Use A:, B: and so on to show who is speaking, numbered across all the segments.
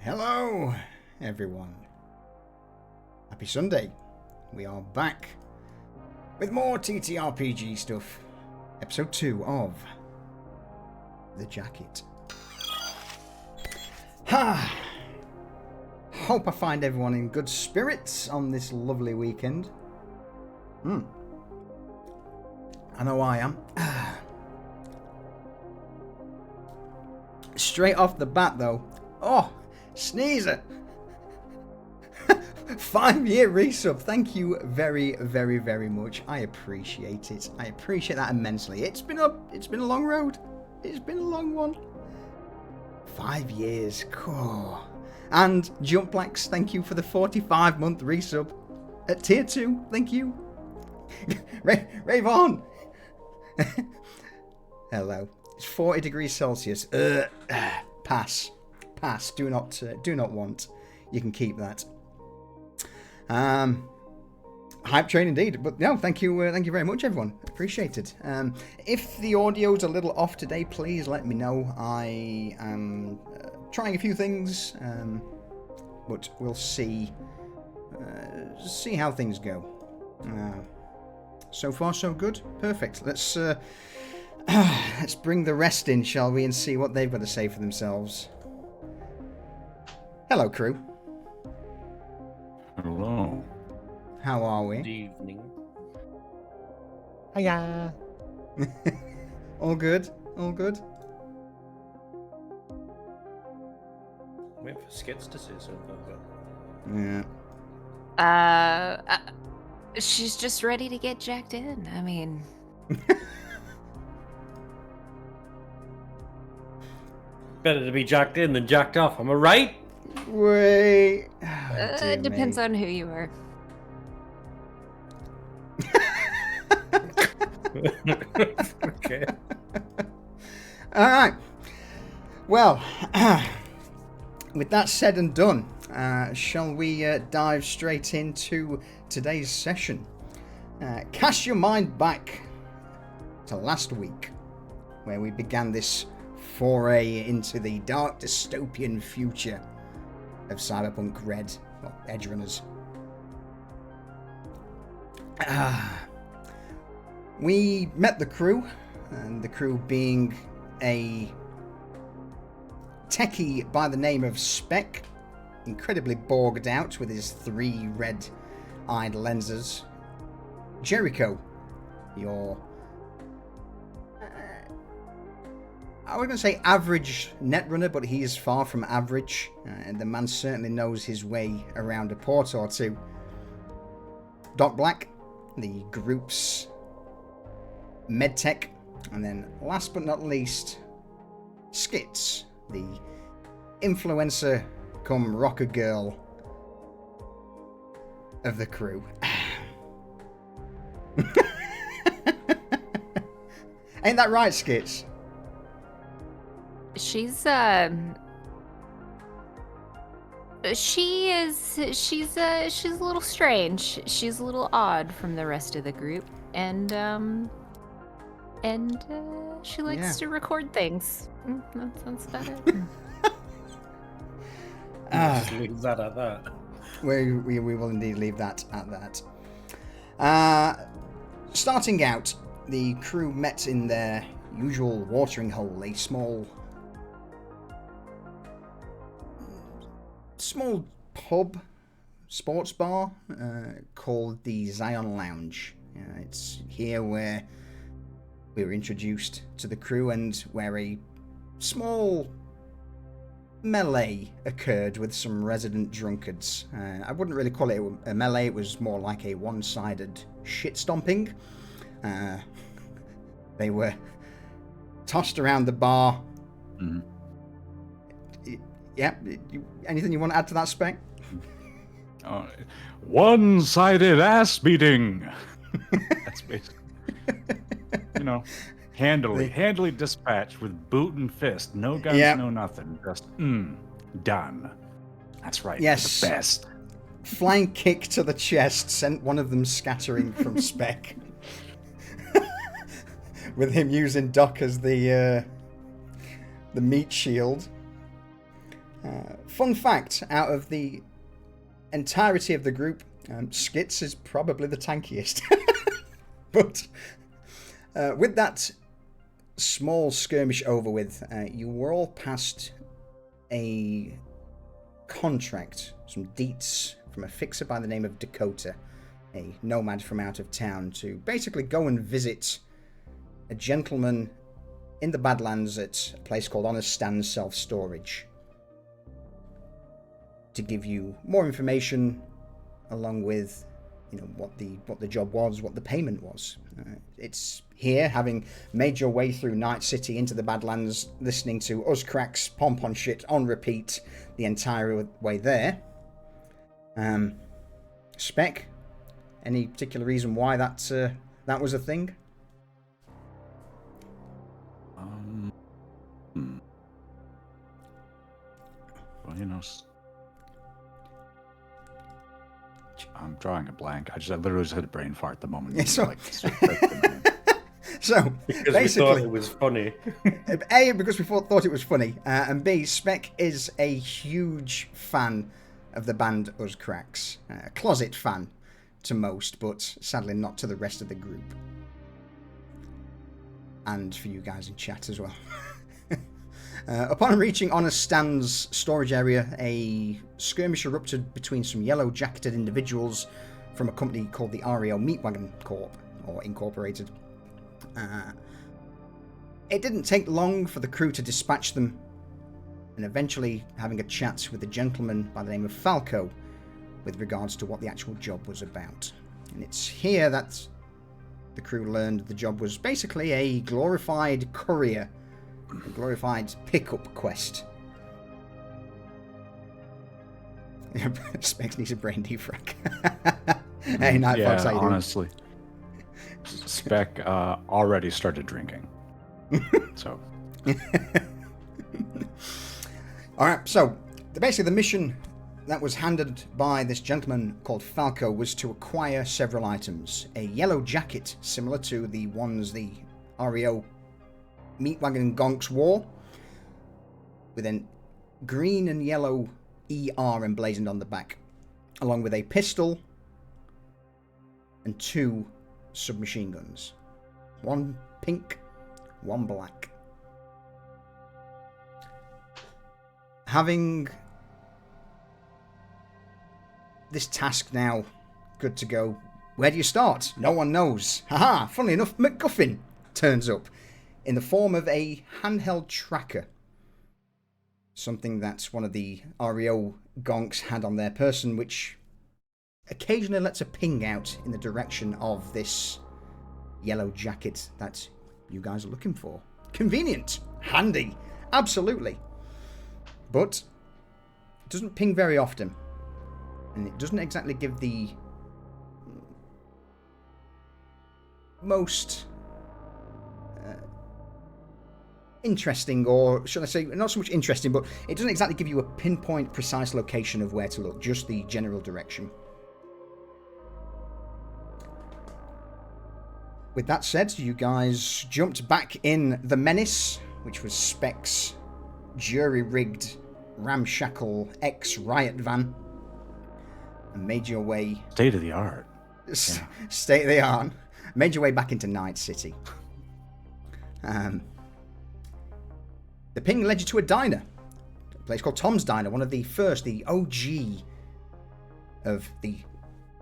A: Hello, everyone. Happy Sunday. We are back with more TTRPG stuff. Episode 2 of The Jacket. Ha! Hope I find everyone in good spirits on this lovely weekend. I know I am. Straight off the bat, though. Oh, sneezer. 5-year resub. Thank you very, very, very much. I appreciate it. I appreciate that immensely. It's been a long road. It's been a long one. 5 years. Cool. And Jumpplex, thank you for the 45-month resub at tier 2. Thank you. Rave on. Hello. It's 40 degrees Celsius. Pass. Do not want. You can keep that. Hype train indeed. But no, thank you very much, everyone. Appreciate it. If the audio's a little off today, please let me know. I am trying a few things, but we'll see. See how things go. So far, so good. Perfect. Let's bring the rest in, shall we, and see what they've got to say for themselves. Hello, crew.
B: Hello.
A: How are we?
C: Good evening.
D: Hiya.
A: All good? All good?
C: Wait for Skits to say something.
A: Yeah.
D: She's just ready to get jacked in. I mean...
C: Better to be jacked in than jacked off, am I right?
A: Wait.
D: it depends on who you are.
C: Okay.
A: Alright. Well, with that said and done, shall we dive straight into today's session? Cast your mind back to last week, where we began this foray into the dark dystopian future of Cyberpunk Red Edgerunners. We met the crew, and the crew being a techie by the name of Spec, incredibly bogged out with his 3 red-eyed lenses. Jericho, your I was going to say average netrunner, but he is far from average, and the man certainly knows his way around a port or two. Doc Black, the group's medtech, and then last but not least, Skits, the influencer come rocker girl of the crew. Ain't that right, Skits?
D: She's a little strange. She's a little odd from the rest of the group, and she likes to record things. That's about it.
C: Just leave that at that.
A: We will indeed leave that at that. Starting out, the crew met in their usual watering hole, a small pub, sports bar called the Zion Lounge. It's here where we were introduced to the crew and where a small melee occurred with some resident drunkards. I wouldn't really call it a melee, it was more like a one-sided shit stomping. They were tossed around the bar.
B: Mm-hmm.
A: Yeah, anything you want to add to that, Spec?
B: One-sided ass beating. That's basically, handily dispatched with boot and fist. No guns, no nothing. Just, done. That's right.
A: Yes.
B: The best.
A: Flying kick to the chest sent one of them scattering from Spec. With him using Doc as the meat shield. Fun fact, out of the entirety of the group, Skits is probably the tankiest. But with that small skirmish over with, you were all passed a contract, some deets from a fixer by the name of Dakota, a nomad from out of town, to basically go and visit a gentleman in the Badlands at a place called Honest Stan's Self-Storage, to give you more information along with, you know, what the job was, what the payment was. It's here, having made your way through Night City into the Badlands, listening to Uzzcrack's Pom-Pom shit on repeat the entire way there. Spec, any particular reason why that was a thing?
B: Well, you know, I'm drawing a blank. I literally just had a brain fart the moment.
A: Yeah, so,
B: like,
A: so
C: because
A: basically,
C: we thought it was funny.
A: A, because we thought it was funny, and B, Spec is a huge fan of the band Uzzcracks. A closet fan to most, but sadly not to the rest of the group. And for you guys in chat as well. Upon reaching Honest Stan's storage area, a skirmish erupted between some yellow-jacketed individuals from a company called the REO Meatwagon Corp, or Incorporated. It didn't take long for the crew to dispatch them, and eventually having a chat with a gentleman by the name of Falco with regards to what the actual job was about. And it's here that the crew learned the job was basically a glorified courier, a glorified pickup quest. Specs needs a brain defrag. Hey, Night Fox, how you doing?
B: Honestly, Spec already started drinking. So.
A: Alright, so basically the mission that was handed by this gentleman called Falco was to acquire several items. A yellow jacket, similar to the ones the REO Meatwagon Gonks wore, with a green and yellow ER emblazoned on the back, along with a pistol and 2 submachine guns. One pink, one black. Having this task now good to go, where do you start? No one knows. Haha, funnily enough, MacGuffin turns up in the form of a handheld tracker. Something that one of the REO gonks had on their person, which occasionally lets a ping out in the direction of this yellow jacket that you guys are looking for. Convenient, handy, absolutely. But it doesn't ping very often. And it doesn't exactly give the most interesting, or should I say, not so much interesting, but it doesn't exactly give you a pinpoint precise location of where to look, just the general direction. With that said, you guys jumped back in the Menace, which was Spec's jury-rigged, ramshackle ex-riot van, and made your way...
B: State of the art.
A: State of the art. Made your way back into Night City. The ping led you to a diner. A place called Tom's Diner, one of the first, the OG of the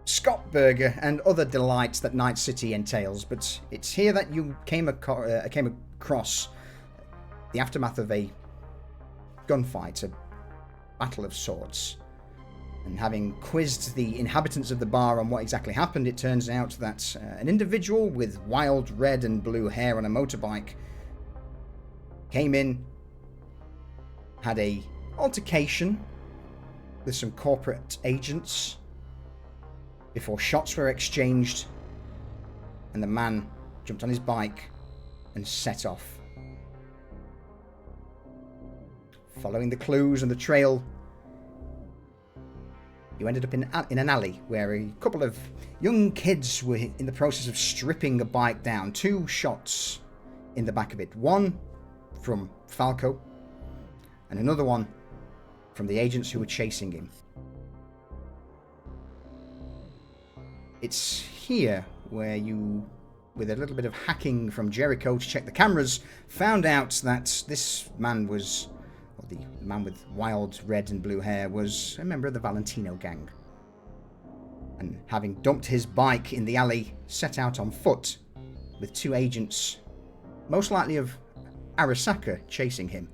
A: Scott Burger and other delights that Night City entails. But it's here that you came across the aftermath of a gunfight, a battle of sorts. And having quizzed the inhabitants of the bar on what exactly happened, it turns out that an individual with wild red and blue hair on a motorbike came in, had a altercation with some corporate agents before shots were exchanged, and the man jumped on his bike and set off. Following the clues and the trail, you ended up in an alley where a couple of young kids were in the process of stripping a bike down. 2 shots in the back of it. One from Falco, and another one from the agents who were chasing him. It's here where you, with a little bit of hacking from Jericho to check the cameras, found out that this man was, or the man with wild red and blue hair, was a member of the Valentino gang. And having dumped his bike in the alley, set out on foot with 2 agents, most likely of Arasaka, chasing him.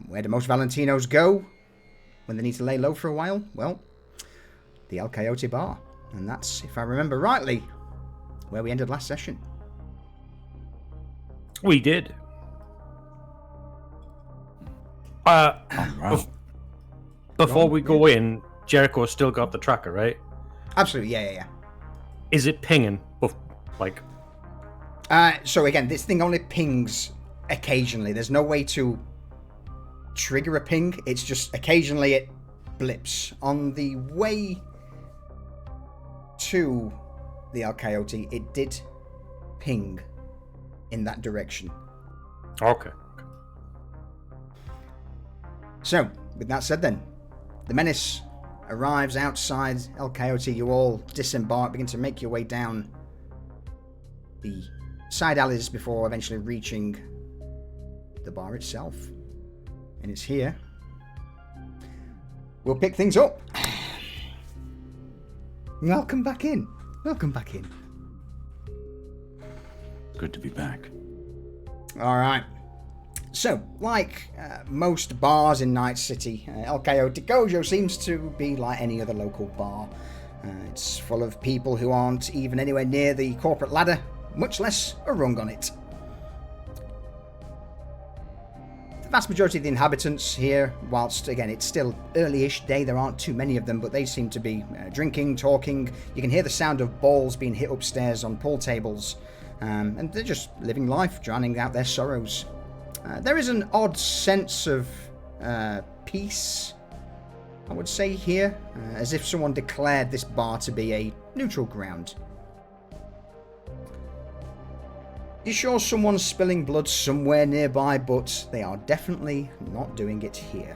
A: Where do most Valentinos go when they need to lay low for a while? Well, the El Coyote Bar. And that's, if I remember rightly, where we ended last session.
C: We did. Before we go in, Jericho's still got the tracker, right?
A: Absolutely, yeah.
C: Is it pinging?
A: So again, this thing only pings occasionally. There's no way to trigger a ping. It's just occasionally it blips. On the way to the El Coyote, it did ping in that direction.
C: Okay.
A: So, with that said then, the menace arrives outside El Coyote. You all disembark, begin to make your way down the side alleys before eventually reaching the bar itself. And it's here we'll pick things up. Welcome back in.
B: Good to be back.
A: Alright. So, like most bars in Night City, El Coyote Gojo seems to be like any other local bar. It's full of people who aren't even anywhere near the corporate ladder, much less a rung on it. The vast majority of the inhabitants here, whilst again it's still early-ish day, there aren't too many of them, but they seem to be drinking, talking. You can hear the sound of balls being hit upstairs on pool tables, and they're just living life, drowning out their sorrows. There is an odd sense of peace, I would say, here, as if someone declared this bar to be a neutral ground. You're sure someone's spilling blood somewhere nearby, but they are definitely not doing it here.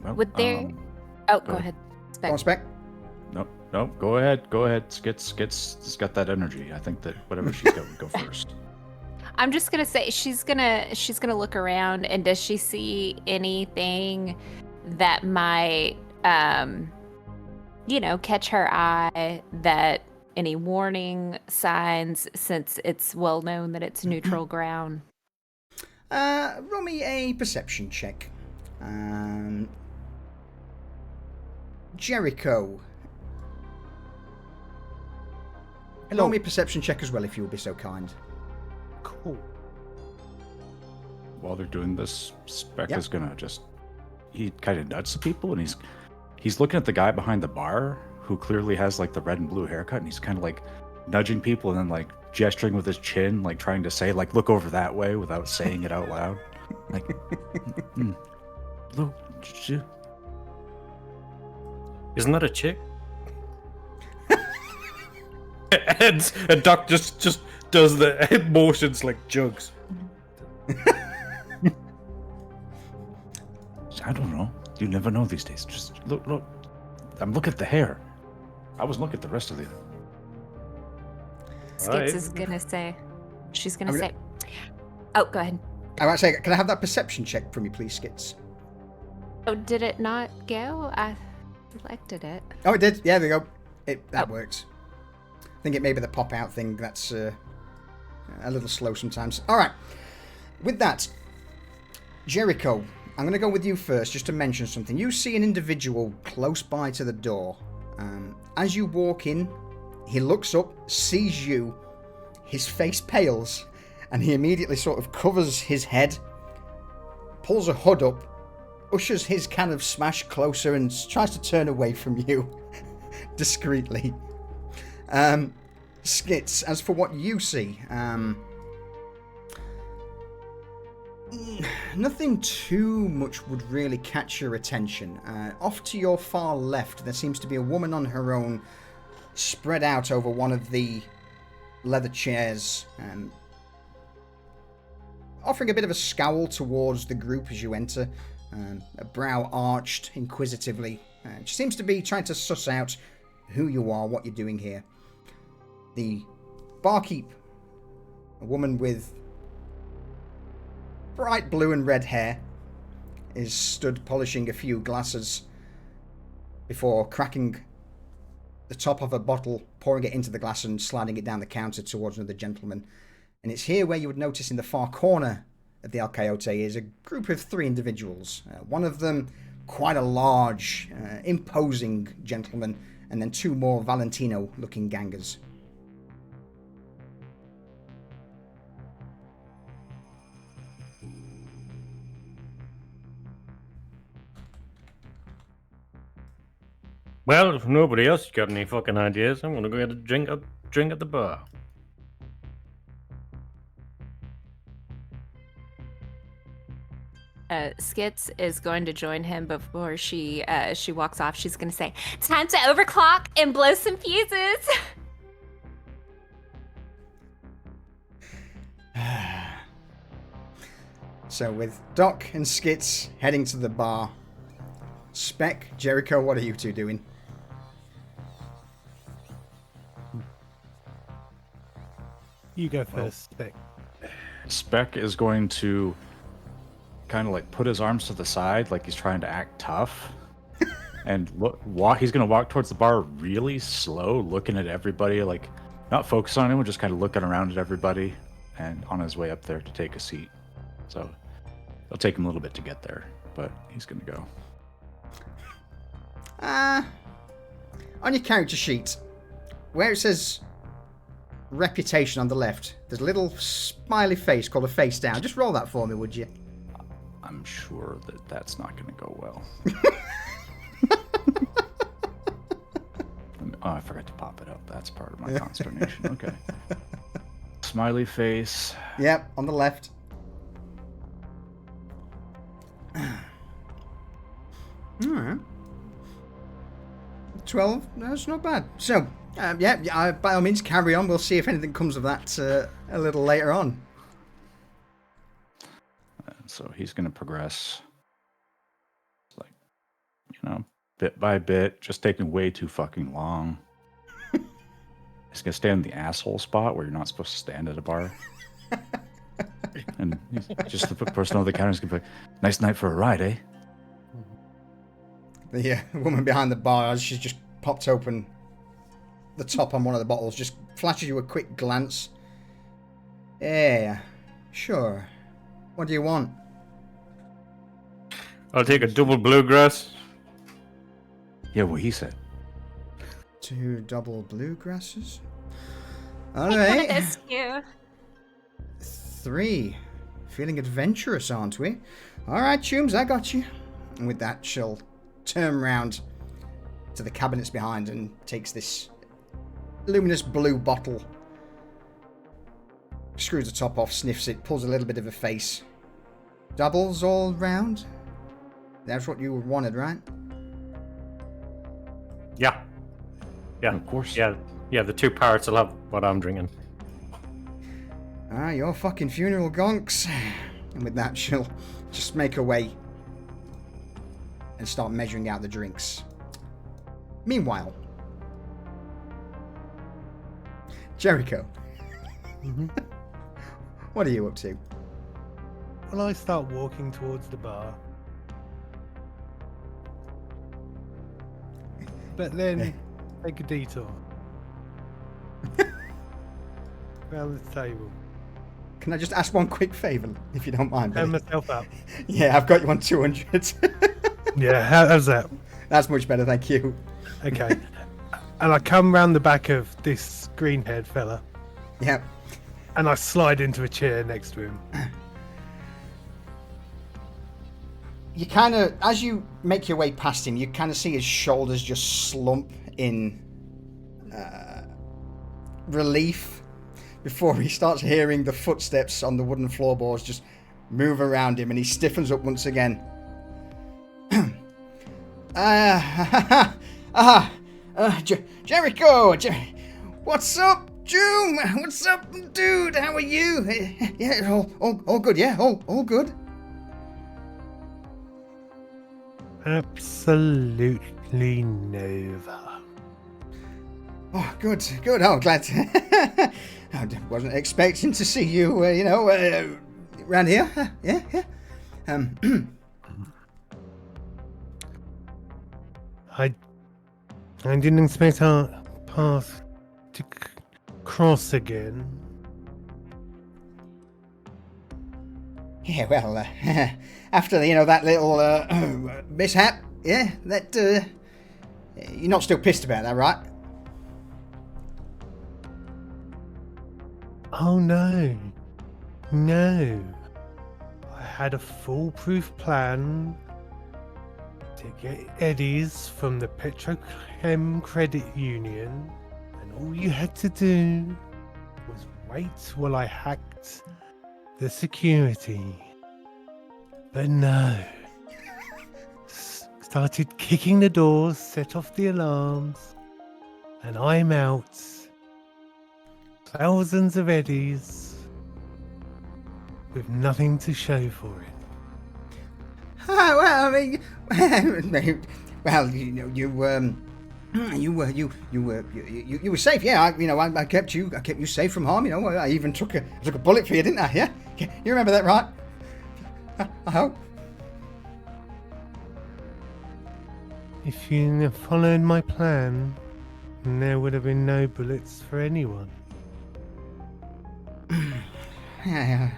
B: Well,
D: Would there... go ahead.
A: Go on, Spec.
B: No, go ahead. Skits has got that energy. I think that whatever she's got would go first.
D: I'm just gonna say she's gonna look around, and does she see anything that might catch her eye, that any warning signs, since it's well known that it's neutral ground?
A: Roll me a perception check. Jericho. Roll me a perception check as well, if you would be so kind.
C: Cool.
B: While they're doing this, Spec is gonna he kind of nuts people, and he's looking at the guy behind the bar who clearly has like the red and blue haircut, and he's kind of like nudging people and then like gesturing with his chin, like trying to say like look over that way without saying it out loud. Like, look,
C: isn't that a chick? and Doc just does the head motions like jugs.
B: I don't know. You never know these days. Just look. I'm looking at the hair. I was looking at the rest of the...
D: Skits is gonna say... She's gonna say... Oh, go ahead.
A: I might say, can I have that perception check from you, please, Skits?
D: Oh, did it not go? I selected it.
A: Oh, it did. Yeah, there you go. That works. I think it may be the pop-out thing that's a little slow sometimes. All right. With that, Jericho, I'm going to go with you first just to mention something. You see an individual close by to the door. As you walk in, he looks up, sees you, his face pales, and he immediately sort of covers his head, pulls a hood up, ushers his can of smash closer, and tries to turn away from you discreetly. Skits, as for what you see, nothing too much would really catch your attention. Off to your far left, there seems to be a woman on her own, spread out over one of the leather chairs, offering a bit of a scowl towards the group as you enter, a brow arched inquisitively. She seems to be trying to suss out who you are, what you're doing here. The barkeep, a woman with bright blue and red hair, is stood polishing a few glasses before cracking the top of a bottle, pouring it into the glass and sliding it down the counter towards another gentleman. And it's here where you would notice in the far corner of the El Coyote is a group of 3 individuals. One of them quite a large, imposing gentleman, and then 2 more Valentino-looking gangers.
C: Well, if nobody else has got any fucking ideas, I'm gonna go get a drink at the bar.
D: Skits is going to join him before she walks off. She's going to say, "Time to overclock and blow some fuses."
A: So with Doc and Skits heading to the bar, Spec, Jericho, what are you two doing?
E: You go first, Spec.
B: Spec is going to kind of like put his arms to the side like he's trying to act tough. And he's going to walk towards the bar really slow, looking at everybody, like not focused on anyone, just kind of looking around at everybody and on his way up there to take a seat. So it'll take him a little bit to get there, but he's going to go.
A: On your character sheet, where it says reputation on the left, there's a little smiley face called a face down. Just roll that for me, would you?
B: I'm sure that that's not going to go well. Oh, I forgot to pop it up. That's part of my consternation. Okay. Smiley face.
A: Yep, on the left. Alright. 12, that's not bad. So, by all means, carry on. We'll see if anything comes of that a little later on.
B: So he's going to progress, like, bit by bit, just taking way too fucking long. He's going to stand in the asshole spot where you're not supposed to stand at a bar. And he's just the person over the counter is going to be like, "Nice night for a ride, eh?"
A: The woman behind the bar, as she's just popped open the top on one of the bottles, just flashes you a quick glance. Yeah, sure. What do you want?
C: I'll take a double bluegrass.
B: Yeah, what he said.
A: 2 double bluegrasses. All
D: One of
A: right.
D: those few.
A: 3. Feeling adventurous, aren't we? All right, Chooms, I got you. And with that, she'll turn round to the cabinets behind and takes this luminous blue bottle, screws the top off, sniffs it, pulls a little bit of a face. Doubles all round? That's what you wanted, right?
C: Yeah. Yeah.
B: Of course.
C: Yeah. Yeah, the 2 parrots will have what I'm drinking.
A: Ah, your fucking funeral gonks. And with that, she'll just make her way and start measuring out the drinks. Meanwhile, Jericho, what are you up to?
E: Well, I start walking towards the bar. But then take a detour. Around the table.
A: Can I just ask one quick favour, if you don't mind?
E: Turn
A: buddy?
E: myself up.
A: Yeah, I've got you on 200.
E: Yeah, how's that?
A: That's much better, thank you.
E: Okay. And I come round the back of this green-haired fella.
A: Yep.
E: And I slide into a chair next to him.
A: You kind of, as you make your way past him, you kind of see his shoulders just slump in relief before he starts hearing the footsteps on the wooden floorboards just move around him, and he stiffens up once again. Jericho! What's up? June, what's up, dude? How are you? Yeah, all good. Yeah, all good.
E: Absolutely Nova.
A: Oh, good. Oh, glad. I wasn't expecting to see you. Around here. Yeah.
E: I didn't expect our path to cross again.
A: Yeah, well, after that little mishap, yeah, that you're not still pissed about that, right?
E: Oh no. I had a foolproof plan to get eddies from the Petrochem Credit Union, and all you had to do was wait while I hacked the security. But no. Started kicking the doors, set off the alarms, and I'm out. Thousands of eddies with nothing to show for it.
A: Oh, well, I mean, well, you were safe. Yeah, I kept you safe from harm. I even took a bullet for you, didn't I? Yeah, you remember that, right? I hope.
E: If you had followed my plan, there would have been no bullets for anyone.
A: Yeah.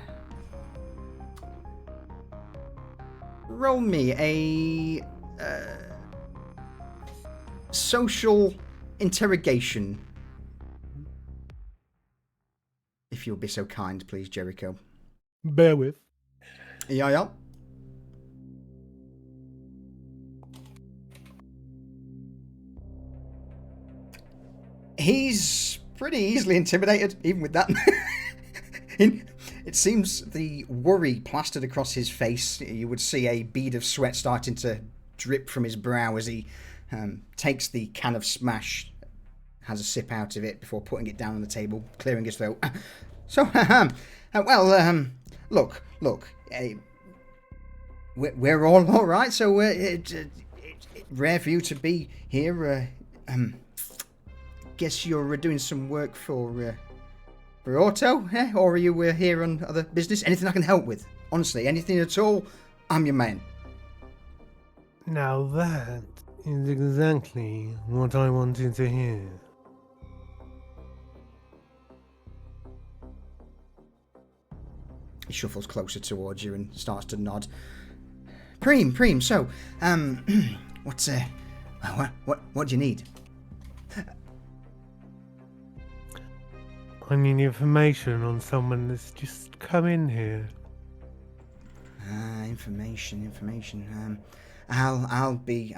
A: Roll me a social interrogation, if you'll be so kind, please, Jericho.
E: Bear with.
A: Yeah. He's pretty easily intimidated, even with that. It seems the worry plastered across his face. You would see a bead of sweat starting to drip from his brow as he takes the can of Smash, has a sip out of it before putting it down on the table, clearing his throat. So, look, we're all right. So it's rare for you to be here. Guess you're doing some work for Otto, or are you here on other business? Anything I can help with? Honestly, anything at all, I'm your man.
E: Now that is exactly what I wanted to hear.
A: He shuffles closer towards you and starts to nod. Preem, so, what do you need?
E: I need information on someone that's just come in here.
A: Information. I'll be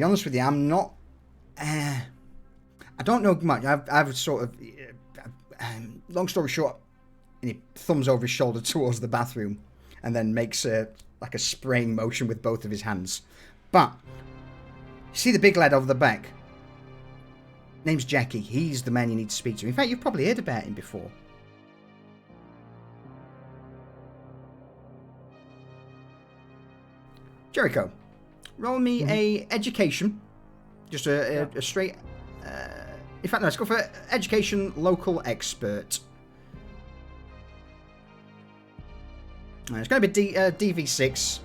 A: honest with you. I'm not. I don't know much. I've sort of. Long story short, and he thumbs over his shoulder towards the bathroom, and then makes like a spraying motion with both of his hands. But see the big lad over the back. Name's Jackie. He's the man you need to speak to. In fact, you've probably heard about him before. Jericho, roll me a education. Just a straight... in fact, no, let's go for education local expert. It's going to be DV6.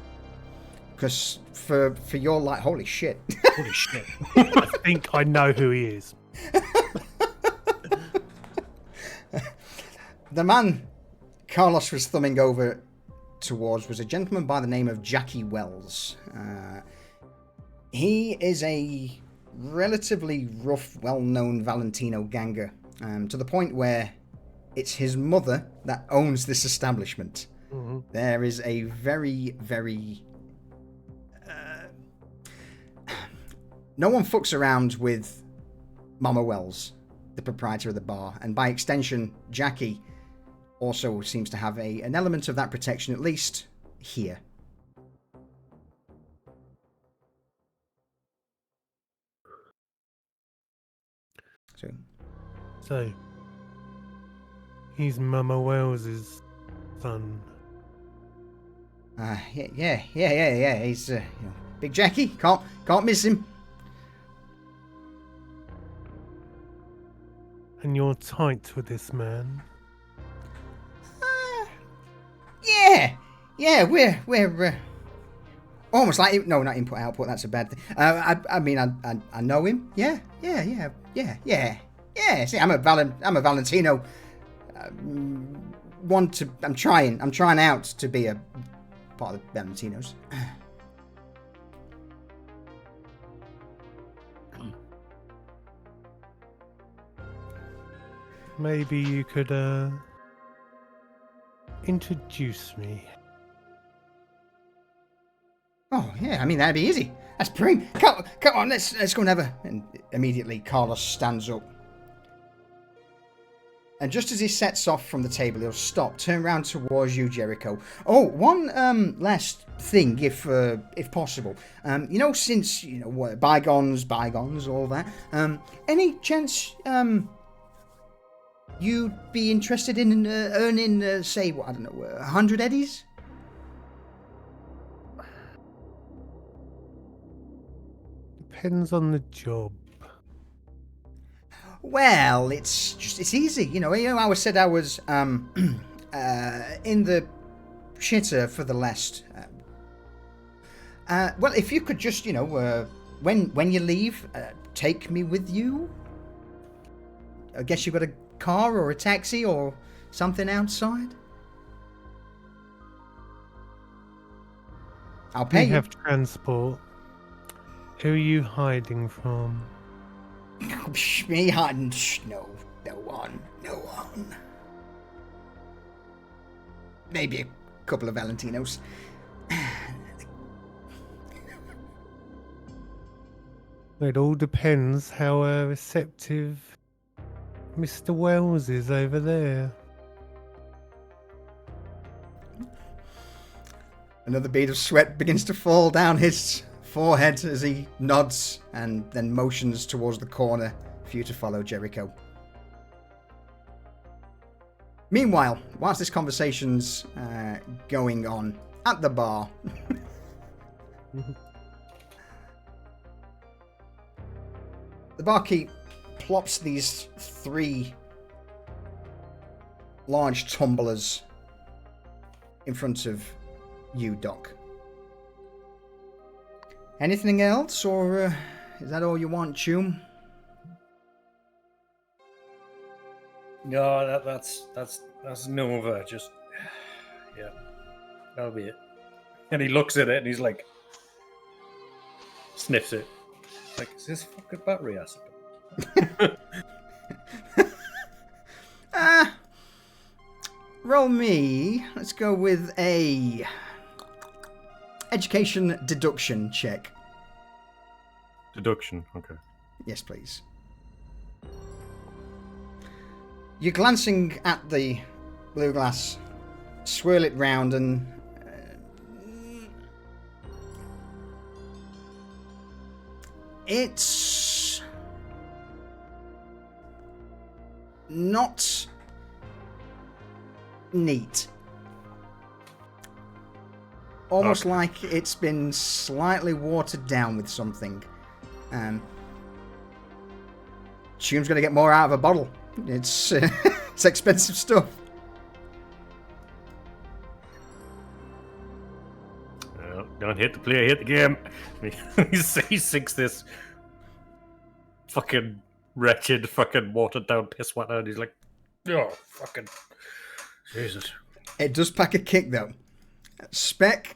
A: Because for your, like, holy shit.
E: Holy shit. I think I know who he is.
A: The man Carlos was thumbing over towards was a gentleman by the name of Jackie Wells. He is a relatively rough, well-known Valentino ganger, to the point where it's his mother that owns this establishment. Mm-hmm. There is a very, very... no one fucks around with Mama Wells, the proprietor of the bar, and by extension, Jackie also seems to have an element of that protection, at least here.
E: So, He's Mama Wells's son.
A: Yeah. He's Big Jackie. Can't miss him.
E: And you're tight with this man.
A: Yeah. We're almost like not input output. That's a bad thing. I mean, I know him. Yeah. See, I'm a Valentino. I'm trying out to be a part of the Valentinos.
E: Maybe you could introduce me.
A: Oh yeah, I mean that'd be easy. That's pretty. Come on, let's go and have a. And immediately, Carlos stands up, and just as he sets off from the table, he'll stop, turn around towards you, Jericho. Oh, one last thing, if possible. Since bygones, all that. Any chance you'd be interested in earning, say, 100 eddies?
E: Depends on the job.
A: Well, it's easy. I said I was in the shitter for the last. Well, if you could just, when you leave, take me with you. I guess you've got a car or a taxi or something outside. I'll pay
E: We
A: you.
E: have transport. Who are you hiding from?
A: Me hiding? No one. Maybe a couple of Valentinos.
E: It all depends how receptive Mr. Wells is over there.
A: Another bead of sweat begins to fall down his forehead as he nods and then motions towards the corner for you to follow, Jericho. Meanwhile, whilst this conversation's going on at the bar, the barkeep plops these 3 large tumblers in front of you, Doc. Anything else, or is that all you want, Chum?
C: No, that's Nova. Just yeah, that'll be it. And he looks at it and he's like, sniffs it. Like, is this fucking battery acid?
A: Roll me. Let's go with a education deduction check.
C: Deduction. Okay.
A: Yes, please. You're glancing at the blue glass, swirl it round, and it's not neat. Almost like it's been slightly watered down with something. Chum's going to get more out of a bottle. It's it's expensive stuff.
C: Don't hit the player, hit the game. He sinks this fucking wretched, fucking watered down piss water, and he's like, oh, fucking Jesus.
A: It does pack a kick, though. Spec,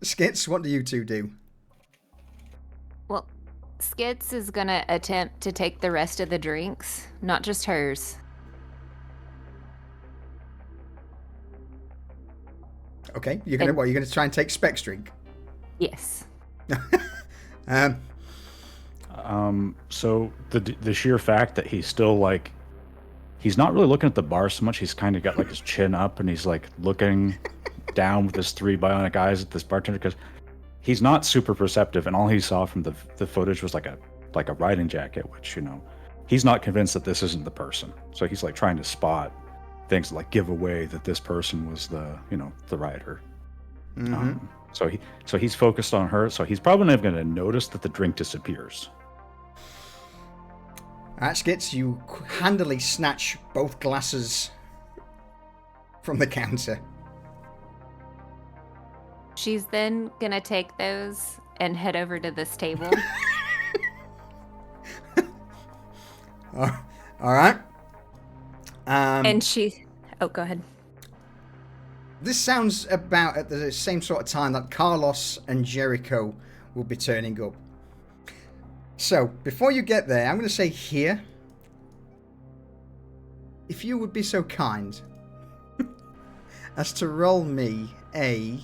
A: Skits, what do you two do?
D: Well, Skits is gonna attempt to take the rest of the drinks, not just hers.
A: Okay, you're gonna try and take Spec's drink?
D: Yes.
B: So the sheer fact that he's still like, he's not really looking at the bar so much. He's kind of got like his chin up and he's like looking down with his 3 bionic eyes at this bartender because he's not super perceptive, and all he saw from the footage was like a riding jacket, which he's not convinced that this isn't the person. So he's like trying to spot things like give away that this person was the rioter.
A: Mm-hmm.
B: So he's focused on her. So he's probably not going to notice that the drink disappears.
A: Alright, Skits, you handily snatch both glasses from the counter.
D: She's then gonna take those and head over to this table.
A: Alright.
D: And she... Oh, go ahead.
A: This sounds about at the same sort of time that Carlos and Jericho will be turning up. So, before you get there, I'm going to say here, if you would be so kind as to roll me a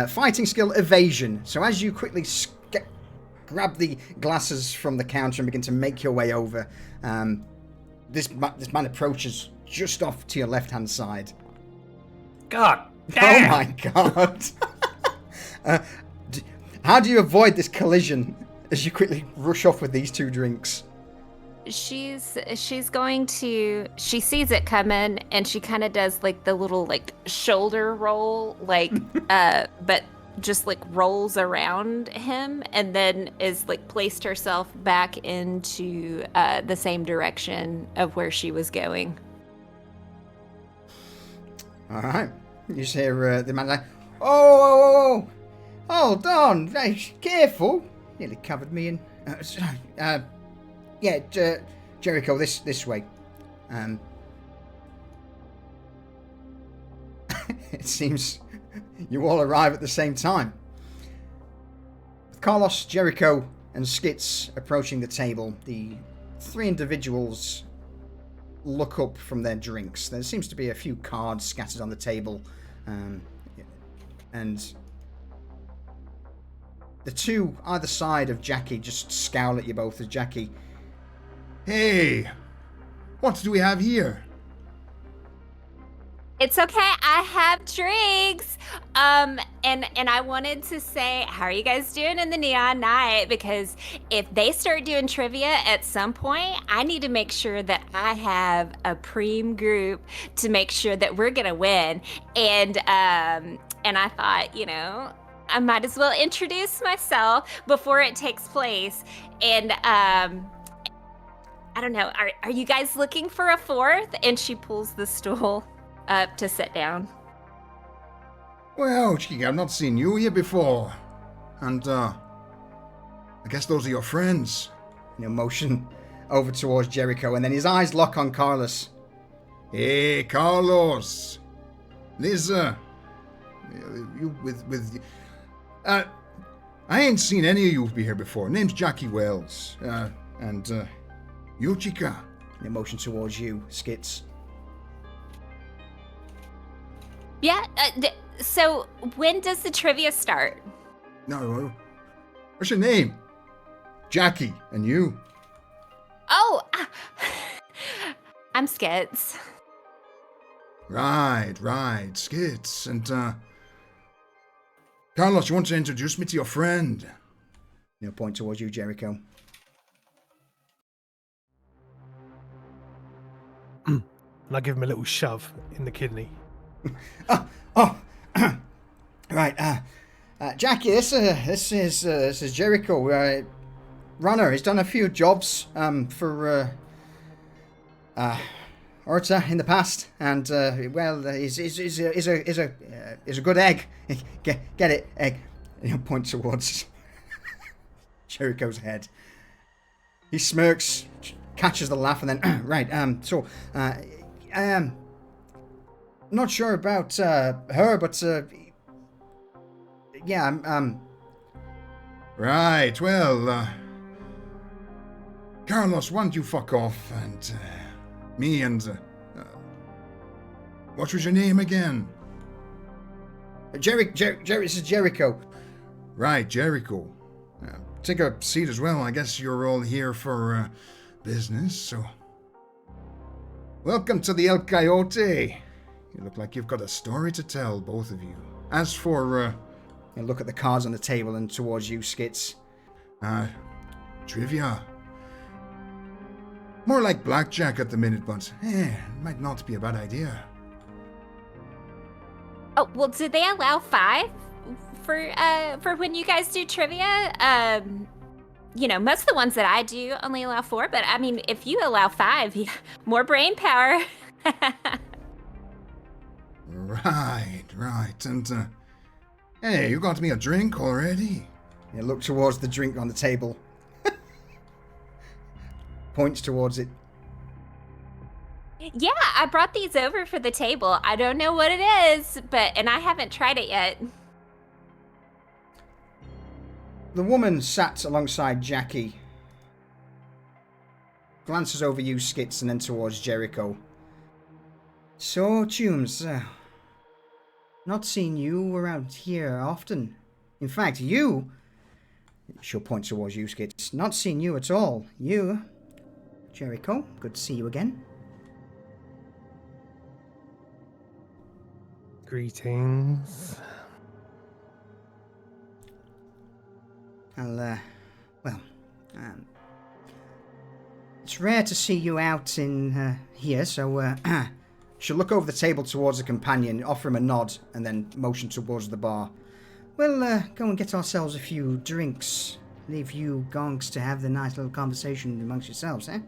A: fighting skill evasion. So as you quickly grab the glasses from the counter and begin to make your way over, this man approaches just off to your left-hand side.
C: God
A: Oh
C: damn!
A: my god. How do you avoid this collision as you quickly rush off with these two drinks?
D: She's going to... She sees it coming, and she kind of does, like, the little, like, shoulder roll, like, but just, like, rolls around him, and then is, like, placed herself back into the same direction of where she was going.
A: Alright. You just hear the man like, oh, hold on, hey, careful. Nearly covered me in. Jericho, this way. It seems you all arrive at the same time. With Carlos, Jericho, and Skits approaching the table, the three individuals look up from their drinks. There seems to be a few cards scattered on the table, and the two either side of Jackie just scowl at you both as Jackie...
F: Hey, what do we have here?
D: It's okay, I have drinks. And I wanted to say, how are you guys doing in the Neon Night? Because if they start doing trivia at some point, I need to make sure that I have a preem group to make sure that we're gonna win. And I thought, you know, I might as well introduce myself before it takes place. And I don't know, are you guys looking for a fourth? And she pulls the stool up to sit down.
F: Well, Chica, I've not seen you here before. And, I guess those are your friends.
A: You know, motion over towards Jericho, and then his eyes lock on Carlos.
F: Hey, Carlos. Liza. You with... I ain't seen any of you be here before. Name's Jackie Wells. And you, Chica.
A: You know, motion towards you, Skits.
D: Yeah, so when does the trivia start?
F: No, what's your name? Jackie, and you?
D: Oh, I'm Skits.
F: Right, Skits. And, Carlos, you want to introduce me to your friend?
A: You know, point towards you, Jericho.
E: And I give him a little shove in the kidney.
A: Right, Jackie, this is Jericho, runner. He's done a few jobs for Orta in the past, and well, he's a good egg. Get it, egg. And he'll point towards Jericho's head. He smirks, catches the laugh, and then right. Not sure about her, but yeah,
F: Right, well, Carlos, why don't you fuck off, and me and what was your name again?
A: This is Jericho.
F: Right, Jericho. Take a seat as well. I guess you're all here for business, so welcome to the El Coyote. You look like you've got a story to tell, both of you. As for,
A: You look at the cards on the table and towards you, Skits.
F: Trivia. More like blackjack at the minute, but, might not be a bad idea.
D: Oh, well, do they allow 5 for when you guys do trivia? Most of the ones that I do only allow 4, but I mean, if you allow 5, more brain power.
F: Right. And, hey, you got me a drink already?
A: You look towards the drink on the table. Points towards it.
D: Yeah, I brought these over for the table. I don't know what it is, and I haven't tried it yet.
A: The woman sat alongside Jackie glances over you, Skits, and then towards Jericho. So, Tunes, not seen you around here often. In fact, she'll point towards you, Skits, not seen you at all. You, Jericho, good to see you again.
E: Greetings.
A: It's rare to see you out in here, so she'll look over the table towards a companion, offer him a nod, and then motion towards the bar. We'll go and get ourselves a few drinks. Leave you gonks to have the nice little conversation amongst yourselves, eh?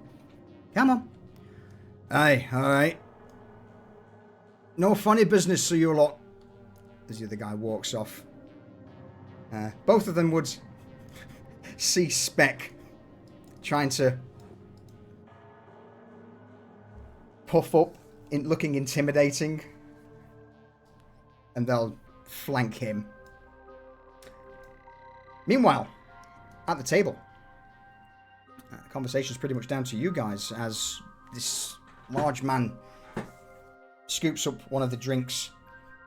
A: Come on. Aye, alright. No funny business, so you lot. As the other guy walks off. Both of them would see Spec trying to puff up, looking intimidating, and they'll flank him. Meanwhile, at the table, the conversation's pretty much down to you guys as this large man scoops up one of the drinks.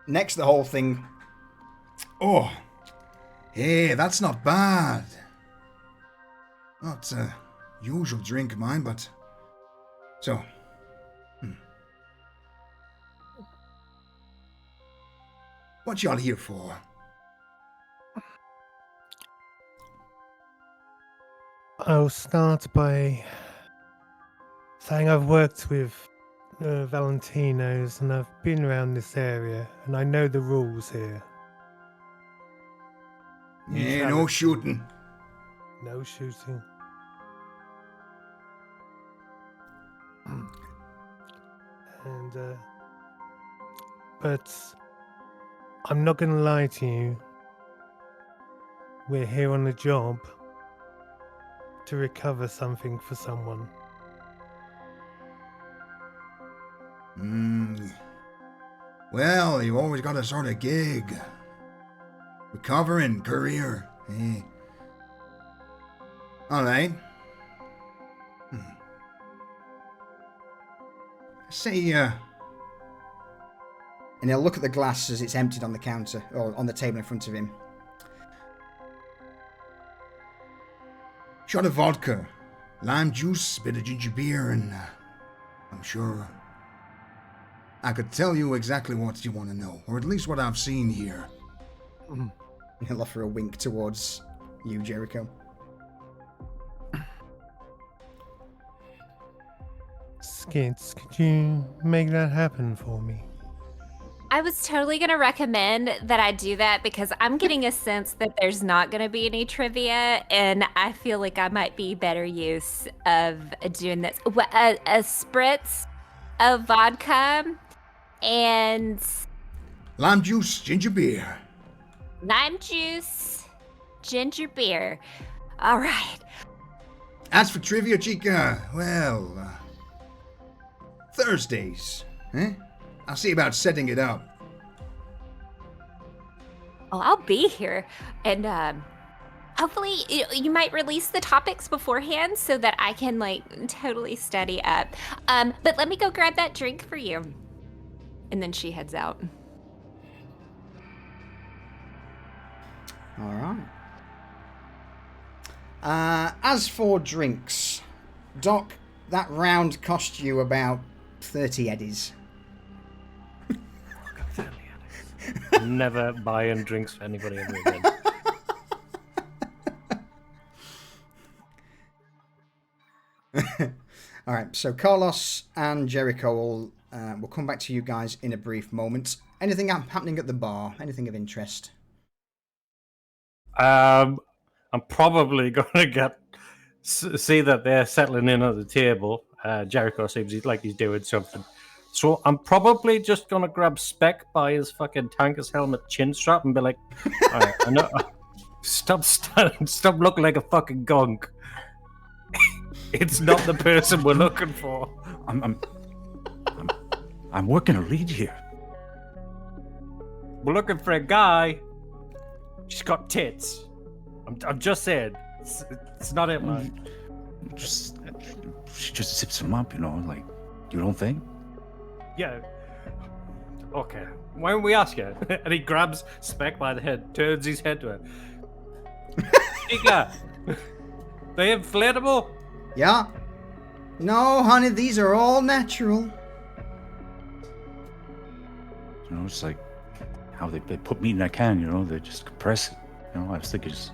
A: Next, the whole thing.
F: Oh, hey, that's not bad. Not a usual drink of mine, but... So... What y'all here for?
E: I'll start by saying I've worked with Valentinos and I've been around this area and I know the rules here.
F: Yeah, no shooting.
E: No shooting. And, but I'm not going to lie to you. We're here on a job to recover something for someone.
F: Well, you always got a sort of gig. Recovering career, eh? Alright. Say,
A: And he'll look at the glass as it's emptied on the counter, or on the table in front of him.
F: Shot of vodka, lime juice, bit of ginger beer, and I'm sure I could tell you exactly what you want to know, or at least what I've seen here.
A: He'll offer a wink towards you, Jericho.
E: Skits, could you make that happen for me?
D: I was totally going to recommend that I do that because I'm getting a sense that there's not going to be any trivia, and I feel like I might be better use of doing this. A spritz of vodka and...
F: Lime juice, ginger beer.
D: Lime juice, ginger beer. All right.
F: As for trivia, Chica, well, Thursdays, eh? I'll see about setting it up.
D: Oh, I'll be here. And hopefully you might release the topics beforehand so that I can totally study up. But let me go grab that drink for you. And then she heads out.
A: All right. As for drinks, Doc, that round cost you about 30 eddies.
G: Never buying drinks for anybody ever again.
A: All right, so Carlos and Jericho will We'll come back to you guys in a brief moment. Anything happening at the bar? Anything of interest?
G: I'm probably gonna see that they're settling in at the table. Jericho seems like he's doing something. So I'm probably just gonna grab Spec by his fucking tanker's helmet chin strap and be like, "All right, I know. Stop looking like a fucking gunk. It's not the person we're looking for."
B: I'm working a lead here.
G: We're looking for a guy. She's got tits. I'm just saying. It's not it, man.
B: She just zips him up, like, you don't think?
G: Yeah. Okay. Why don't we ask her? And he grabs Spec by the head, turns his head to her. Chica, they inflatable?
A: Yeah. No, honey, these are all natural.
B: It's like how they put meat in a can, they just compress it. I was thinking just,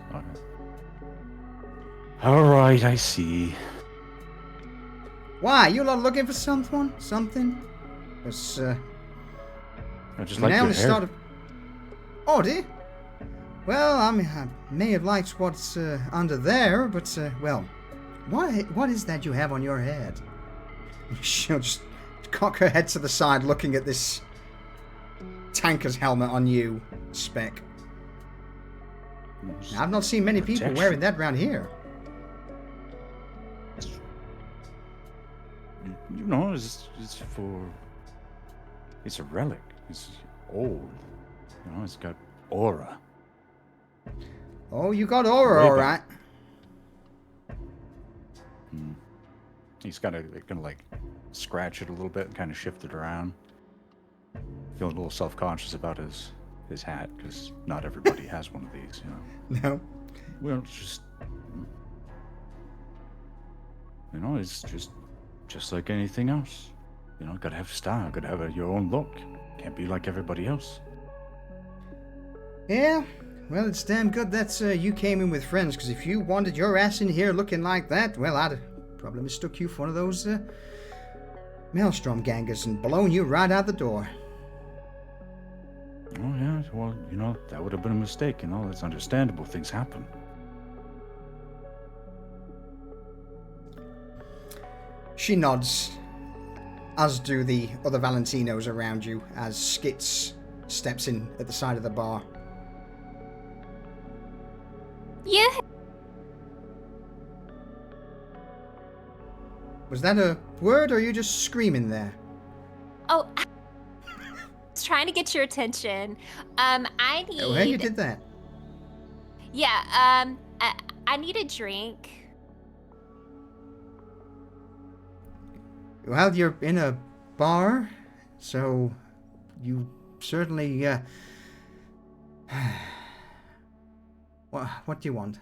B: all right, I see.
A: Why? You lot looking for someone? Something? Because,
B: I just like your hair.
A: Oh, do you? Well, I mean, I may have liked what's under there, but, well, what is that you have on your head? She'll just cock her head to the side looking at this tanker's helmet on you, Spec. I've not seen many people wearing that around here.
B: It's a relic. It's old. It's got aura.
A: Oh, you got aura, all right.
B: He's gonna like scratch it a little bit and kind of shift it around. Feeling a little self-conscious about his hat, because not everybody has one of these,
A: No.
B: Well, it's just, it's just like anything else. Gotta have style, gotta have your own look. Can't be like everybody else.
A: Yeah, well, it's damn good that you came in with friends, because if you wanted your ass in here looking like that, well, I'd probably mistook you for one of those Maelstrom gangers and blown you right out the door.
B: Oh, yeah, well, that would have been a mistake, it's understandable, things happen.
A: She nods, as do the other Valentinos around you, as Skits steps in at the side of the bar.
D: Yeah.
A: Was that a word, or are you just screaming there?
D: Oh, I was trying to get your attention. I need...
A: Oh, hey, you did that.
D: Yeah, I need a drink.
A: Well, you're in a bar, so you certainly, what do you want?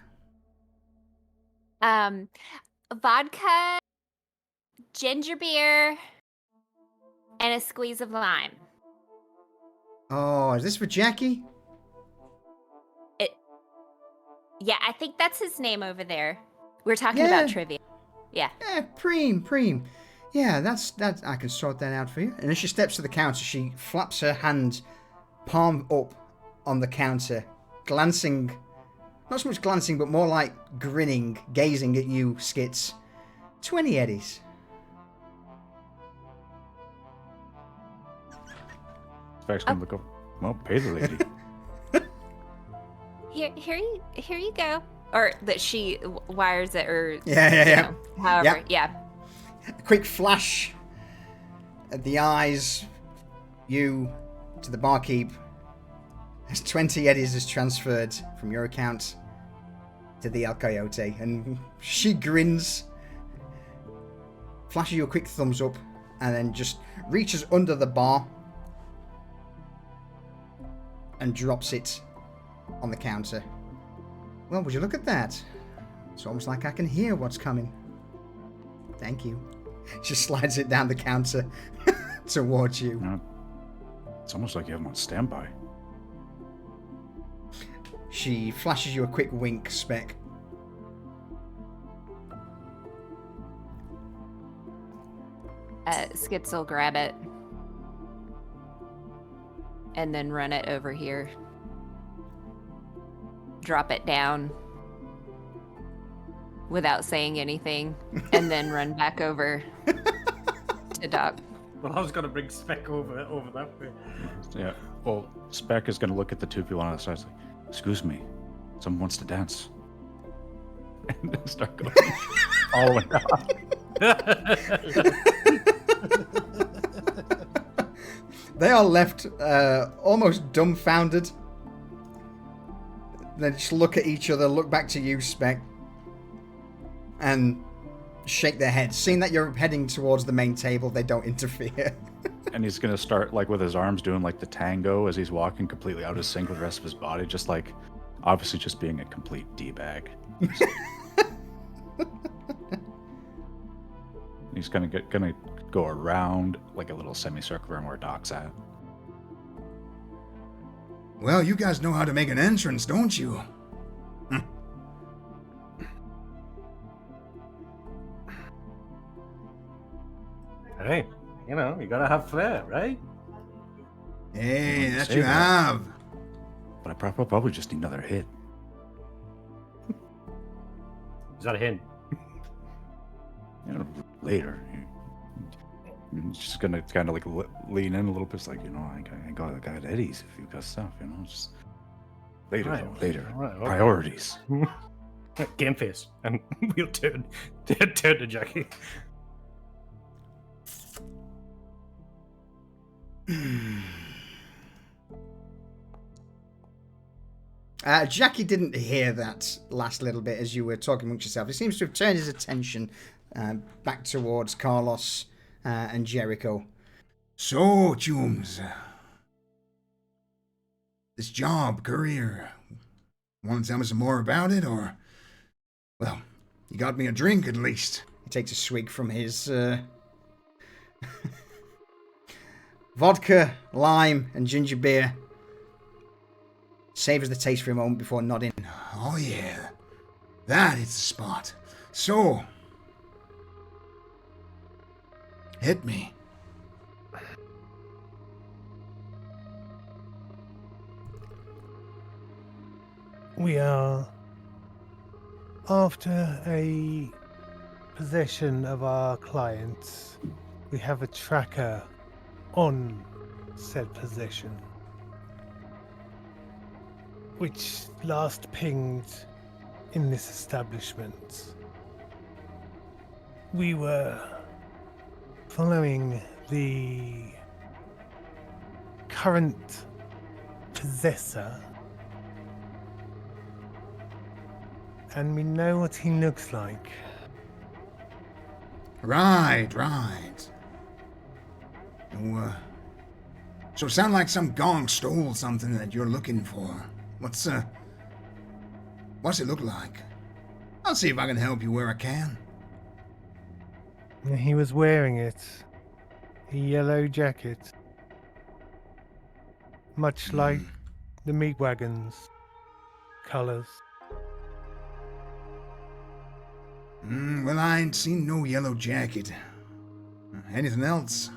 D: Vodka, ginger beer, and a squeeze of lime.
A: Oh, is this for Jackie?
D: Yeah, I think that's his name over there. We're talking about trivia. Yeah.
A: Yeah, Preem. Yeah, that's I can sort that out for you. And as she steps to the counter, she flaps her hand, palm up on the counter, glancing, not so much glancing, but more like grinning, gazing at you, Skits. 20 eddies.
B: Spec's gonna look up. Well, pay the lady.
D: Here you go. Or that she wires it, or
A: yeah.
D: However, yeah.
A: A quick flash at the eyes, you to the barkeep. As 20 eddies is transferred from your account to the El Coyote, and she grins, flashes you a quick thumbs up, and then just reaches under the bar and drops it on the counter. Well, would you look at that? It's almost like I can hear what's coming. Thank you. She slides it down the counter towards you.
B: It's almost like you have them on standby.
A: She flashes you a quick wink, Spec.
D: Skits will grab it. and then run it over here. Drop it down without saying anything, and then run back over to Doc.
G: Well, I was going to bring Spec over that way.
B: Yeah. Well, Spec is going to look at the two people on the side. Like, excuse me, someone wants to dance, and then start going all the way down.
A: They are left almost dumbfounded. They just look at each other, look back to you, Spec, and shake their heads. Seeing that you're heading towards the main table, they don't interfere.
B: And he's gonna start like with his arms doing like the tango as he's walking completely out of sync with the rest of his body, just like obviously just being a complete D-bag. He's gonna go around like a little semicircle around where Doc's at.
F: Well, you guys know how to make an entrance, don't you?
G: Hey, you know, you gotta have flair, right?
F: Hey, that
B: say
F: you
B: that.
F: have.
B: But I probably just need another hit.
G: Is that a hint?
B: You know, later. He's just gonna kind of like lean in a little bit. It's like, you know, I got Eddie's if you got stuff, you know, just later,
G: Right.
B: though, later.
G: Right, okay.
B: Priorities.
G: Game face, and we'll turn to Jackie.
A: Jackie didn't hear that last little bit as you were talking amongst yourself. He seems to have turned his attention back towards Carlos and Jericho.
F: So, chums, this job, career, want to tell me some more about it, or... Well, you got me a drink, at least.
A: He takes a swig from his vodka, lime, and ginger beer. Savours the taste for a moment before nodding.
F: Oh, yeah. That is the spot. So... hit me.
E: We are after a possession of our clients. We have a tracker on said possession, which last pinged in this establishment. We were following the current possessor, and we know what he looks like.
F: Right. So sound like some gong stole something that you're looking for. What's it look like? I'll see if I can help you where I can.
E: He was wearing it. A yellow jacket. Much like the meat wagon's colors.
F: Well, I ain't seen no yellow jacket. Anything else?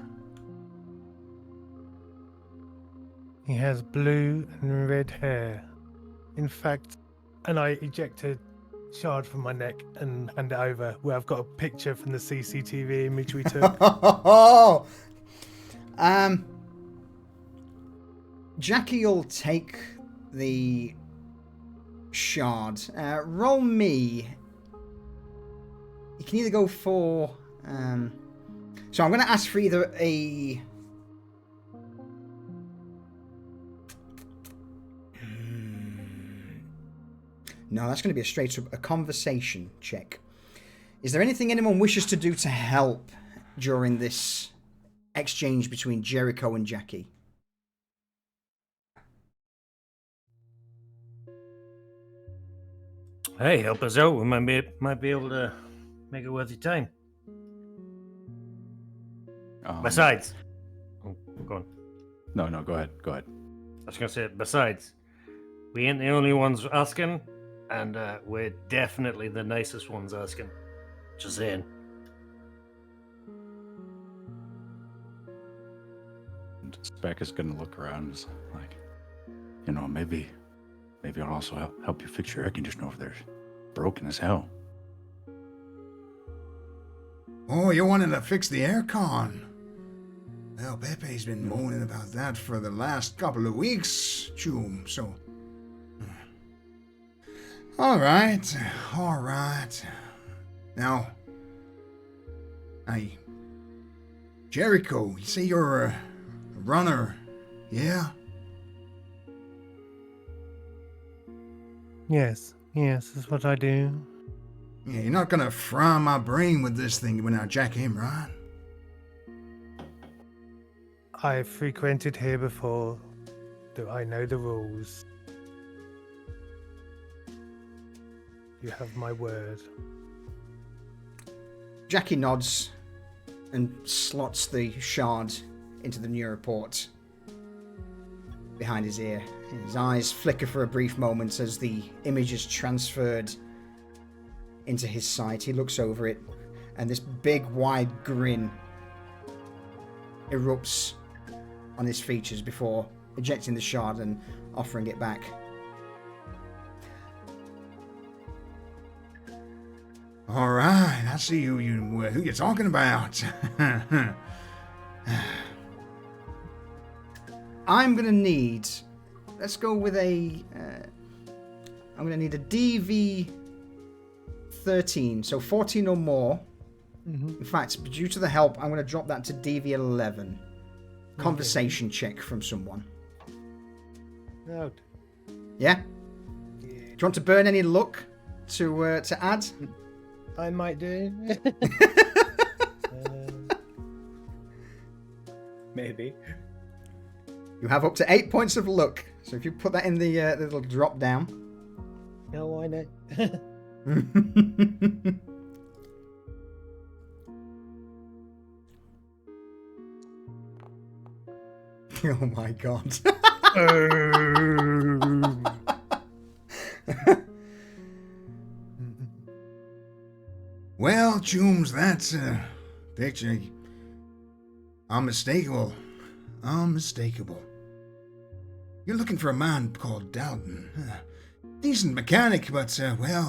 E: He has blue and red hair. In fact, and I eject a shard from my neck and hand it over, where I've got a picture from the CCTV image we took.
A: Jackie will take the shard. Roll me. You can either go for... so I'm going to ask for either a... No, that's going to be a straight up a conversation check. Is there anything anyone wishes to do to help during this exchange between Jericho and Jackie?
G: Hey, help us out. We might be able to make it worth your time. Besides, go on.
B: No, go ahead.
G: I was gonna say, besides, we ain't the only ones asking, and we're definitely the nicest ones asking. Just saying.
B: And Spec is gonna look around, and like, maybe I'll also help you fix your air conditioner over there. It's broken as hell.
F: Oh, you're wanting to fix the aircon? Well, Pepe's been moaning about that for the last couple of weeks, Choom, so... All right. Now, Jericho, you say you're a runner, yeah?
E: Yes, that's what I do.
F: Yeah, you're not gonna fry my brain with this thing when I jack him, right?
E: I've frequented here before. Do I know the rules? You have my word.
A: Jackie nods and slots the shard into the Neuroport behind his ear. His eyes flicker for a brief moment as the image is transferred into his sight. He looks over it, and this big, wide grin erupts on his features before ejecting the shard and offering it back.
F: All right, I see who you're talking about.
A: I'm gonna need. Let's go with a. I'm gonna need a DV 13, so 14 or more. In fact, due to the help, I'm gonna drop that to DV 11. Conversation check from someone.
E: No.
A: Yeah. Do you want to burn any luck to add?
E: I might do.
C: Maybe.
A: You have up to 8 points of luck. So if you put that in the little drop down.
E: No, why not?
A: Oh my god.
F: Well, Chooms, that's a picture. Unmistakable. You're looking for a man called Dalton. Decent mechanic, but,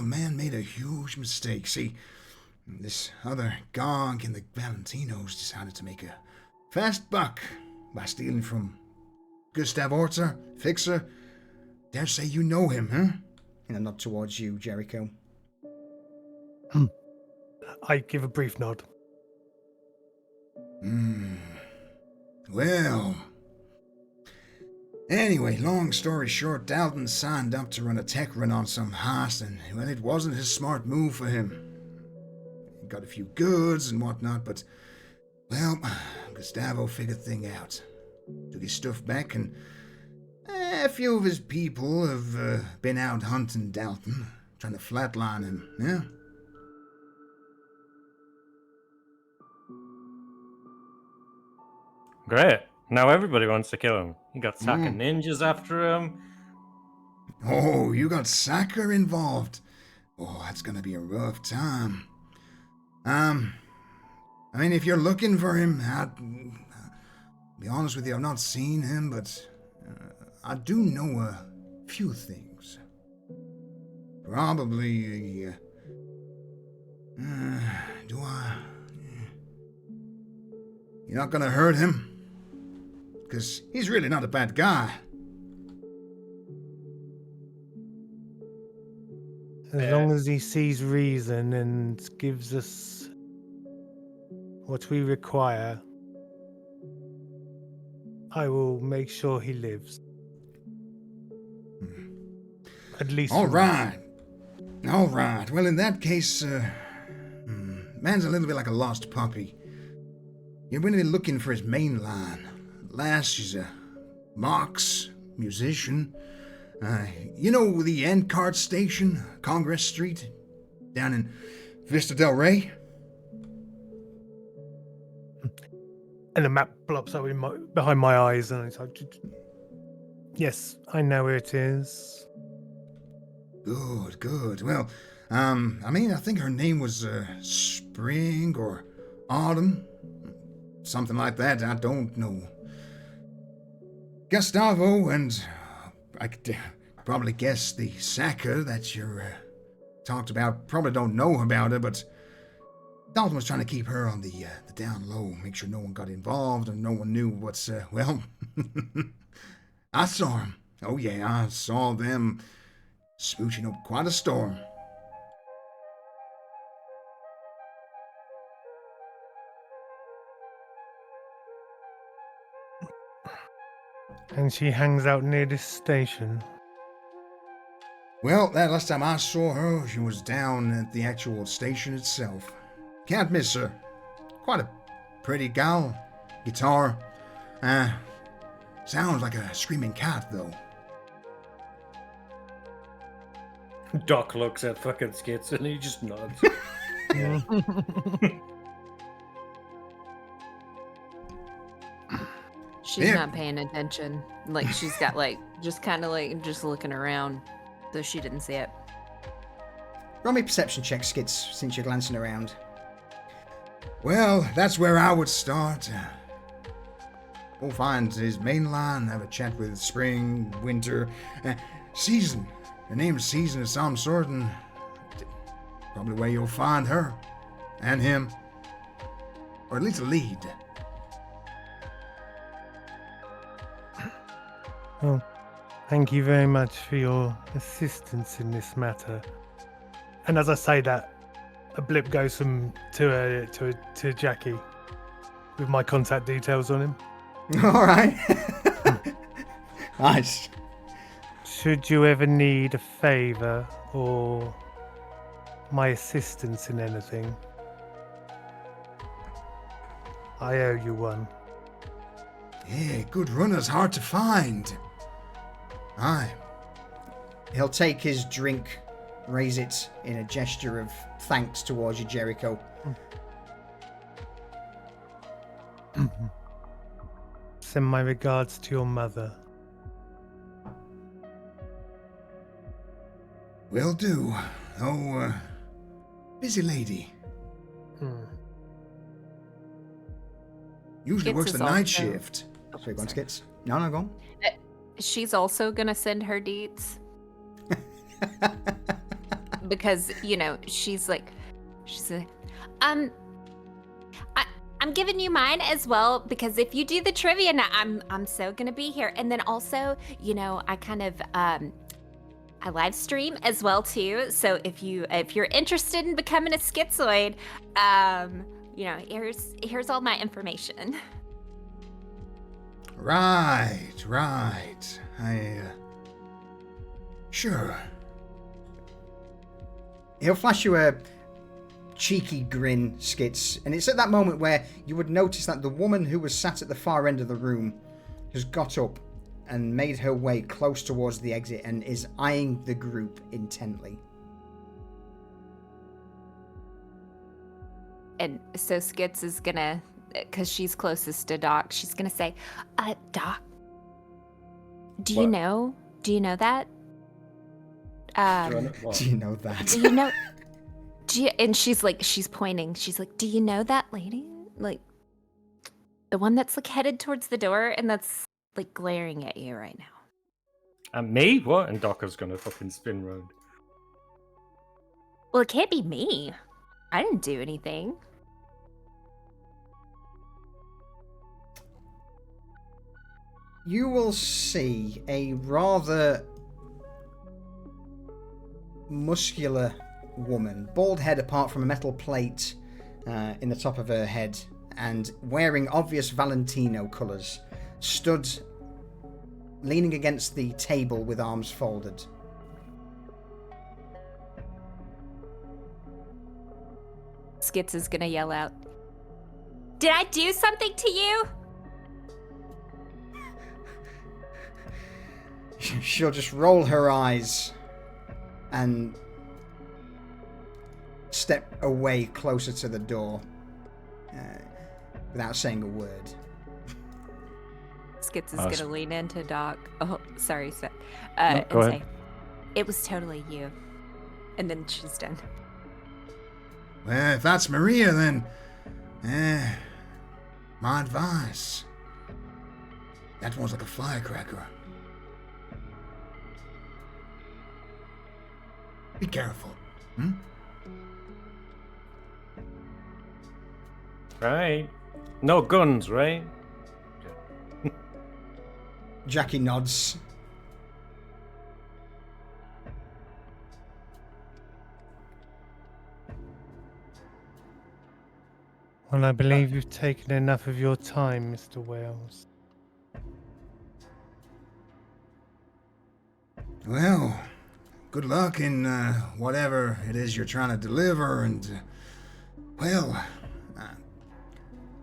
F: man made a huge mistake. See, this other gonk in the Valentinos decided to make a fast buck by stealing from Gustav Orzer, fixer. Dare say you know him, huh?
A: And a nod towards you, Jericho.
E: I give a brief nod.
F: Well, anyway, long story short, Dalton signed up to run a tech run on some heist, and, well, it wasn't a smart move for him. He got a few goods and whatnot, but, well, Gustavo figured things out. Took his stuff back, and a few of his people have been out hunting Dalton, trying to flatline him, yeah?
G: Great. Now everybody wants to kill him. You got Saka ninjas after him.
F: Oh, you got Saka involved. Oh, that's gonna be a rough time. I mean, if you're looking for him, I'll be honest with you, I've not seen him, but I do know a few things. Probably, do I? You're not gonna hurt him? Because he's really not a bad guy.
E: As long as he sees reason and gives us what we require, I will make sure he lives. At least.
F: All right. Well, in that case, man's a little bit like a lost puppy. You're going to be looking for his main line. Lass, she's a Mox musician. You know the end card station, Congress Street, down in Vista del Rey?
E: And the map blops up behind my eyes, and it's like, yes, I know where it is.
F: Good. Well, I think her name was Spring or Autumn. Something like that, I don't know. Gustavo and I could probably guess the sacker that you talked about. Probably don't know about her, but Dalton was trying to keep her on the down low, make sure no one got involved and no one knew what's, well, I saw him. Oh yeah, I saw them smooching up quite a storm.
E: And she hangs out near this station.
F: Well, that last time I saw her, she was down at the actual station itself. Can't miss her. Quite a pretty gal. Guitar. Sounds like a screaming cat, though.
C: Doc looks at fucking Skits and he just nods. Yeah.
D: She's not paying attention. Like, she's got, like, just kind of, like, just looking around, though she didn't see it.
A: Roll me perception check, Skits, since you're glancing around.
F: Well, that's where I would start. Go find his main line, have a chat with spring, winter, season. The name of season of some sort, and probably where you'll find her. And him. Or at least a lead.
E: Oh, thank you very much for your assistance in this matter. And as I say that, a blip goes to Jackie with my contact details on him.
A: All right. Nice.
E: Should you ever need a favor or my assistance in anything, I owe you one.
F: Yeah, good runner's hard to find. Aye.
A: He'll take his drink, raise it in a gesture of thanks towards you, Jericho.
E: Send my regards to your mother.
F: Will do. Oh, busy lady. Usually
D: Skits
F: works
D: is
F: the night
D: also-
F: shift.
A: So you go on, Skits? No, go on.
D: She's also gonna send her deets. Because, you know, she's like, I'm giving you mine as well, because if you do the trivia now, I'm so gonna be here. And then also, you know, I kind of I live stream as well too. So if you're interested in becoming a schizoid, you know, here's all my information.
F: Right. Sure.
A: He'll flash you a cheeky grin, Skits, and it's at that moment where you would notice that the woman who was sat at the far end of the room has got up and made her way close towards the exit and is eyeing the group intently.
D: And so Skits is gonna, because she's closest to Doc, she's gonna say, Doc, do you know that?
A: Do you know that?
D: Do you know? And she's pointing. She's like, do you know that lady? Like, the one that's like headed towards the door and that's like glaring at you right now.
G: And me? What? And Docker's gonna fucking spin round.
D: Well, it can't be me. I didn't do anything.
A: You will see a rather muscular woman, bald head apart from a metal plate in the top of her head, and wearing obvious Valentino colours, stood leaning against the table with arms folded.
D: Skits is gonna yell out, did I do something to you?
A: She'll just roll her eyes and step away closer to the door without saying a word.
D: Skits is gonna lean into Doc. Oh, sorry, Seth.
B: Go
D: and
B: ahead.
D: say, it was totally you. And then she's done.
F: Well, if that's Maria, then, my advice, That one's like a firecracker. Be careful. Hmm?
G: Right. No guns, right?
A: Jackie nods.
E: Well, I believe you've taken enough of your time, Mr. Wales.
F: Well, good luck in whatever it is you're trying to deliver, and,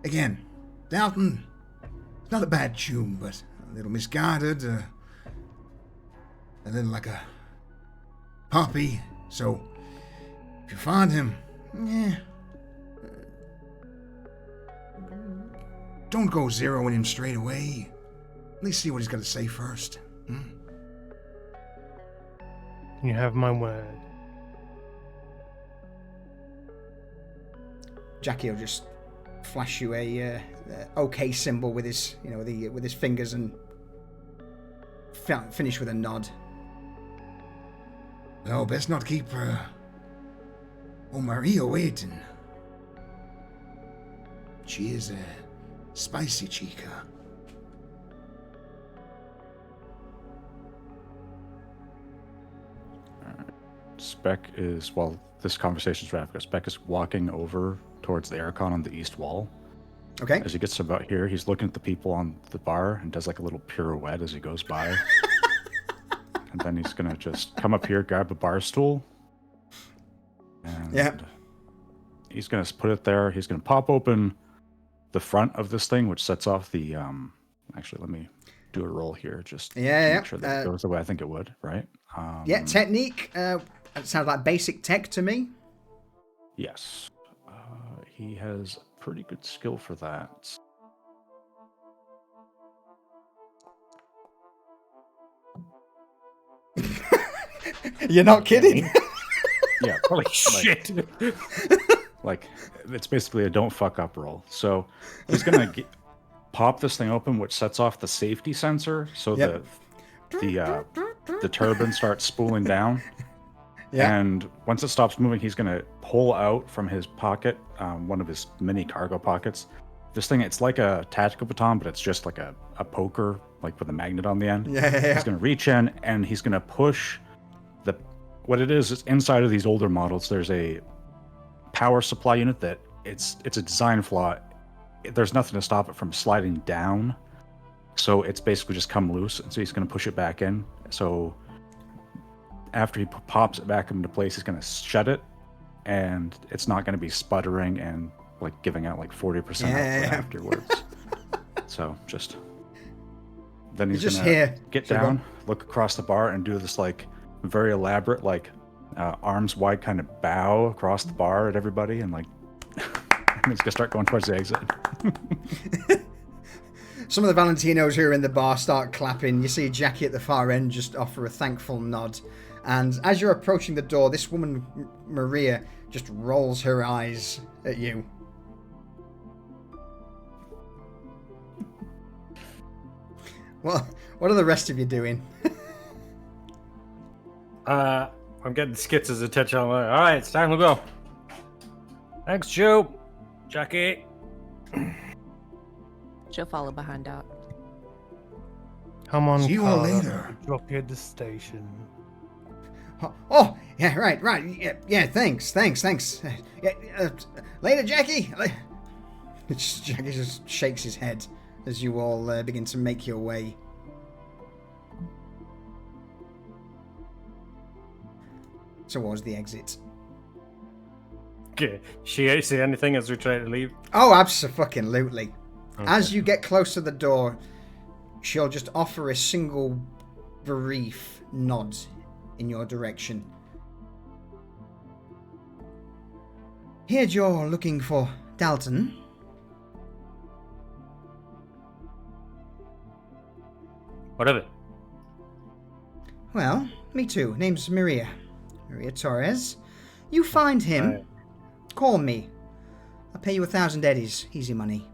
F: again, Dalton, it's not a bad tune, but a little misguided, a little like a puppy, so if you find him, don't go zeroing him straight away. At least see what he's got to say first.
E: You have my word.
A: Jackie will just flash you a OK symbol with his, with his fingers and finish with a nod.
F: Well, best not keep Maria waiting. She is a spicy chica.
B: Spec is, while this conversation's wrapping up, Spec is walking over towards the aircon on the east wall.
A: Okay.
B: As he gets to about here, he's looking at the people on the bar and does like a little pirouette as he goes by. And then he's going to just come up here, grab a bar stool. And he's going to put it there. He's going to pop open the front of this thing, which sets off the... Actually, let me do a roll here just to make sure that goes the way I think it would, right?
A: Technique. It sounds like basic tech to me.
B: Yes. He has pretty good skill for that.
A: You're not kidding.
B: Yeah, holy shit. Like, it's basically a don't fuck up roll. So he's going to pop this thing open, which sets off the safety sensor. So the turbine starts spooling down. Yeah. And once it stops moving, he's going to pull out from his pocket, one of his mini cargo pockets. This thing, it's like a tactical baton, but it's just like a poker, like with a magnet on the end.
A: Yeah.
B: He's going to reach in and he's going to push what it is, it's inside of these older models. There's a power supply unit that it's a design flaw. There's nothing to stop it from sliding down. So it's basically just come loose. And so he's going to push it back in. So after he pops it back into place, he's going to shut it, and it's not going to be sputtering and like giving out like 40% output afterwards. So then he's going to get down, look across the bar, and do this like very elaborate, like arms wide kind of bow across the bar at everybody, and like and he's going to start going towards the exit.
A: Some of the Valentinos who are in the bar start clapping. You see Jackie at the far end just offer a thankful nod. And as you're approaching the door, this woman, Maria, just rolls her eyes at you. Well, what are the rest of you doing?
G: I'm getting Skitz's attention. I'm like, all right, it's time to go. Thanks, Joe. Jackie.
H: She'll follow behind Doc.
E: Come on,
F: see you all later.
E: Drop you at the station.
A: Oh, yeah, right. Yeah, thanks. Later, Jackie. Jackie just shakes his head as you all begin to make your way. Towards the exit.
G: Okay. She say anything as we try to leave?
A: Oh, absolutely.
G: Okay.
A: As you get close to the door, she'll just offer a single brief nod in your direction. Heard you're looking for Dalton.
G: What of it?
A: Well, me too. Name's Maria Torres. You find him, call me. I'll pay you 1,000 eddies. Easy money.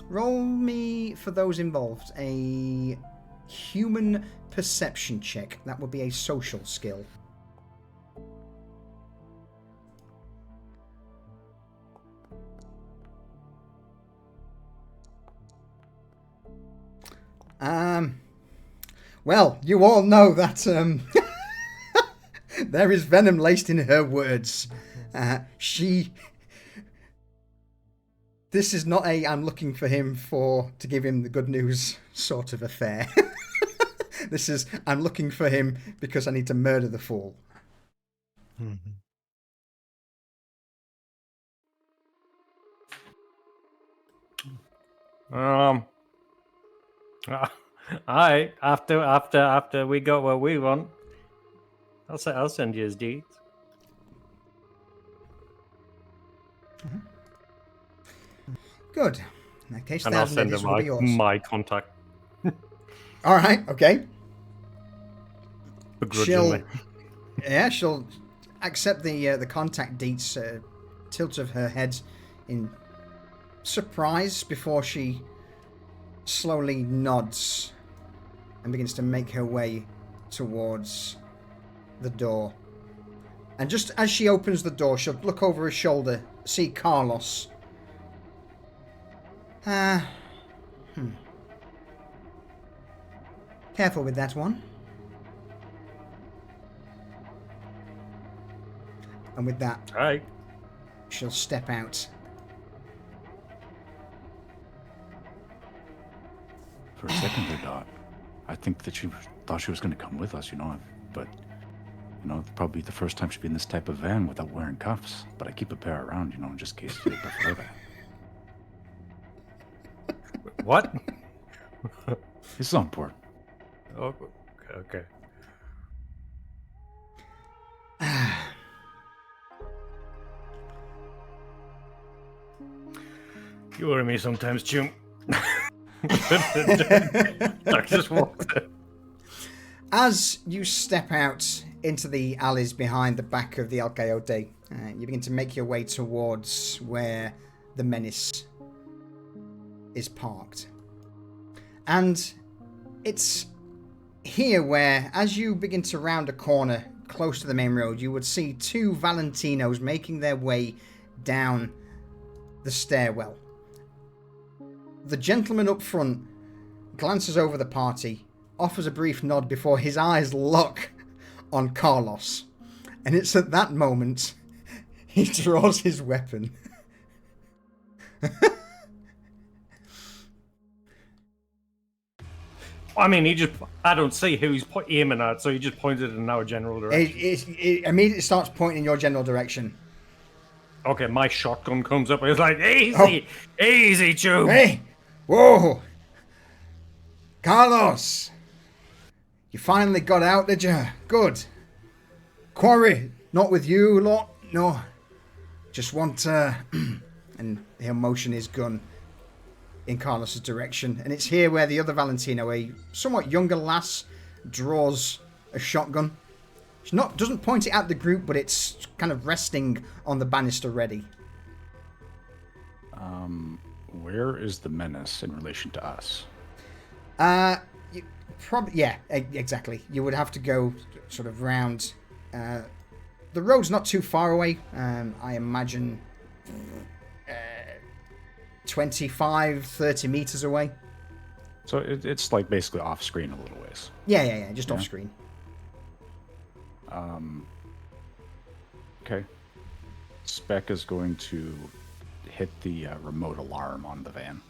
A: roll me, for those involved, a human perception check. That would be a social skill. Well, you all know that there is venom laced in her words. This is not a I'm looking for him to give him the good news sort of affair. This is I'm looking for him because I need to murder the fool.
E: Mhm.
G: Alright, after we got what we want, I'll send you his deeds.
A: Good. In that case,
G: And I'll
A: 1,000
G: send
A: eddies
G: him
A: will be yours.
G: my contact.
A: All right. Okay.
G: Begrudgingly.
A: She'll accept the contact deets, tilt of her head in surprise before she slowly nods and begins to make her way towards the door. And just as she opens the door, she'll look over her shoulder, see Carlos. Careful with that one. And with that,
G: Alright.
A: she'll step out.
B: For a second there, Dot, I think that she thought she was going to come with us, but, it'd probably be the first time she'd be in this type of van without wearing cuffs. But I keep a pair around, in just in case you prefer that.
G: What?
B: This is on board.
G: Oh, okay. You worry me sometimes, June. I just walked in.
A: As you step out into the alleys behind the back of the Alcayote, you begin to make your way towards where the Menace is parked. And it's here where, as you begin to round a corner close to the main road, you would see two Valentinos making their way down the stairwell. The gentleman up front glances over the party, offers a brief nod before his eyes lock on Carlos. And it's at that moment he draws his weapon.
G: I mean, I don't see who he's aiming at, so he just pointed in our general direction.
A: It immediately starts pointing in your general direction.
G: Okay, my shotgun comes up and it's like, easy, Tube.
A: Hey! Whoa! Carlos! You finally got out, did you? Good. Quarry, not with you lot? No. Just want, and he'll motion his gun in Carlos's direction. And it's here where the other Valentino, a somewhat younger lass, draws a shotgun. She doesn't point it at the group, but it's kind of resting on the banister ready.
B: Where is the Menace in relation to us?
A: Exactly. You would have to go sort of round. The road's not too far away. I imagine 25, 30 meters away.
B: So it's like basically off screen a little ways.
A: Yeah, just off screen.
B: Okay. Spec is going to hit the remote alarm on the van.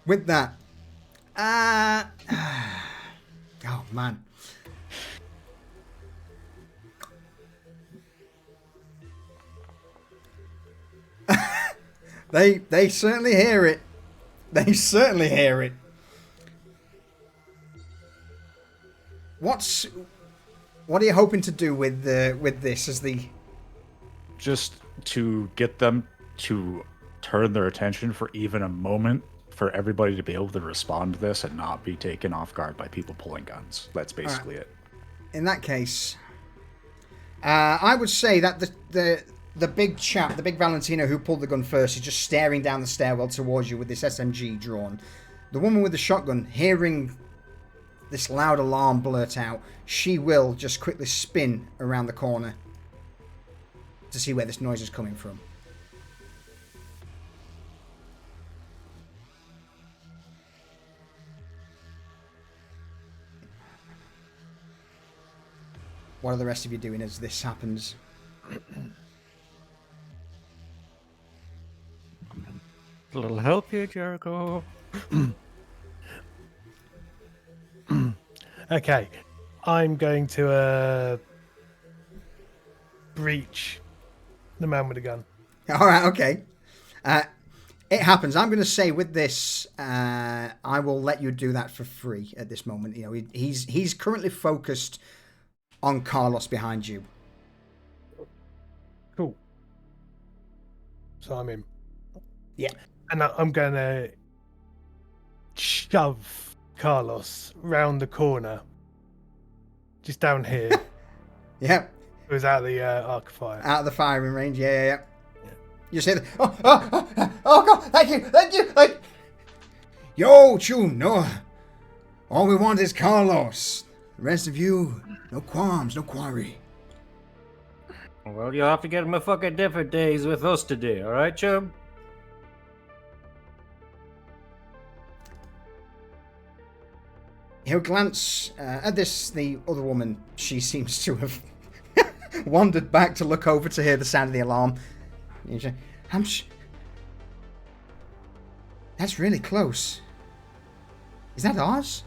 A: With that, oh man. They certainly hear it. They certainly hear it. What are you hoping to do with this as the...
B: Just to get them to turn their attention for even a moment, for everybody to be able to respond to this and not be taken off guard by people pulling guns. That's basically it.
A: in that case, I would say that the big chap, the big Valentino who pulled the gun first, is just staring down the stairwell towards you with this SMG drawn. The woman with the shotgun, hearing this loud alarm blurt out, she will just quickly spin around the corner to see where this noise is coming from. What are the rest of you doing as this happens?
G: A little help here, Jericho.
E: Okay, I'm going to breach the man with the gun.
A: All right, okay. It happens. I'm going to say with this, I will let you do that for free at this moment. You know, he's currently focused on Carlos behind you.
E: Cool. So I'm in.
A: Yeah.
E: And I'm going to shove Carlos round the corner. Just down here.
A: Yeah.
E: It was out of the arc of fire.
A: Out of the firing range. Yeah. You say, oh God, thank you. Like,
F: Yo, Chum, no. All we want is Carlos. The rest of you, no qualms, no quarry.
G: Well, you'll have to get him a fucking different days with us today, alright, chum?
A: He'll glance at this. The other woman, she seems to have wandered back to look over to hear the sound of the alarm. That's really close. Is that ours?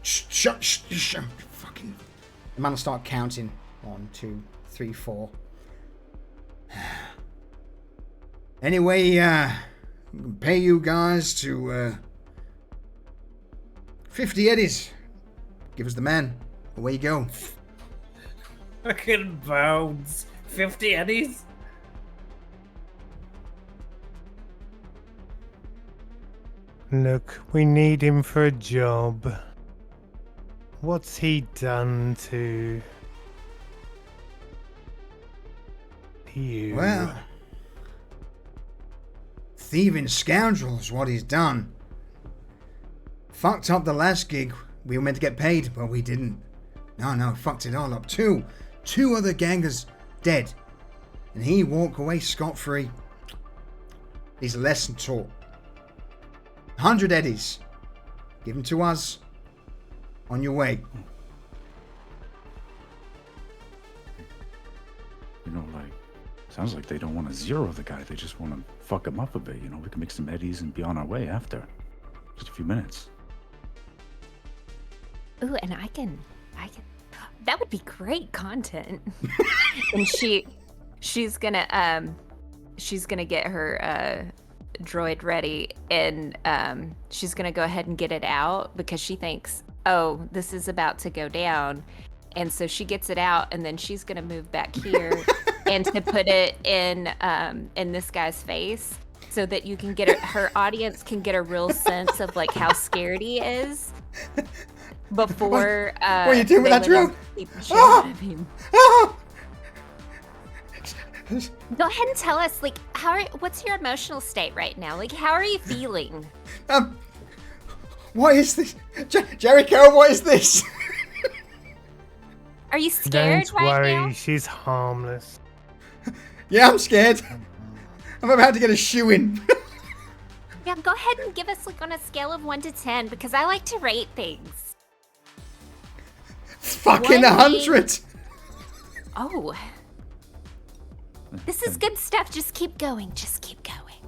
F: Shut. Fucking.
A: The man will start counting. 1, 2, 3, 4.
F: Anyway, pay you guys to 50 eddies. Give us the man. Away you go.
C: Fucking bounds. 50 eddies?
E: Look, we need him for a job. What's he done to you?
F: Well, thieving scoundrel is what he's done. Fucked up the last gig. We were meant to get paid, but we didn't. No, fucked it all up. Two other gangers dead. And he walked away scot-free. He's a lesson taught. 100 eddies. Give them to us. On your way.
B: You know, like, sounds like they don't want to zero the guy. They just want to fuck him up a bit. You know, we can make some eddies and be on our way after. Just a few minutes.
D: Ooh, and I can. That would be great content. And she's gonna get her droid ready, and she's gonna go ahead and get it out because she thinks, oh, this is about to go down, and so she gets it out, and then she's gonna move back here and to put it in this guy's face so that you can get her audience can get a real sense of like how scared he is before.
A: What are you doing with that drill?
D: Go ahead and tell us, like, what's your emotional state right now? Like, how are you feeling?
A: What is this? Jericho, what is this?
D: Are you scared
E: Don't
D: right
E: worry,
D: now?
E: she's harmless.
A: Yeah, I'm scared. I'm about to get a shoe in.
D: Yeah, go ahead and give us, like, on a scale of 1 to 10, because I like to rate things.
A: Fucking 100.
D: Oh. This is good stuff. Just keep going. Just keep going.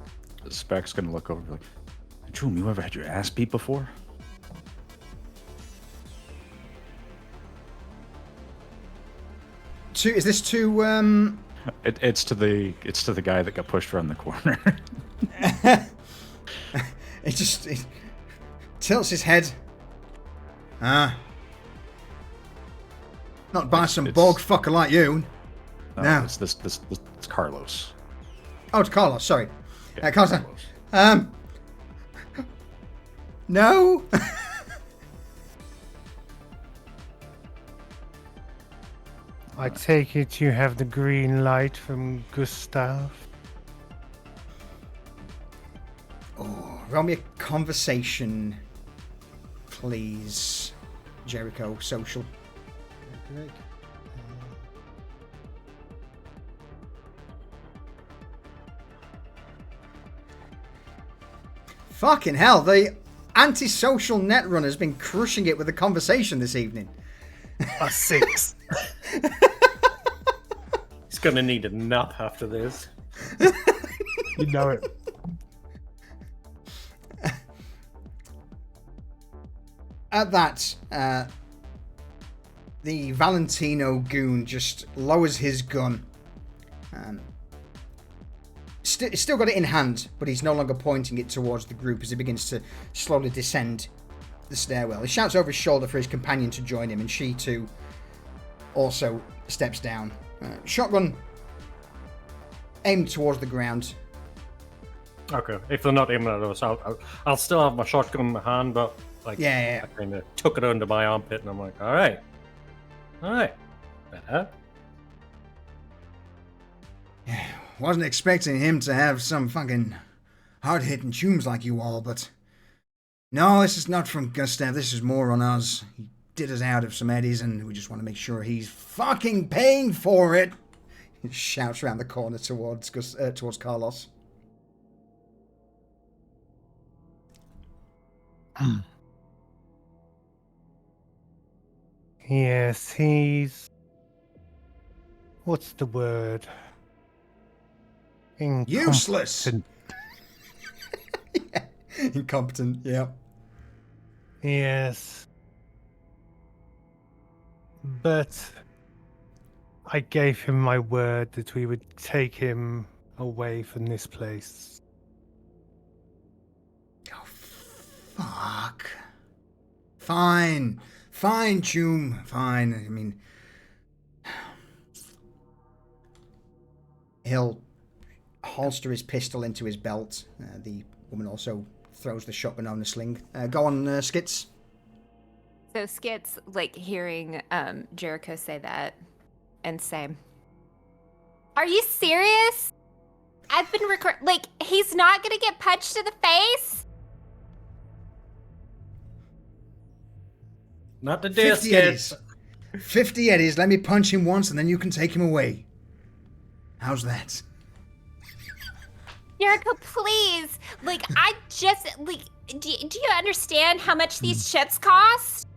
B: Spec's gonna look over and be like, Choom, you ever had your ass beat before?
A: Is this to
B: It's to the guy that got pushed around the corner.
A: it tilts his head. Not by some bog fucker like you. No.
B: It's it's Carlos.
A: Oh, it's Carlos, sorry.
B: Yeah,
A: Carlos. No.
E: I take it you have the green light from Gustav.
A: Oh, roll me a conversation, please. Jericho, social. Fucking hell, the antisocial netrunner's been crushing it with the conversation this evening.
E: A 6.
G: He's gonna need a nap after this.
E: You know it.
A: At that, the Valentino goon just lowers his gun. Still got it in hand, but he's no longer pointing it towards the group as he begins to slowly descend the stairwell. He shouts over his shoulder for his companion to join him, and she too also steps down. Shotgun aimed towards the ground.
G: Okay, if they're not aiming at us, I'll still have my shotgun in my hand, but like,
A: Yeah.
G: I kind of took it under my armpit, and I'm like, all right, better.
F: Wasn't expecting him to have some fucking hard-hitting tunes like you all, but... No, this is not from Gustav. This is more on us. He did us out of some eddies, and we just want to make sure he's fucking paying for it. He shouts around the corner towards Carlos.
E: Yes, he's... What's the word?
F: Useless!
A: Yeah. Incompetent, yeah.
E: Yes. But I gave him my word that we would take him away from this place.
F: Oh, fuck. Fine, Choom, fine. I mean...
A: He'll holster his pistol into his belt. The woman also throws the shotgun on the sling. Go on, Skits.
D: So Skits, like, hearing Jericho say that and say, "Are you serious? I've been like, he's not gonna get punched in the face?"
G: Not today,
F: 50
G: Skits.
F: eddies. 50 eddies, let me punch him once and then you can take him away. How's that?
D: Jericho, please. Like, I just, like, do you understand how much these chips cost?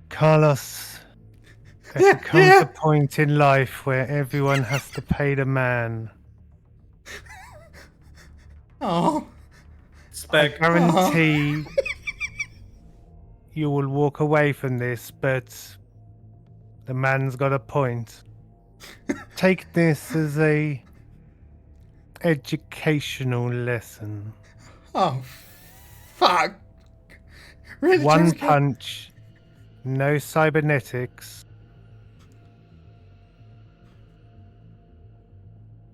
E: Carlos, there comes a point in life where everyone has to pay the man.
A: Oh.
E: I
G: Spec.
E: guarantee you will walk away from this, but the man's got a point. Take this as a educational lesson.
A: Oh, fuck. Really,
E: One
A: Jericho?
E: punch, no cybernetics.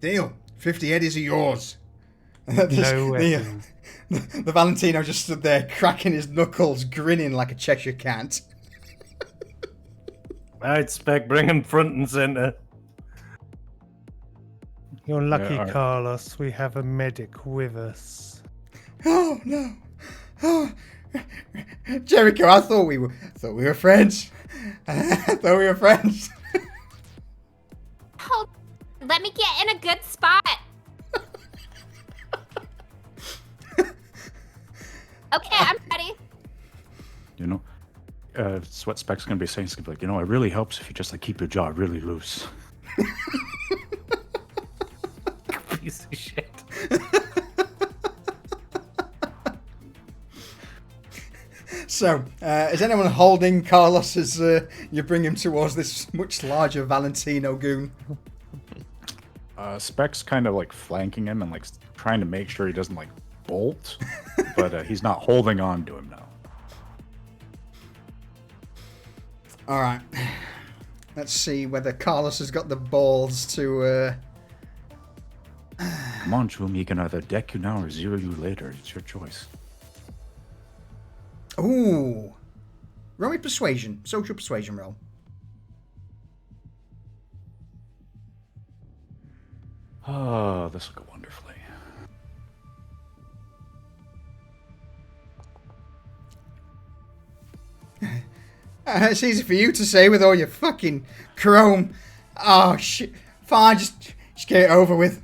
F: Deal. 50 eddies are yours.
E: No weapons.
A: The Valentino just stood there, cracking his knuckles, grinning like a Cheshire cat.
G: Right, Spec, bring him front and center.
E: You're lucky,
B: all right.
E: Carlos. We have a medic with us.
A: Oh no! Oh, Jericho, I thought we were friends. I thought we were friends.
D: Hold, let me get in a good spot. Okay, I'm ready.
B: You know, it's what Spec's gonna be saying. It's gonna be like, you know, it really helps if you just like keep your jaw really loose.
G: Piece of shit.
A: So, is anyone holding Carlos as you bring him towards this much larger Valentino goon?
B: Spec's kind of like flanking him and like trying to make sure he doesn't like bolt, but he's not holding on to him now.
A: All right. Let's see whether Carlos has got the balls to.
B: Come on, Choom, he can either deck you now or zero you later. It's your choice.
A: Ooh. Roll me persuasion. Social persuasion roll.
B: Oh, this will go wonderfully.
A: It's easy for you to say with all your fucking chrome. Oh, shit. Fine, just get it over with.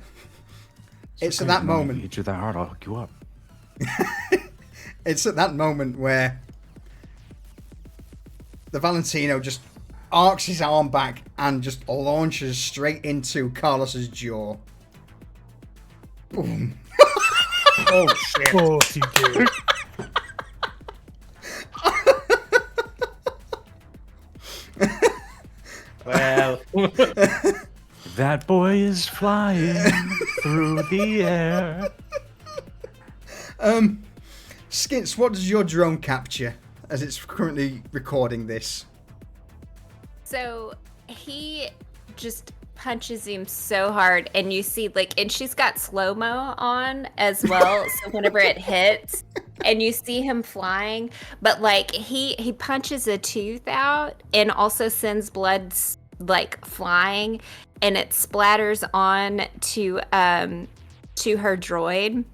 A: It's at that moment.
B: Hit you that hard, I'll hook you up.
A: It's at that moment where the Valentino just arcs his arm back and just launches straight into Carlos's jaw. Boom.
C: Oh shit!
E: Of course you do.
G: Well,
B: That boy is flying through the air.
A: Skits, what does your drone capture as it's currently recording this?
D: So he just punches him so hard, and you see and she's got slow-mo on as well. So whenever it hits, and you see him flying, but he punches a tooth out, and also sends blood flying, and it splatters on to her droid.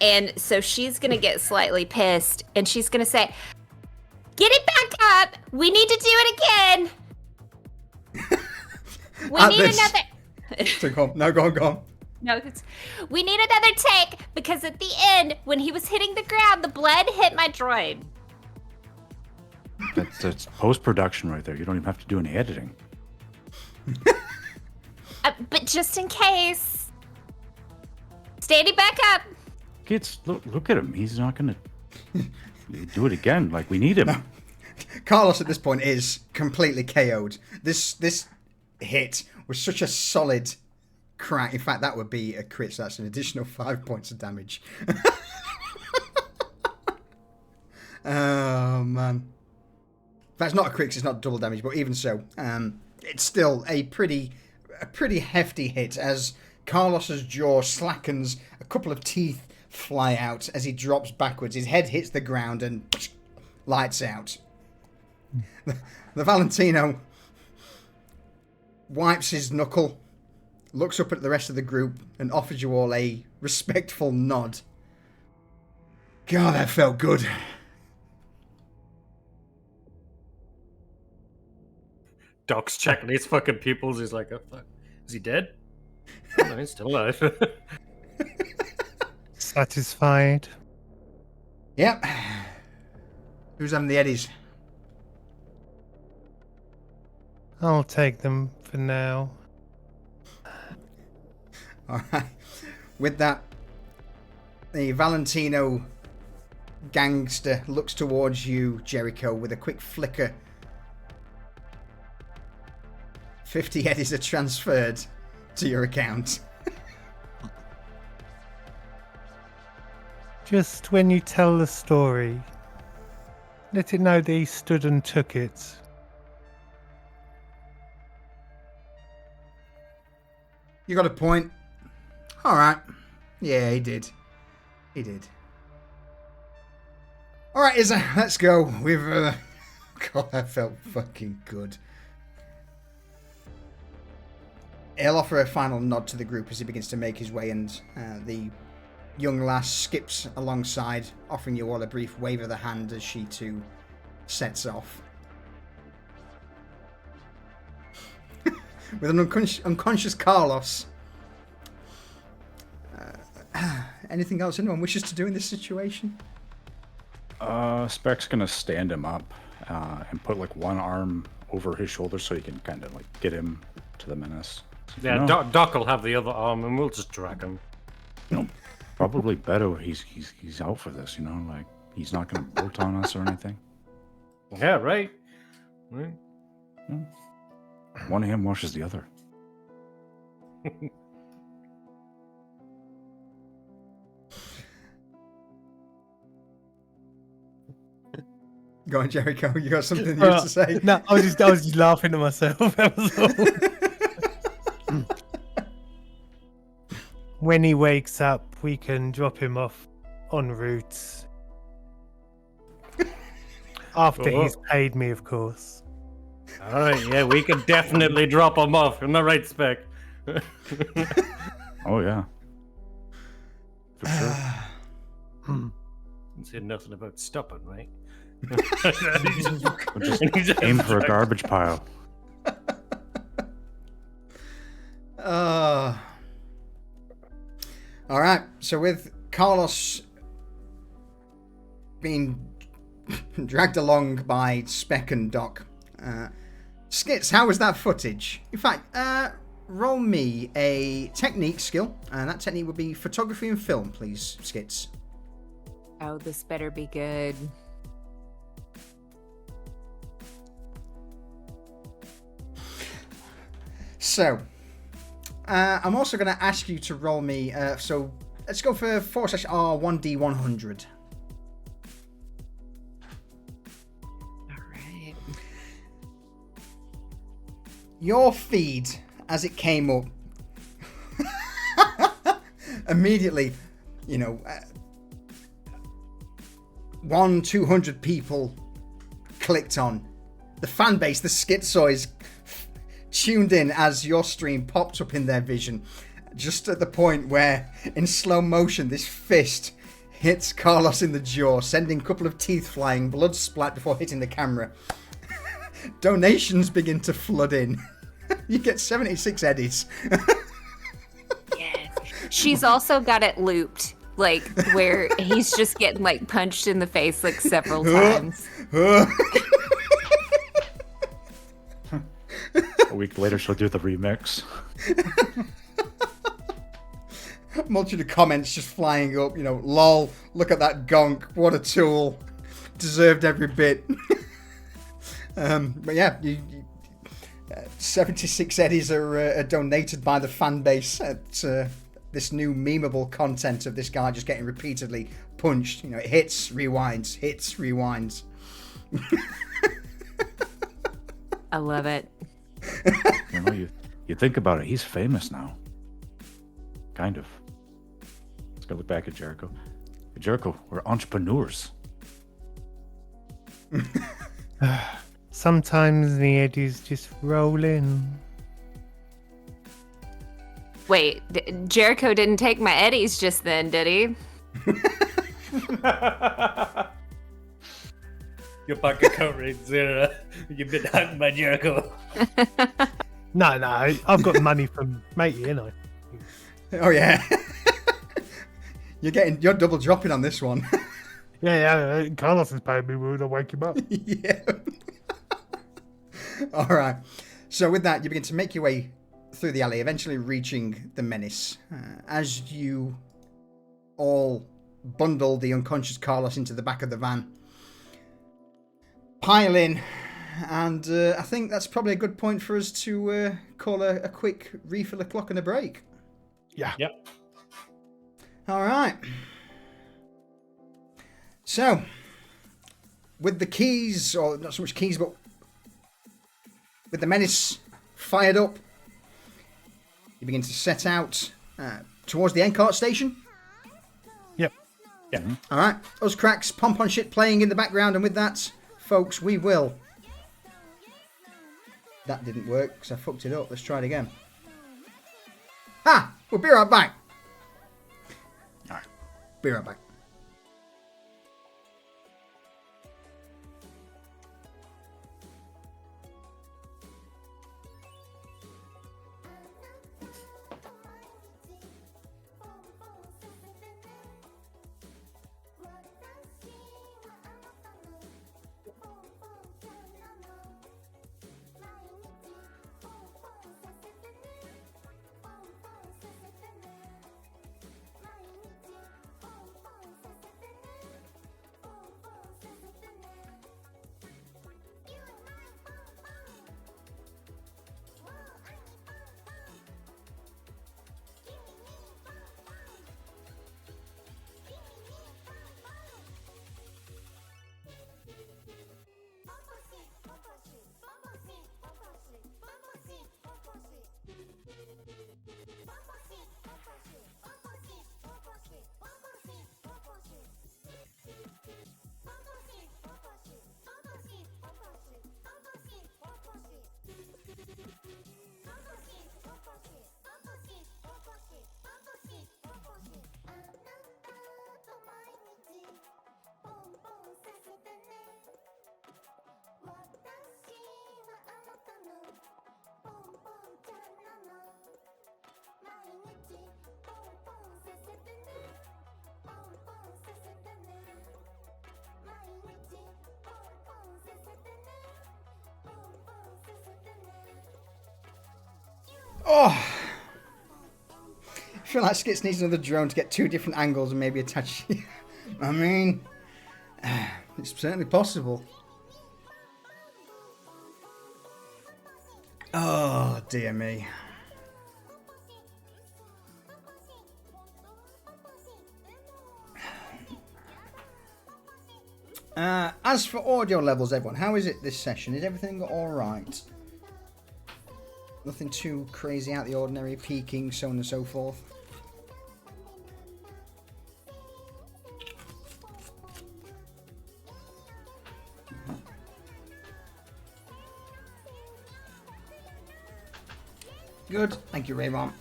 D: And so she's gonna get slightly pissed, and she's gonna say, "Get it back up! We need to do it again! We need another."
A: So go on. No, go on.
D: No, we need another take, because at the end, when he was hitting the ground, the blood hit my droid.
B: That's post-production right there. You don't even have to do any editing.
D: But just in case, standing back up.
B: Kids, look at him. He's not gonna do it again. We need him.
A: No. Carlos at this point is completely KO'd. This hit was such a solid crack. In fact, that would be a crit, so that's an additional 5 points of damage. Oh, man. That's not a crit, 'cause it's not double damage, but even so, it's still a pretty hefty hit as Carlos's jaw slackens, a couple of teeth fly out as he drops backwards. His head hits the ground and lights out. The Valentino wipes his knuckle, looks up at the rest of the group, and offers you all a respectful nod. God, that felt good.
G: Doc's checking his fucking pupils. He's like, "Oh, fuck. Is he dead?" No, he's still alive.
E: Satisfied.
A: Yep. Who's having the eddies?
E: I'll take them for now.
A: Alright. With that, the Valentino gangster looks towards you, Jericho, with a quick flicker. 50 eddies are transferred to your account.
E: Just when you tell the story, let it know that he stood and took it.
A: You got a point. Alright. Yeah, he did. He did. Alright, Izza, let's go. We've, God, that felt fucking good. He'll offer a final nod to the group as he begins to make his way, and the young lass skips alongside, offering you all a brief wave of the hand as she too sets off. With an unconscious Carlos. Anything else anyone wishes to do in this situation?
B: Spec's gonna stand him up and put one arm over his shoulder so he can kind of get him to the menace.
G: Yeah, Doc will have the other arm, and we'll just drag him.
B: Probably better he's out for this, he's not gonna bolt on us or anything.
G: Yeah, right.
B: One hand washes the other.
A: Go on, Jericho. You got something you used to say?
E: No, I was just laughing at myself. That was all. When he wakes up, we can drop him off en route. After
G: Oh.
E: he's paid me, of course.
G: All right, yeah, we could definitely drop him off in the right spec.
B: Oh yeah. For sure.
G: Didn't say nothing about stopping, right?
B: Just aim for a garbage pile.
A: All right. So with Carlos being dragged along by Spec and Doc, Skits, how was that footage? In fact, roll me a technique skill, and that technique would be photography and film, please, Skits.
D: Oh, this better be good.
A: So, I'm also going to ask you to roll me. So, let's go for 4/R1D100.
D: All right.
A: Your feed, as it came up, immediately, 200 people clicked on. The fan base, the schizoids, tuned in as your stream popped up in their vision, just at the point where, in slow motion, this fist hits Carlos in the jaw, sending a couple of teeth flying, blood splat before hitting the camera. Donations begin to flood in. You get 76 eddies.
D: Yes. She's also got it looped, like where he's just getting like punched in the face like several times.
B: A week later, she'll do the remix.
A: Multitude of comments just flying up, lol, look at that gonk, what a tool, deserved every bit. But yeah, 76 eddies are donated by the fan base at this new memeable content of this guy just getting repeatedly punched. It hits, rewinds, hits, rewinds.
D: I love it.
B: You think about it, he's famous now. Kind of. Let's go look back at Jericho. Jericho, we're entrepreneurs.
E: Sometimes the eddies just roll in.
D: Wait, Jericho didn't take my eddies just then, did he?
C: Your bank account rate 0. You've been hacked by Jericho.
E: No, I've got money from matey, ain't I?
A: Oh yeah. You're double dropping on this one.
E: Yeah, Carlos is paying me when I wake him up.
A: Yeah. All right. So with that, you begin to make your way through the alley, eventually reaching the menace. As you all bundle the unconscious Carlos into the back of the van, pile in, and I think that's probably a good point for us to call a quick refill of clock and a break.
E: Yeah.
C: Yep.
A: All right. So, with the keys, or not so much keys, but with the menace fired up, you begin to set out towards the Encart station.
E: Yep.
C: Yeah.
A: All right. Us cracks, pom-pom shit playing in the background, and with that, folks, we will. That didn't work because I fucked it up. Let's try it again. Ha! We'll be right back. All right. Be right back. Oh! I feel like Skits needs another drone to get 2 different angles and maybe attach. I mean, it's certainly possible. Oh, dear me. As for audio levels, everyone, how is it this session? Is everything alright? Nothing too crazy out of the ordinary, peaking, so on and so forth? Good, thank you, Raymond.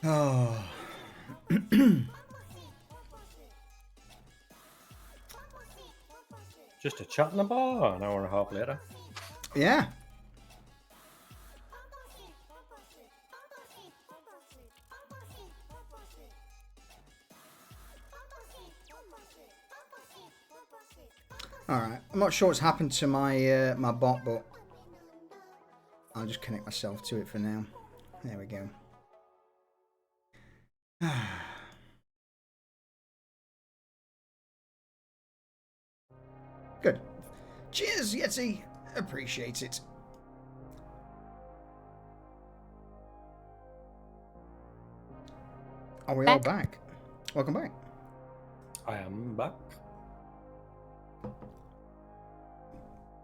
A: Oh.
G: Just a chat in the bar an hour and a half later.
A: Yeah. Alright, I'm not sure what's happened to my my bot, but I'll just connect myself to it for now. There we go. Good. Cheers, Yeti. Appreciate it. Are we all back? Welcome back.
G: I am back.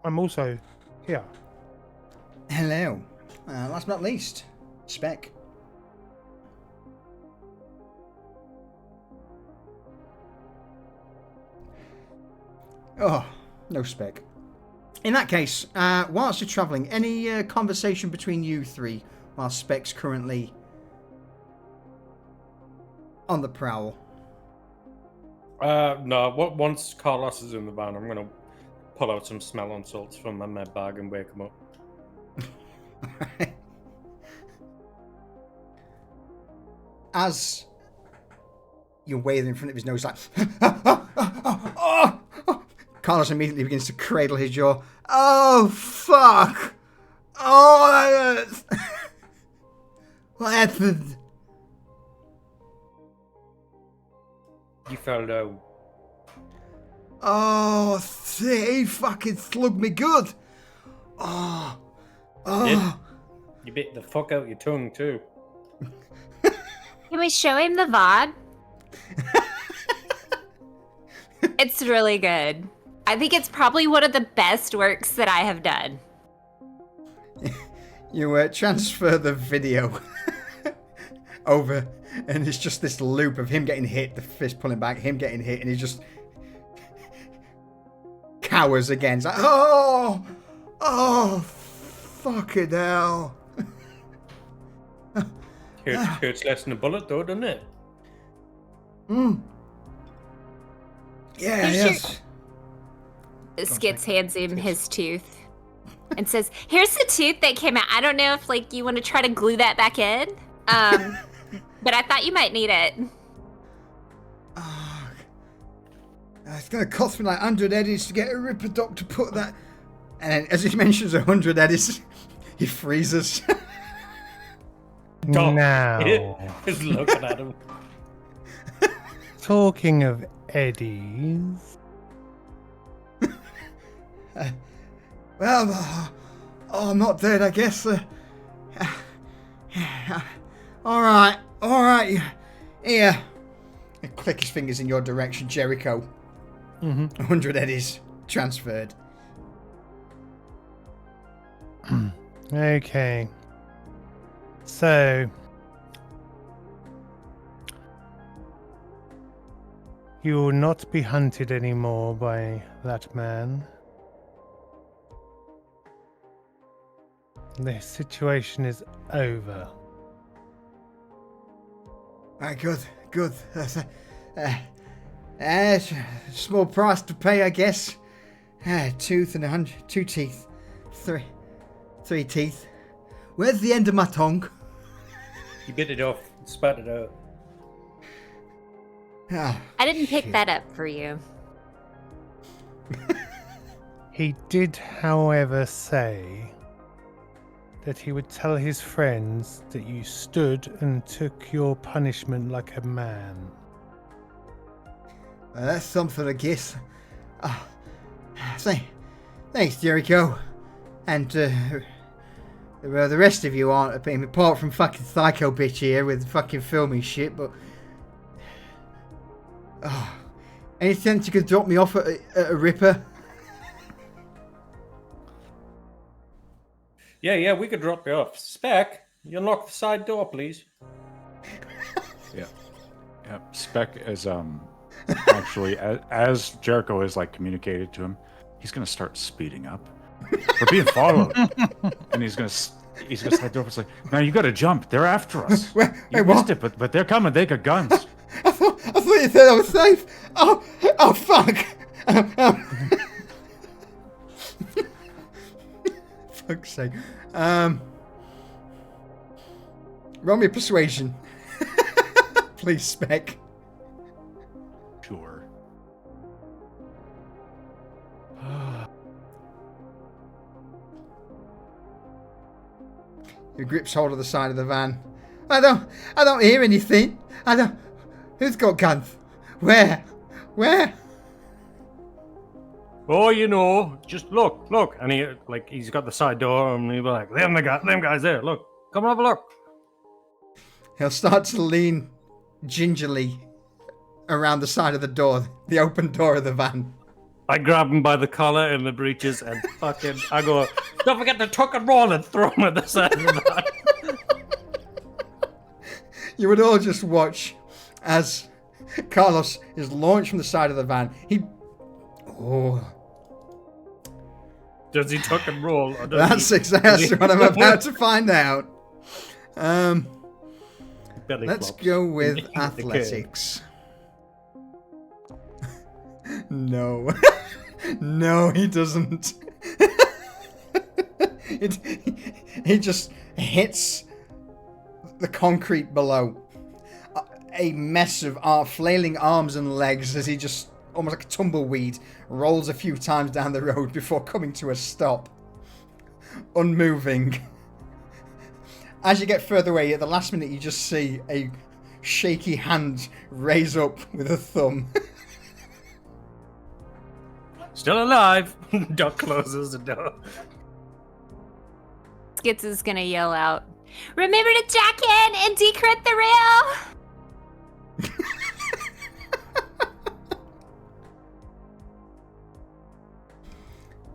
E: I'm also here.
A: Hello. Last but not least, Spec. Oh, no Spec. In that case, whilst you're travelling, any conversation between you three while Spec's currently on the prowl?
G: No, once Carlos is in the van, I'm going to pull out some smell-on salts from my med bag and wake him up.
A: As you're wailing in front of his nose, like, Carlos immediately begins to cradle his jaw. Oh, fuck! Oh, that hurts! What happened?
G: You fell down.
A: Oh, he fucking slugged me good. Oh.
G: You bit the fuck out your tongue too.
D: Can we show him the VOD? It's really good. I think it's probably one of the best works that I have done.
A: You transfer the video over, and it's just this loop of him getting hit, the fist pulling back, him getting hit, and he just cowers again. It's like, oh, fucking hell.
G: Hurts less than a bullet though, doesn't it?
A: Yeah, yes.
D: Skits hands him his tooth and says, "Here's the tooth that came out. I don't know if you want to try to glue that back in, but I thought you might need it."
A: It's going to cost me like 100 eddies to get a Ripper Doc to put that. And as he mentions 100 eddies, he freezes.
E: Now,
G: Just looking at him.
E: talking of eddies.
A: Well, I'm not dead, I guess. All right. Here. I click his fingers in your direction, Jericho. 100 eddies transferred.
E: Okay. So, you will not be hunted anymore by that man. The situation is over.
A: Right, good. Small price to pay, I guess. Tooth and 2 teeth. 3 teeth. Where's the end of my tongue?
G: You bit it off and spat it out.
A: Oh,
D: I didn't pick that up for you.
E: He did, however, say that he would tell his friends that you stood and took your punishment like a man.
A: That's something, I guess. Thanks, Jericho. And the rest of you aren't a bit, apart from fucking Psycho Bitch here with fucking filming shit, but... any chance you could drop me off at a Ripper?
G: Yeah, we could drop you off. Spec, you unlock the side door, please.
B: Yeah. Spec is actually as Jericho is like communicated to him, he's gonna start speeding up. We're being followed, and he's gonna slide the door. It's like, now you gotta jump. They're after us. You missed it, but they're coming. They got guns.
A: I thought you said I was safe. Oh fuck. Fuck's sake. Roll me a persuasion. Please, Spec.
B: Sure.
A: He grips hold of the side of the van. I don't hear anything. Who's got guns? Where?
G: Oh, you know, just look. And he's got the side door, and he'll be like, them guys there, look. Come and have a look.
A: He'll start to lean gingerly around the side of the door, the open door of the van.
G: I grab him by the collar and the breeches and I go, don't forget to tuck and roll and throw him at the side of the van.
A: You would all just watch as Carlos is launched from the side of the van.
G: Does he tuck and roll? Or
A: That's exactly what I'm about to find out. Let's go with athletics. No. No, he doesn't. He just hits the concrete below. A mess of flailing arms and legs as he just, almost like a tumbleweed, rolls a few times down the road before coming to a stop. Unmoving. As you get further away, at the last minute, you just see a shaky hand raise up with a thumb.
G: Still alive. Doc closes the door.
D: Skits is gonna yell out, remember to jack in and decrypt the rail!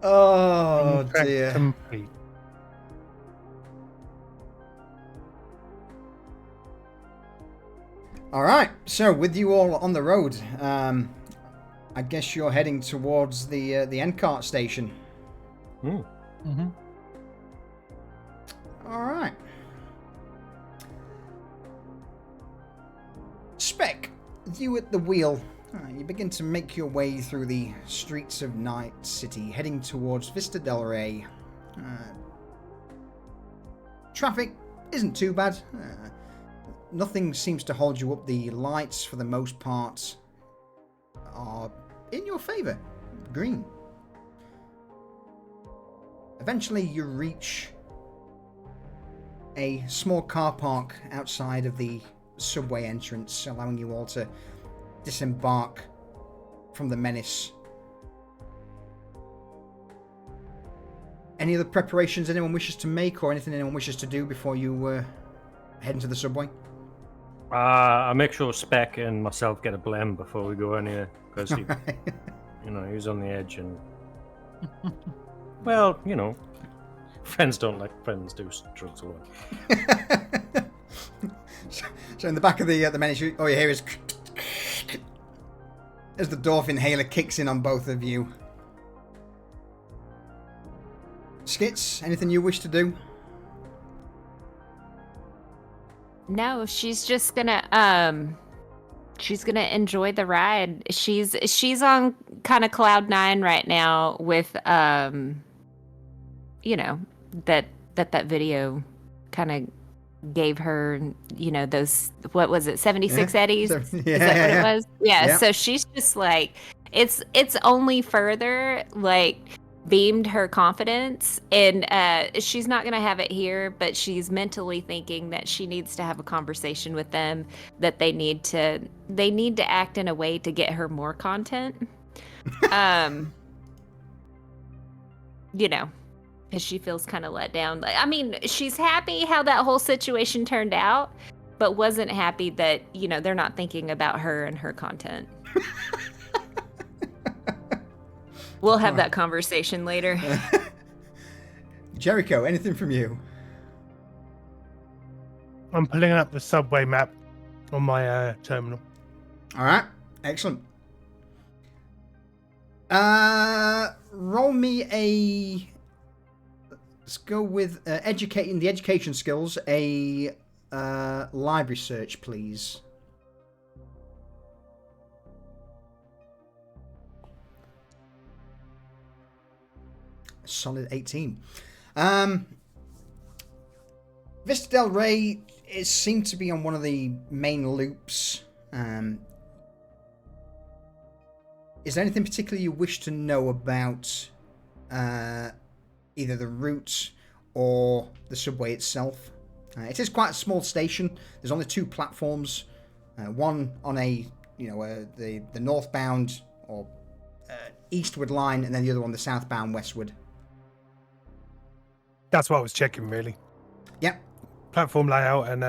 A: Oh dear.
E: Complete.
A: Alright, so with you all on the road, I guess you're heading towards the NCART station.
E: Mm-hmm.
A: Alright. Spec, you at the wheel. You begin to make your way through the streets of Night City, heading towards Vista del Rey. Traffic isn't too bad. Nothing seems to hold you up. The lights, for the most part, are in your favor. Green. Eventually, you reach a small car park outside of the subway entrance, allowing you all to disembark from the Menace. Any other preparations anyone wishes to make, or anything anyone wishes to do before you head into the subway?
G: I make sure Spec and myself get a blem before we go anywhere, because he, he's on the edge, and well, friends don't let friends do drugs alone.
A: So in the back of the Menace, all you hear is as the Dorf inhaler kicks in on both of you. Skits, anything you wish to do?
D: No, she's just gonna enjoy the ride. She's on kind of cloud nine right now with that video kind of gave her, those, what was it, 76 eddies?
A: Yeah,
D: Is that what it was? Yeah,
A: yeah.
D: so she's just like, it's only further like beamed her confidence, and she's not going to have it here, but she's mentally thinking that she needs to have a conversation with them, that they need to act in a way to get her more content. You know, because she feels kind of let down. I mean, she's happy how that whole situation turned out, but wasn't happy that, they're not thinking about her and her content. We'll have that conversation later.
A: Jericho, anything from you?
E: I'm pulling up the subway map on my terminal.
A: All right, excellent. Roll me a. Let's go with educating the education skills. A live research, please. Solid 18. Vista Del Rey, it seemed to be on one of the main loops. Is there anything particular you wish to know about either the route or the subway itself? It is quite a small station. There's only 2 platforms. One on the northbound or eastward line, and then the other one the southbound westward.
E: That's what I was checking, really.
A: Yep.
E: Platform layout and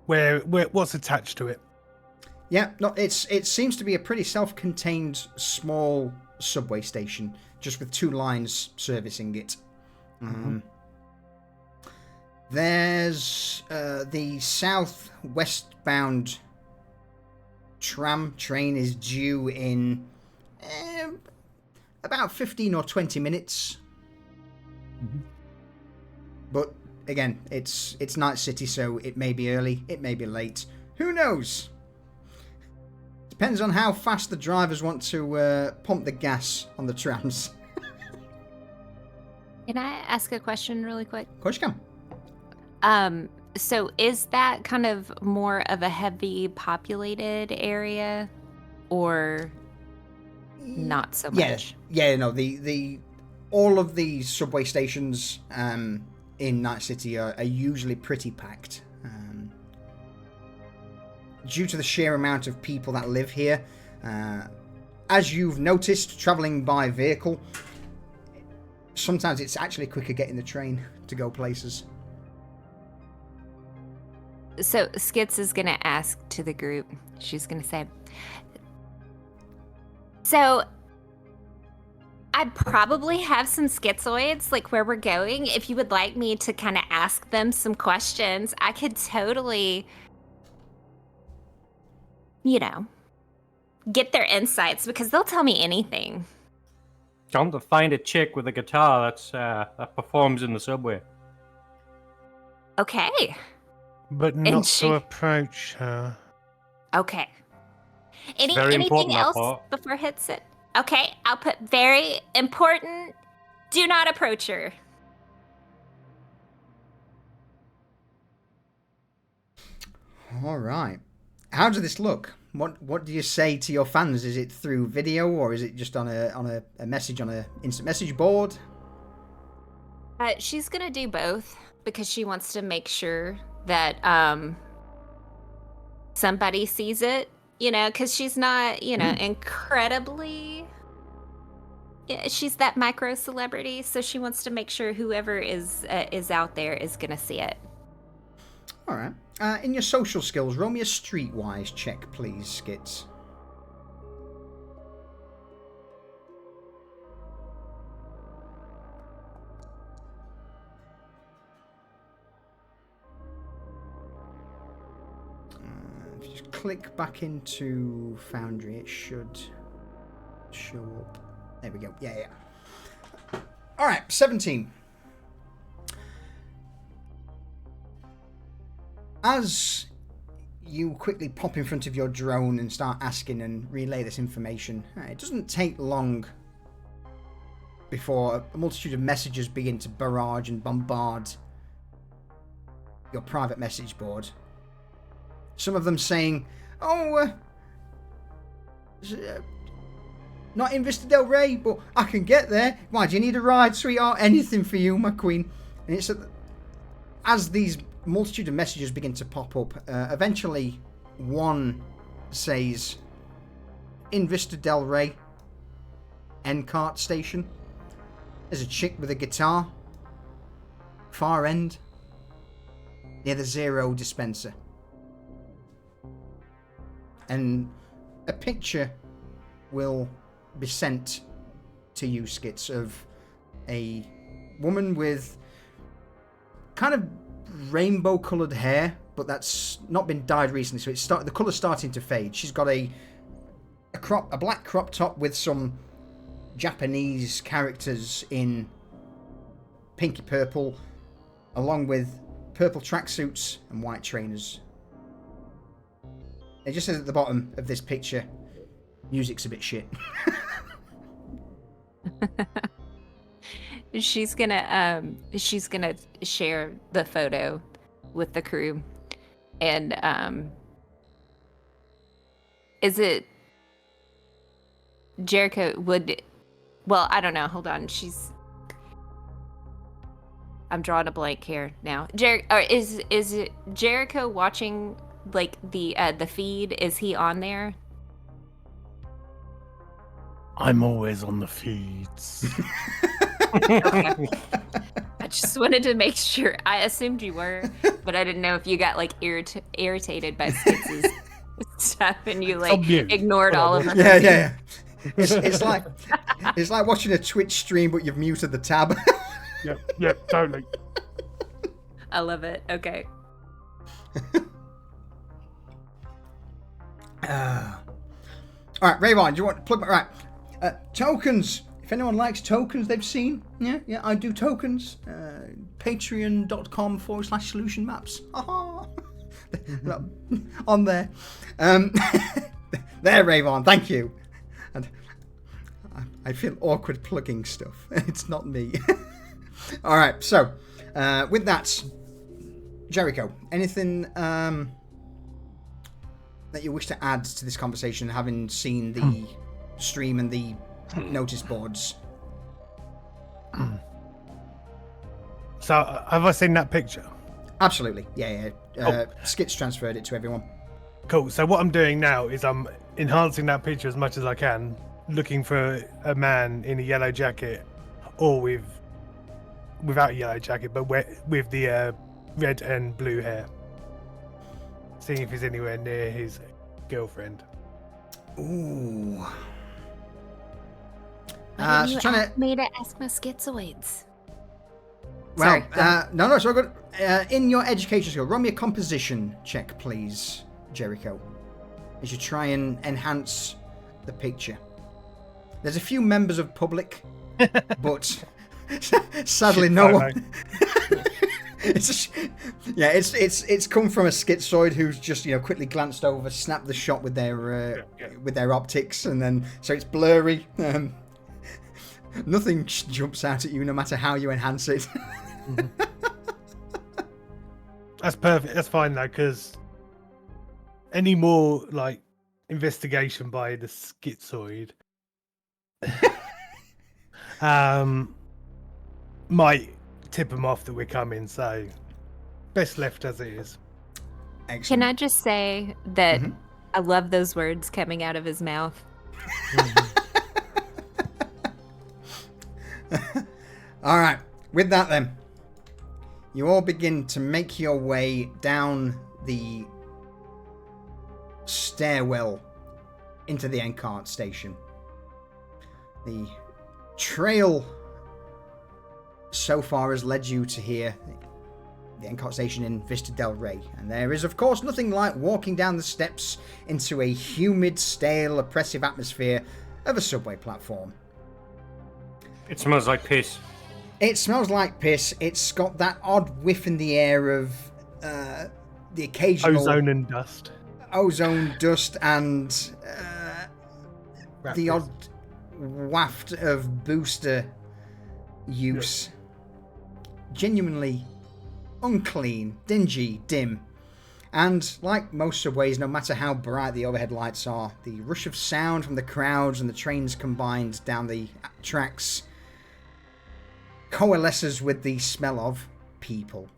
E: where what's attached to it.
A: Yeah, no, it seems to be a pretty self-contained small subway station, just with 2 lines servicing it. There's the southwestbound train is due in about 15 or 20 minutes. But again, it's Night City, so it may be early, it may be late. Who knows? Depends on how fast the drivers want to pump the gas on the trams.
D: Can I ask a question really quick?
A: Of course you can.
D: So is that kind of more of a heavy populated area, or not so much?
A: Yeah, no, the all of the subway stations in Night City are usually pretty packed. Due to the sheer amount of people that live here, as you've noticed, traveling by vehicle, sometimes it's actually quicker getting the train to go places.
D: So Skits is going to ask to the group. She's going to say, so I'd probably have some schizoids, like where we're going. If you would like me to kind of ask them some questions, I could totally, get their insights, because they'll tell me anything.
G: Time to find a chick with a guitar that performs in the subway.
D: Okay.
E: But not to approach her.
D: Okay.
G: Very
D: Anything
G: important,
D: else
G: that part.
D: before it hits it? Okay, I'll put very important. Do not approach her.
A: All right. How does this look? What do you say to your fans? Is it through video, or is it just on a message on a instant message board?
D: She's gonna do both, because she wants to make sure that somebody sees it, because she's not, incredibly. Yeah, she's that micro celebrity, so she wants to make sure whoever is out there is gonna see it.
A: All right. In your social skills, roll me a streetwise check, please, Skits. If you just click back into Foundry, it should show up. There we go. Yeah. All right, 17. As you quickly pop in front of your drone and start asking and relay this information, it doesn't take long before a multitude of messages begin to barrage and bombard your private message board. Some of them saying, Not in Vista Del Rey, but I can get there. Why, do you need a ride, sweetheart? Anything for you, my queen. And it's as these multitude of messages begin to pop up, eventually one says, in Vista Del Rey, N-Cart station, there's a chick with a guitar, far end, near the Zero dispenser. And a picture will be sent to you, Skits, of a woman with kind of rainbow coloured hair, but that's not been dyed recently, so the colour's starting to fade. She's got a black crop top with some Japanese characters in pinky purple, along with purple tracksuits and white trainers. It just says at the bottom of this picture, music's a bit shit.
D: She's gonna share the photo with the crew. And is it Jericho would, well, I don't know, hold on, I'm drawing a blank here now. Is it Jericho watching like the feed? Is he on there?
E: I'm always on the feeds.
D: Okay. I just wanted to make sure. I assumed you were, but I didn't know if you got like irritated by Skits' stuff and you like ignored all of them.
A: Yeah. It's like watching a Twitch stream, but you've muted the tab.
E: Yep, totally.
D: I love it. Okay.
A: All right, Rayvon, do you want to plug? Right, tokens. If anyone likes tokens they've seen, yeah, I do tokens. Patreon.com/SolutionMaps. On there. There, Rayvon. Thank you. And I feel awkward plugging stuff. It's not me. All right, so with that, Jericho, anything that you wish to add to this conversation, having seen the stream and the notice boards?
E: So, have I seen that picture?
A: Absolutely, yeah. Skits transferred it to everyone.
E: Cool. So what I'm doing now is I'm enhancing that picture as much as I can, looking for a man in a yellow jacket, or without a yellow jacket, but with the red and blue hair. Seeing if he's anywhere near his girlfriend.
A: Ooh.
D: Why didn't you ask me to ask my schizoids?
A: Well, no, so good. In your education skill, roll me a composition check, please, Jericho, as you try and enhance the picture. There's a few members of public, but sadly no one. It's come from a schizoid who's just quickly glanced over, snapped the shot with their optics, and then so it's blurry. Nothing jumps out at you, no matter how you enhance it.
E: That's perfect. That's fine though, because any more like investigation by the schizoid might tip them off that we're coming. So best left as it is.
A: Excellent.
D: Can I just say that I love those words coming out of his mouth?
A: All right, with that then, you all begin to make your way down the stairwell into the N-Cart station. The trail so far has led you to here, the N-Cart station in Vista Del Rey, and there is of course nothing like walking down the steps into a humid, stale, oppressive atmosphere of a subway platform.
G: It smells like piss.
A: It smells like piss. It's got that odd whiff in the air of the occasional
E: Ozone dust
A: and the
E: piss.
A: odd waft of booster use. Genuinely unclean, dingy, dim. And like most subways, no matter how bright the overhead lights are, the rush of sound from the crowds and the trains combined down the tracks coalesces with the smell of people.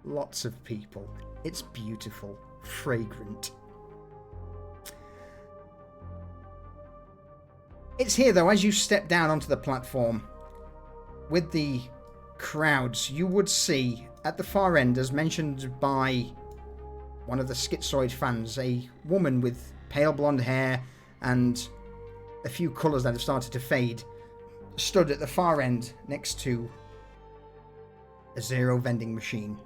A: Lots of people. It's beautiful, fragrant. It's here, though, as you step down onto the platform, with the crowds, you would see at the far end, as mentioned by one of the Schizoid fans, a woman with pale blonde hair and a few colours that have started to fade, stood at the far end next to a zero vending machine,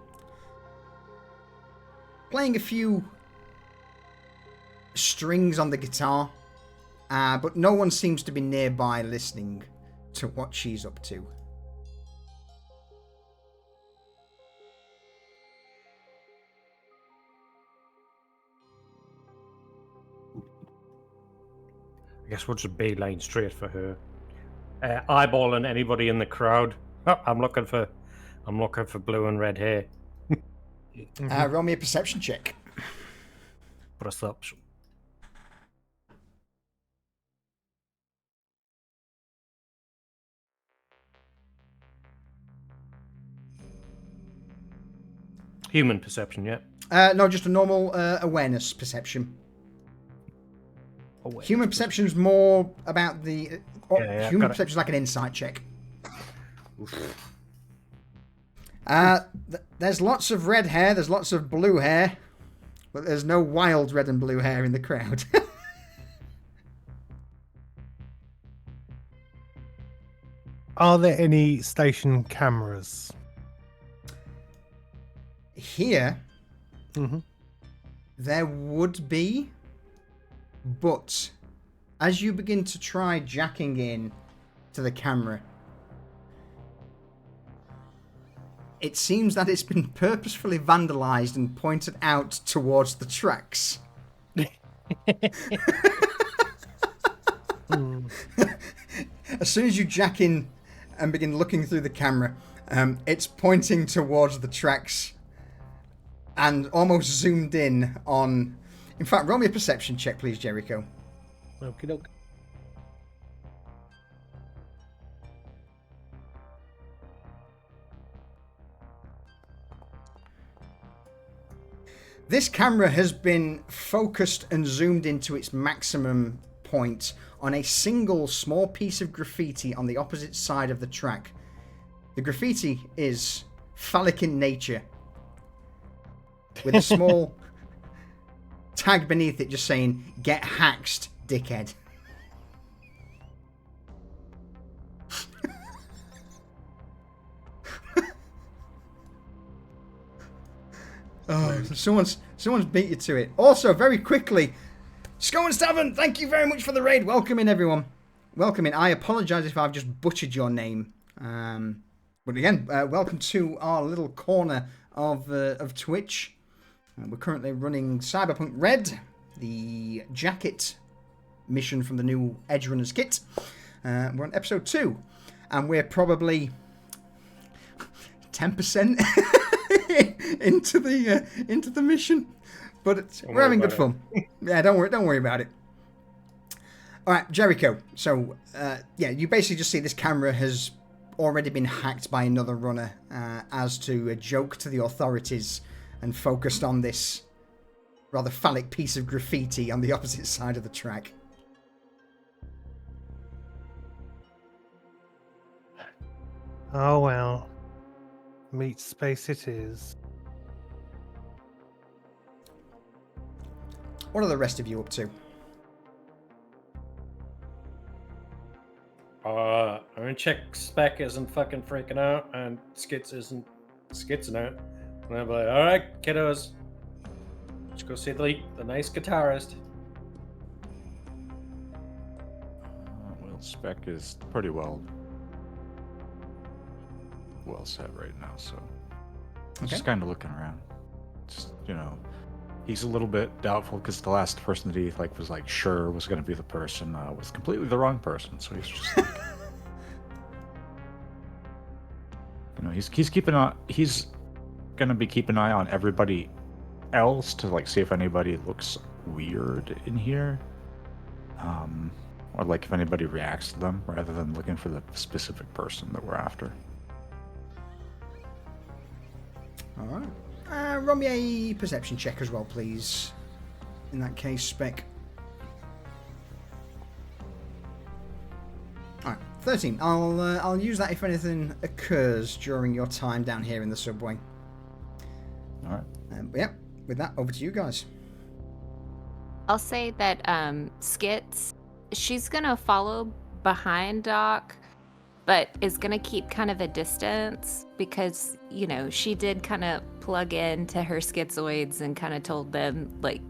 A: playing a few strings on the guitar, but no one seems to be nearby listening to what she's up to.
G: I guess we'll just beeline straight for her. Eyeballing anybody in the crowd. Oh, I'm looking for blue and red hair.
A: Roll me a perception check.
G: Perception. Human perception, yeah.
A: No, just a normal awareness perception. Human perception is more about the... human perception is like an insight check. There's lots of red hair, there's lots of blue hair, but there's no wild red and blue hair in the crowd.
E: Are there any station cameras?
A: Here, there would be, but as you begin to try jacking in to the camera, it seems that it's been purposefully vandalized and pointed out towards the tracks. As soon as you jack in and begin looking through the camera, it's pointing towards the tracks and almost zoomed in on... In fact, roll me a perception check, please, Jericho.
E: Okie doke.
A: This camera has been focused and zoomed into its maximum point on a single small piece of graffiti on the opposite side of the track. The graffiti is phallic in nature, with a small tag beneath it just saying, "Get haxed, dickhead." Oh, someone's beat you to it. Also, very quickly, Scone Stavern, thank you very much for the raid. Welcome in, everyone. Welcome in. I apologise if I've just butchered your name. But again, welcome to our little corner of Twitch. We're currently running Cyberpunk Red, the jacket mission from the new Edgerunners kit. We're on episode 2, and we're probably 10% into the mission, but we're having good fun. Yeah, don't worry about it. All right, Jericho. So yeah, you basically just see this camera has already been hacked by another runner as to a joke to the authorities, and focused on this rather phallic piece of graffiti on the opposite side of the track.
E: Oh well. Meat space it is.
A: What are the rest of you up to?
C: I'm gonna check Spec isn't fucking freaking out, and Skits isn't skitzing out. And I'm like, alright, kiddos. Let's go see the nice guitarist.
B: Well, Spec is pretty well set right now, so
A: Okay.
B: just kind of looking around. Just, he's a little bit doubtful because the last person that he was sure was going to be the person was completely the wrong person. So he's just like, he's keeping on. He's going to be keeping an eye on everybody else to like see if anybody looks weird in here, or like if anybody reacts to them, rather than looking for the specific person that we're after.
A: All right. Roll me a perception check as well, please. In that case, Spec. All right, 13. I'll use that if anything occurs during your time down here in the subway.
B: All right.
A: But yeah, with that, over to you guys.
D: I'll say that Skits, she's gonna follow behind Doc, but is gonna keep kind of a distance because, you know, she did kind of plug into her schizoids and kind of told them, like,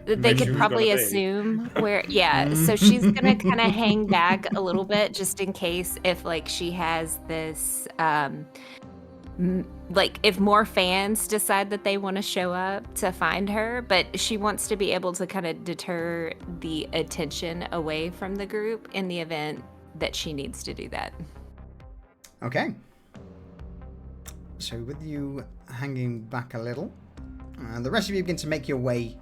D: they
C: Where she
D: could
C: was
D: probably
C: gonna be.
D: assume where, yeah. So she's gonna kind of hang back a little bit just in case if, like, she has this, like, if more fans decide that they want to show up to find her, but she wants to be able to kind of deter the attention away from the group in the event that she needs to do that.
A: Okay. So with you hanging back a little, the rest of you begin to make your way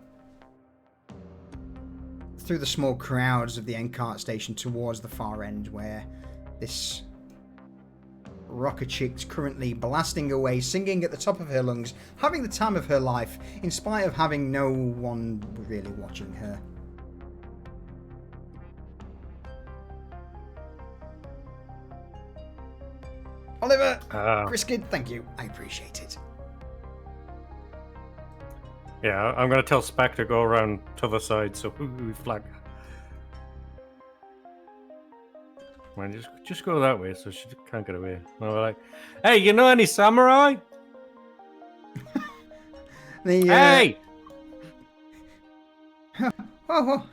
A: through the small crowds of the end cart station towards the far end where this rocker chick's currently blasting away, singing at the top of her lungs, having the time of her life, in spite of having no one really watching her. Oliver, Griskin, thank you. I appreciate it.
G: Yeah, I'm gonna tell Spec to go around to the side so we flag. Man, just go that way so she can't get away. And we're like, hey, you know any samurai? Hey!
A: Oh.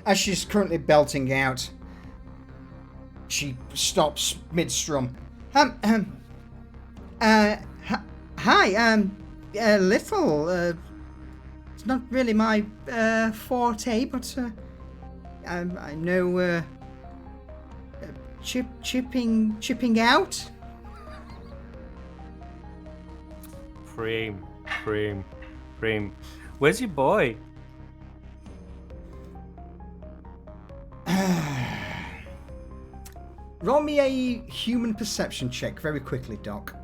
A: As she's currently belting out, she stops mid-strum. Hi, little, it's not really my, forte, but, I know, chipping out?
G: Cream. Where's your boy?
A: Roll me a human perception check very quickly, Doc.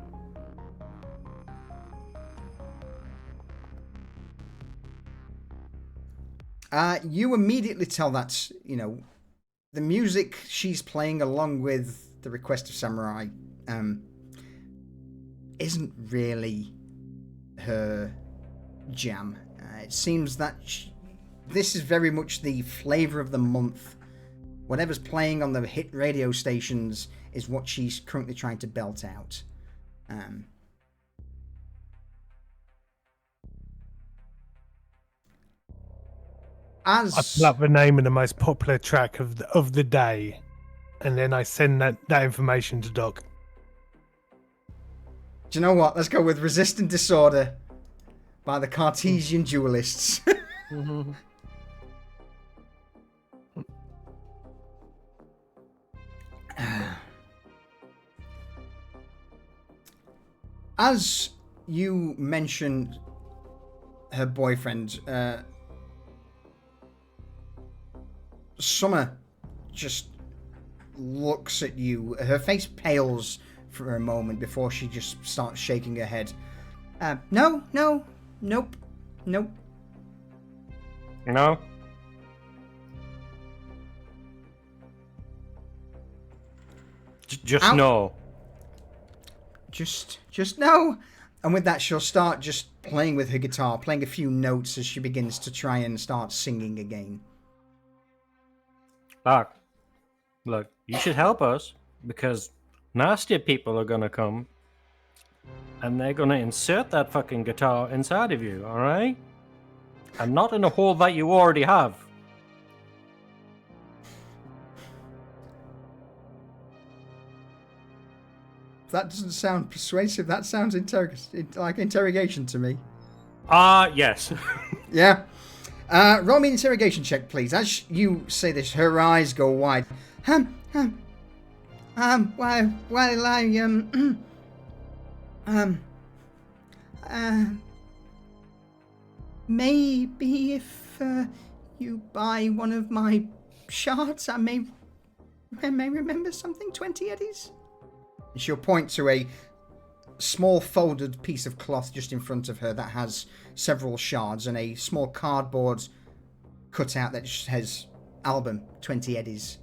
A: You immediately tell that, you know, the music she's playing along with the Request of Samurai isn't really her jam. It seems that this is very much the flavor of the month. Whatever's playing on the hit radio stations is what she's currently trying to belt out.
E: I pull up the name of the most popular track of the day, and then I send that information to Doc.
A: Do you know what? Let's go with Resistant Disorder by the Cartesian Duelists. As you mentioned her boyfriend, Summer just looks at you. Her face pales for a moment before she just starts shaking her head. Nope.
G: No? Just
A: Ow.
G: no.
A: Just no. And with that, she'll start just playing with her guitar, playing a few notes as she begins to try and start singing again.
G: Doc, look, you should help us because nastier people are gonna come and they're gonna insert that fucking guitar inside of you, alright? And not in a hole that you already have.
A: That doesn't sound persuasive. That sounds like interrogation to me.
G: Yes.
A: Yeah. Roll me an interrogation check, please. As you say this, her eyes go wide. maybe if you buy one of my shards, I may remember something. 20 eddies. And she'll point to a small folded piece of cloth just in front of her that has several shards and a small cardboard cutout that just says album 20 eddies.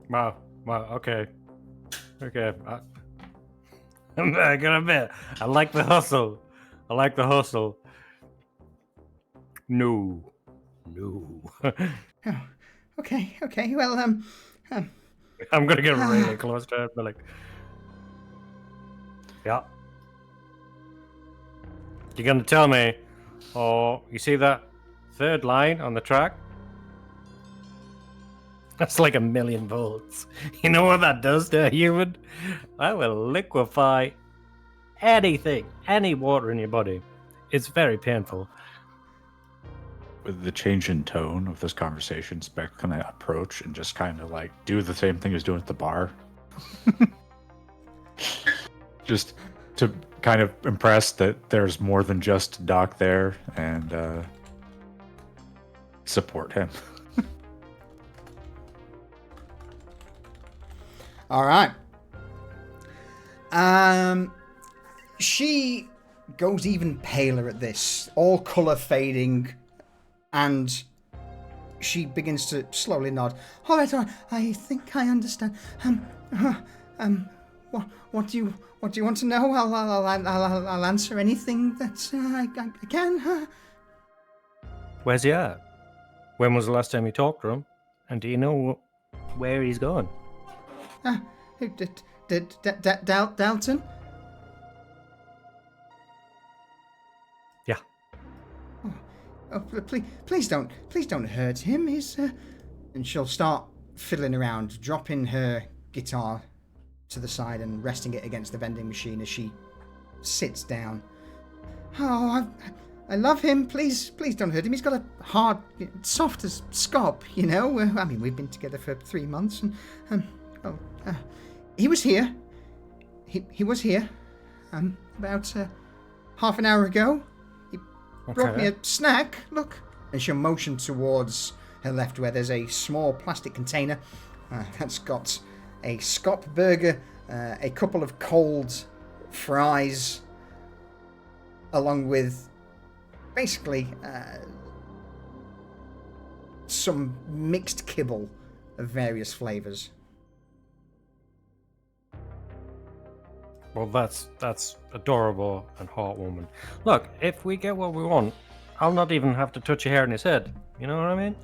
G: Wow. Okay. I'm gonna admit, I like the hustle. No.
A: Oh, okay. Well,
G: I'm gonna get really close to it, but like, yeah. You're gonna tell me, you see that third line on the track? That's like 1,000,000 volts. You know what that does to a human? That will liquefy anything, any water in your body. It's very painful.
B: With the change in tone of this conversation, Spec kind of approach and just kind of like do the same thing he was doing at the bar. Just to kind of impress that there's more than just Doc there and support him.
A: all right. She goes even paler at this, all color fading, and she begins to slowly nod. All right. I think I understand. What do you want to know? I'll answer anything that I can.
G: Where's he at? When was the last time you talked to him? And do you know where he's going?
A: Dalton?
G: Yeah.
A: Oh, please don't hurt him. He's and she'll start fiddling around, dropping her guitar to the side and resting it against the vending machine as she sits down. Oh, I love him. Please don't hurt him. He's got a hard, soft as scop, you know. I mean, we've been together for 3 months, and he was here. He was here. About half an hour ago. He brought me a snack. Look, and she'll motion towards her left, where there's a small plastic container that's got a scop burger, a couple of cold fries, along with basically some mixed kibble of various flavors.
G: Well, that's adorable and heartwarming. Look, if we get what we want, I'll not even have to touch a hair in his head. You know what I mean?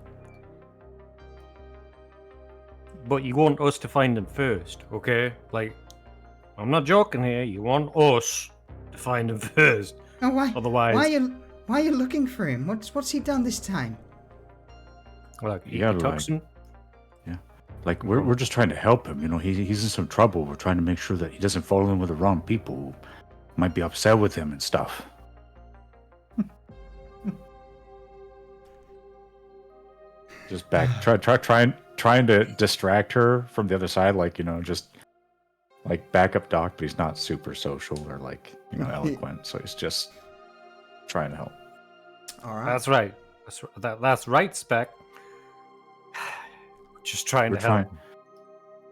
G: But you want us to find him first, okay? Like, I'm not joking here. You want us to find him first.
A: Oh, why?
G: Otherwise,
A: why are you looking for him? What's he done this time?
G: Look, he
B: gotta,
G: took some.
B: Yeah, like we're just trying to help him. You know, he's in some trouble. We're trying to make sure that he doesn't fall in with the wrong people who might be upset with him and stuff. Just back, trying to distract her from the other side, like, you know, just like backup Doc, but he's not super social or like, you know, eloquent, so he's just trying to help.
A: All right.
G: That's right. That's right, Spec. Just trying to help.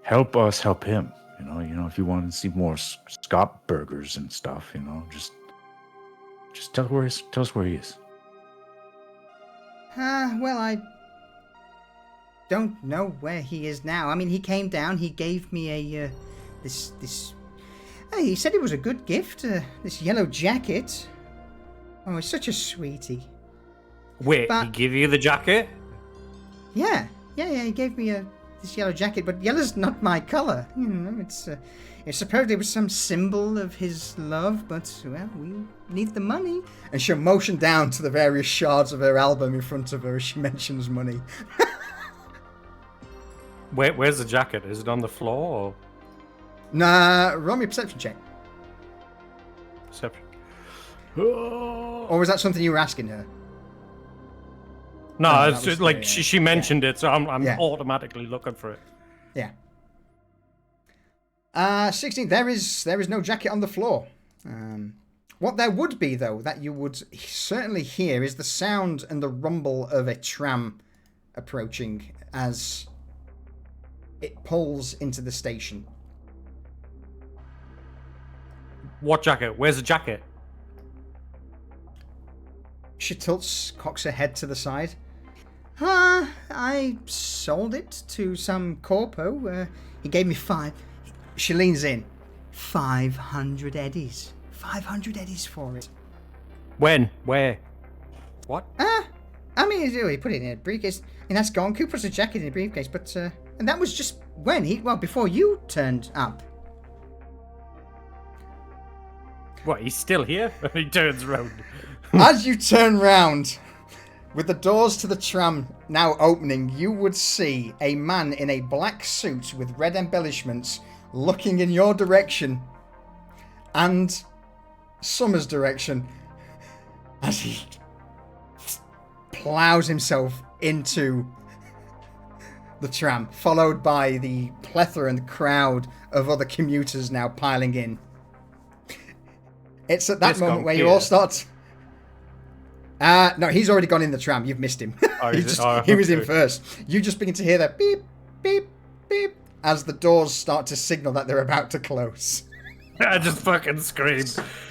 B: Help us help him. You know, if you want to see more Scop burgers and stuff, you know, just tell us where he is.
A: Well, I don't know where he is now. I mean, he came down. He gave me a this. He said it was a good gift. This yellow jacket. Oh, he's such a sweetie.
G: Wait, he gave you the jacket?
A: Yeah. He gave me this yellow jacket, but yellow's not my color. You know, it's supposed it was some symbol of his love, but well, we need the money. And she'll motion down to the various shards of her album in front of her as she mentions money.
G: Where's the jacket? Is it on the floor? Or?
A: Nah, roll me a perception check.
G: Perception.
A: Or was that something you were asking her?
G: No, it's just like she mentioned it, so I'm
A: Yeah.
G: automatically looking for it.
A: Yeah. 16. There is no jacket on the floor. What there would be, though, that you would certainly hear is the sound and the rumble of a tram approaching as it pulls into the station.
G: What jacket? Where's the jacket?
A: She cocks her head to the side. I sold it to some corpo. He gave me 5. She leans in. 500 eddies. 500 eddies for it.
G: When? Where? What?
A: I mean, he put it in a briefcase. And that's gone. Coop puts a jacket in a briefcase, but, and that was just when before you turned up.
G: What, he's still here? He turns around.
A: As you turn round, with the doors to the tram now opening, you would see a man in a black suit with red embellishments looking in your direction and Summer's direction as he plows himself into the tram, followed by the plethora and crowd of other commuters now piling in. It's at that moment where you all start... no, he's already gone in the tram. You've missed him.
G: Oh,
A: he was in first. You just begin to hear that beep, beep, beep as the doors start to signal that they're about to close.
G: I just fucking scream.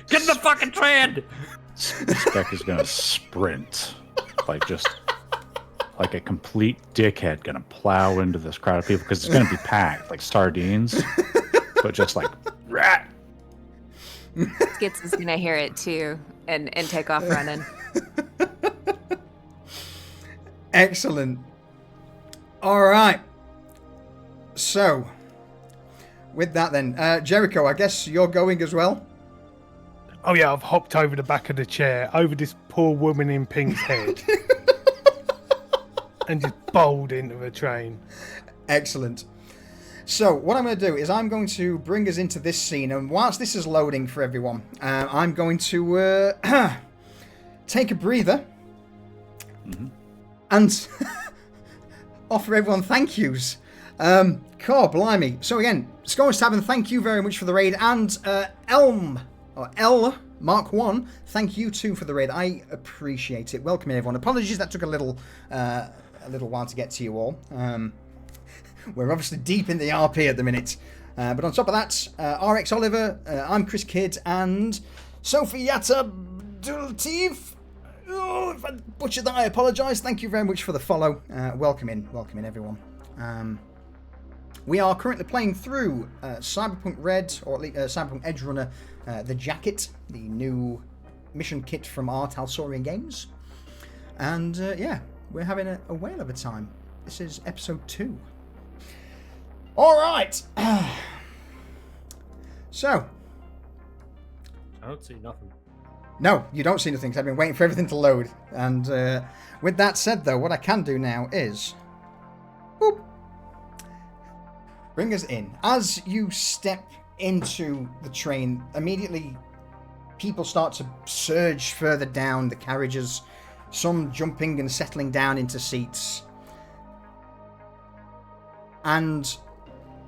G: Get in the fucking train!
B: Spec is gonna sprint. Like a complete dickhead gonna plow into this crowd of people because it's gonna be packed like sardines. But just like, rat!
D: Skits is gonna hear it too and take off running.
A: Excellent. All right. So, with that then, Jericho, I guess you're going as well?
E: Oh yeah, I've hopped over the back of the chair, over this poor woman in pink's head, and just bowled into the train.
A: Excellent. So, what I'm going to do is I'm going to bring us into this scene, and whilst this is loading for everyone, I'm going to take a breather and offer everyone thank yous. Cool, blimey. So again, Scorch Tavern, thank you very much for the raid, and L Mark 1, thank you too for the raid. I appreciate it. Welcome everyone. Apologies that took a little while to get to you all. We're obviously deep in the RP at the minute. But on top of that, RX Oliver, I'm Chris Kidd, and Sophie Yatta Dultif. Oh, if I butchered that, I apologise. Thank you very much for the follow. Welcome in everyone. We are currently playing through Cyberpunk Red, or at least Cyberpunk Edgerunner, the jacket, the new mission kit from Art Alsorian Games. And yeah, we're having a whale of a time. This is episode 2. Alright! So.
G: I don't see nothing.
A: No, you don't see nothing, because I've been waiting for everything to load. And with that said, though, what I can do now is... Boop, bring us in. As you step into the train, immediately people start to surge further down the carriages, some jumping and settling down into seats. And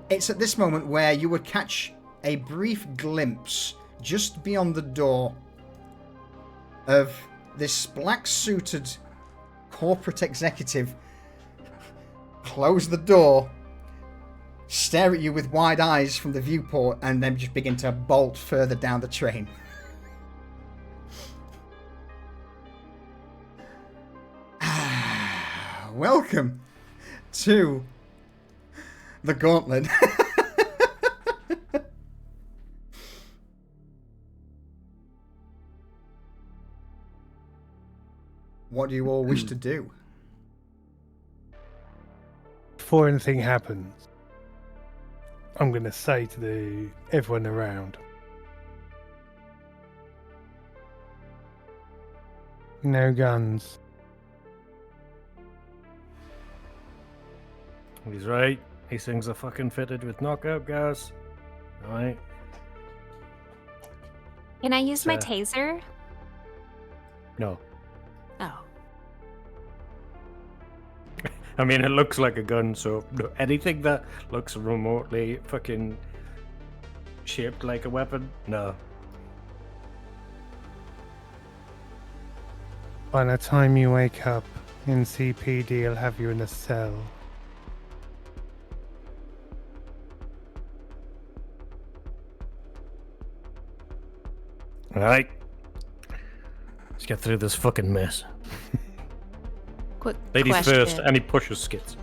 A: it's at this moment where you would catch a brief glimpse just beyond the door of this black-suited corporate executive close the door, stare at you with wide eyes from the viewport, and then just begin to bolt further down the train. Welcome to the Gauntlet. What do you all wish to do?
E: Before anything happens, I'm going to say to everyone around, no guns.
G: He's right. These things are fucking fitted with knockout gas. Alright.
D: Can I use my taser?
G: No.
D: Oh.
G: I mean, it looks like a gun, so anything that looks remotely fucking shaped like a weapon? No.
E: By the time you wake up in CPD, I'll have you in a cell.
G: Alright. Let's get through this fucking mess.
D: Quick
G: Ladies
D: question.
G: first, and he pushes Skits.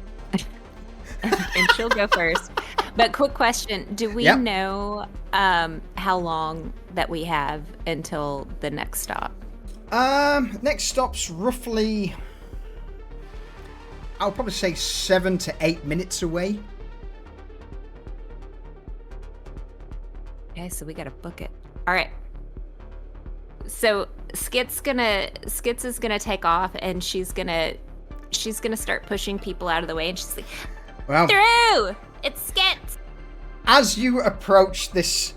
D: And she'll go first. But quick question: do we
A: Yep.
D: know how long that we have until the next stop?
A: Next stop's roughly, I'll probably say 7 to 8 minutes away.
D: Okay, so we gotta book it. All right. So Skits is gonna take off, and she's gonna start pushing people out of the way, and she's like,
A: Well,
D: "Through! It's Skits!"
A: as you approach this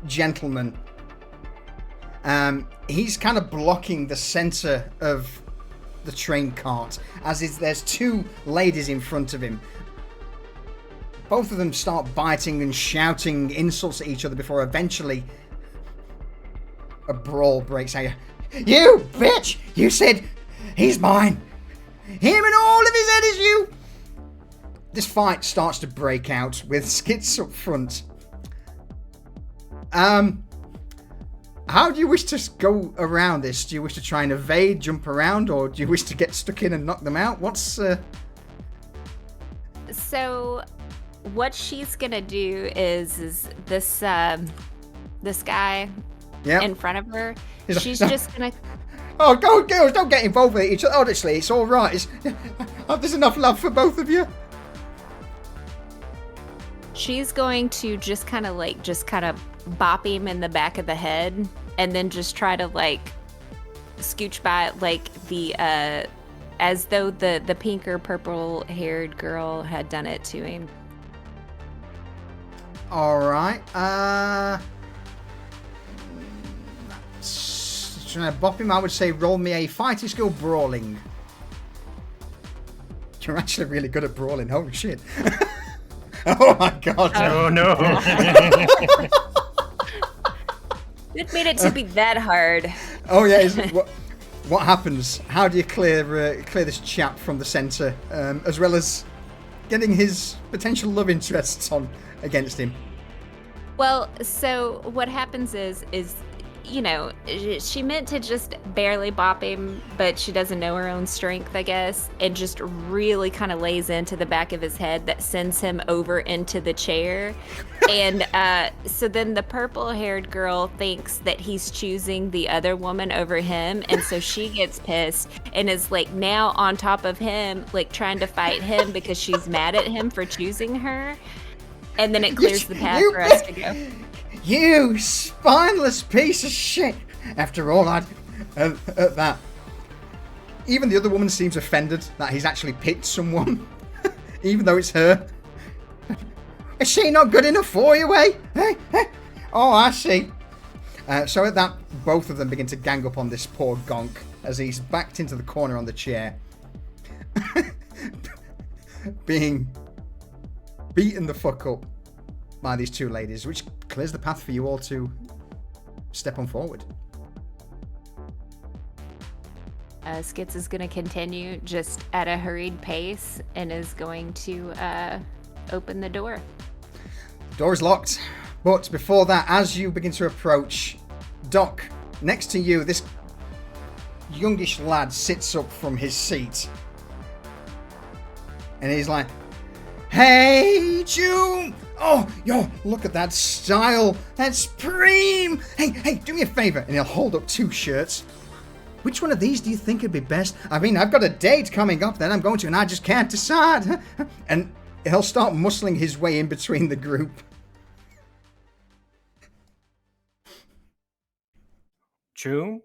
A: gentleman, he's kind of blocking the center of the train cart, there's two ladies in front of him. Both of them start biting and shouting insults at each other before eventually a brawl breaks out. You bitch! You said he's mine! Him and all of his head is you! This fight starts to break out with Skits up front. How do you wish to go around this? Do you wish to try and evade, jump around, or do you wish to get stuck in and knock them out? What's
D: So, what she's gonna do is this guy
A: yeah?
D: in front of her.
A: He's like,
D: She's
A: "No."
D: just gonna.
A: Oh, go girls! Don't get involved with each other. Honestly, it's all right. There's enough love for both of you.
D: She's going to just kind of bop him in the back of the head, and then just try to scooch by as though the pink or purple haired girl had done it to him.
A: All right. Trying to bop him. I would say roll me a fighting skill brawling. You're actually really good at brawling. Holy shit. Oh my god.
G: Oh no!
D: Didn't mean it to be that hard.
A: Oh yeah. What happens? How do you clear this chap from the centre, as well as getting his potential love interests on against him?
D: Well, so what happens is she meant to just barely bop him, but she doesn't know her own strength, I guess, and just really kind of lays into the back of his head that sends him over into the chair. And so then the purple-haired girl thinks that he's choosing the other woman over him, and so she gets pissed and is now on top of him, trying to fight him because she's mad at him for choosing her. And then it clears the path for us to go.
A: You spineless piece of shit! After all, at that. Even the other woman seems offended that he's actually picked someone, even though it's her. Is she not good enough for you, eh? Oh, I see. So at that, both of them begin to gang up on this poor gonk as he's backed into the corner on the chair, being beaten the fuck up by these two ladies, which clears the path for you all to step on forward.
D: Skits is going to continue just at a hurried pace and is going to open the door.
A: Door is locked, but before that, as you begin to approach, Doc, next to you, this youngish lad sits up from his seat, and he's like, "Hey, June! Oh, yo, look at that style! That's preem! Hey, do me a favor!" And he'll hold up two shirts. "Which one of these do you think would be best? I mean, I've got a date coming up that I'm going to, and I just can't decide." And he'll start muscling his way in between the group.
G: Chum?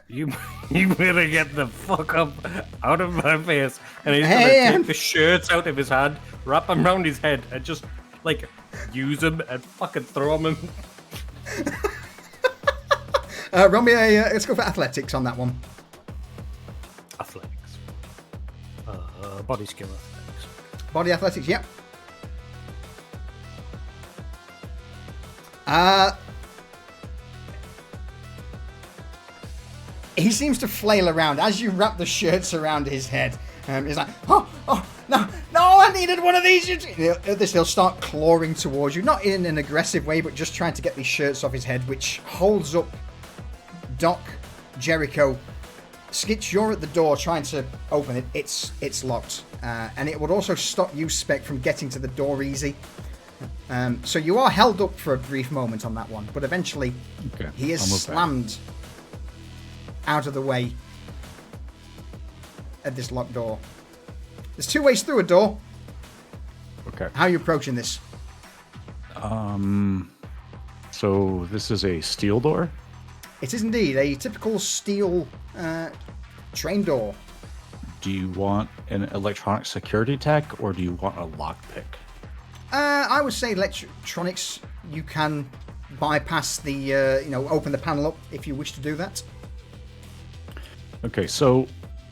G: You better get the fuck up out of my face. And he's gonna take the shirts out of his hand, wrap them around his head, and just use them and fucking throw them.
A: Roll me let's go for athletics on that one.
G: Athletics. Body skill athletics.
A: Body athletics, yep. He seems to flail around as you wrap the shirts around his head. He's like, oh, no, I needed one of these. He'll start clawing towards you, not in an aggressive way, but just trying to get these shirts off his head, which holds up Doc, Jericho. Skitch, you're at the door trying to open it. It's locked. And it would also stop you, Spec, from getting to the door easy. So you are held up for a brief moment on that one, but eventually he is slammed out of the way at this locked door. There's 2 ways through a door.
B: Okay.
A: How are you approaching this?
B: So this is a steel door?
A: It is indeed a typical steel train door.
B: Do you want an electronic security tech, or do you want a lockpick?
A: I would say electronics. You can bypass the, open the panel up if you wish to do that.
B: Okay, so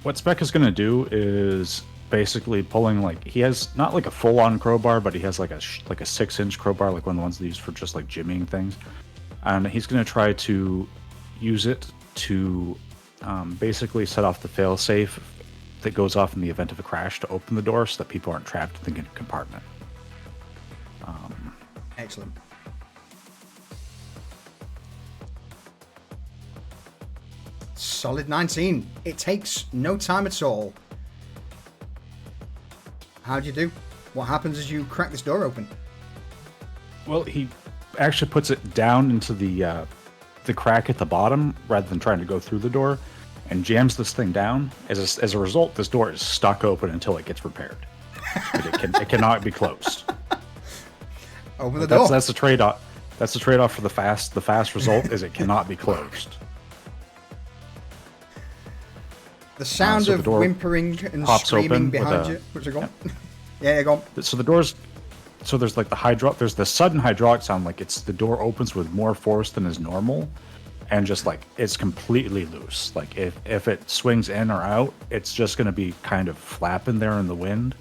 B: what Spec is going to do is basically pulling, like, he has not like a full-on crowbar, but he has like a 6-inch crowbar, like one of the ones they use for just like jimmying things. And he's going to try to use it to basically set off the failsafe that goes off in the event of a crash to open the door so that people aren't trapped in the compartment.
A: Excellent. Solid 19. It takes no time at all. How do you do? What happens as you crack this door open?
B: Well, he actually puts it down into the crack at the bottom rather than trying to go through the door, and jams this thing down. As a result, this door is stuck open until it gets repaired. It cannot be closed.
A: Open the door.
B: That's the trade-off. That's the trade-off for the fast. The fast result is it cannot be closed.
A: The sound
B: so
A: of
B: the door
A: whimpering and
B: pops
A: screaming
B: open
A: behind you. What's it gone? Yeah, go on.
B: So the doors. So there's like there's the sudden hydraulic sound, like the door opens with more force than is normal, and just like it's completely loose. Like if it swings in or out, it's just going to be kind of flapping there in the wind.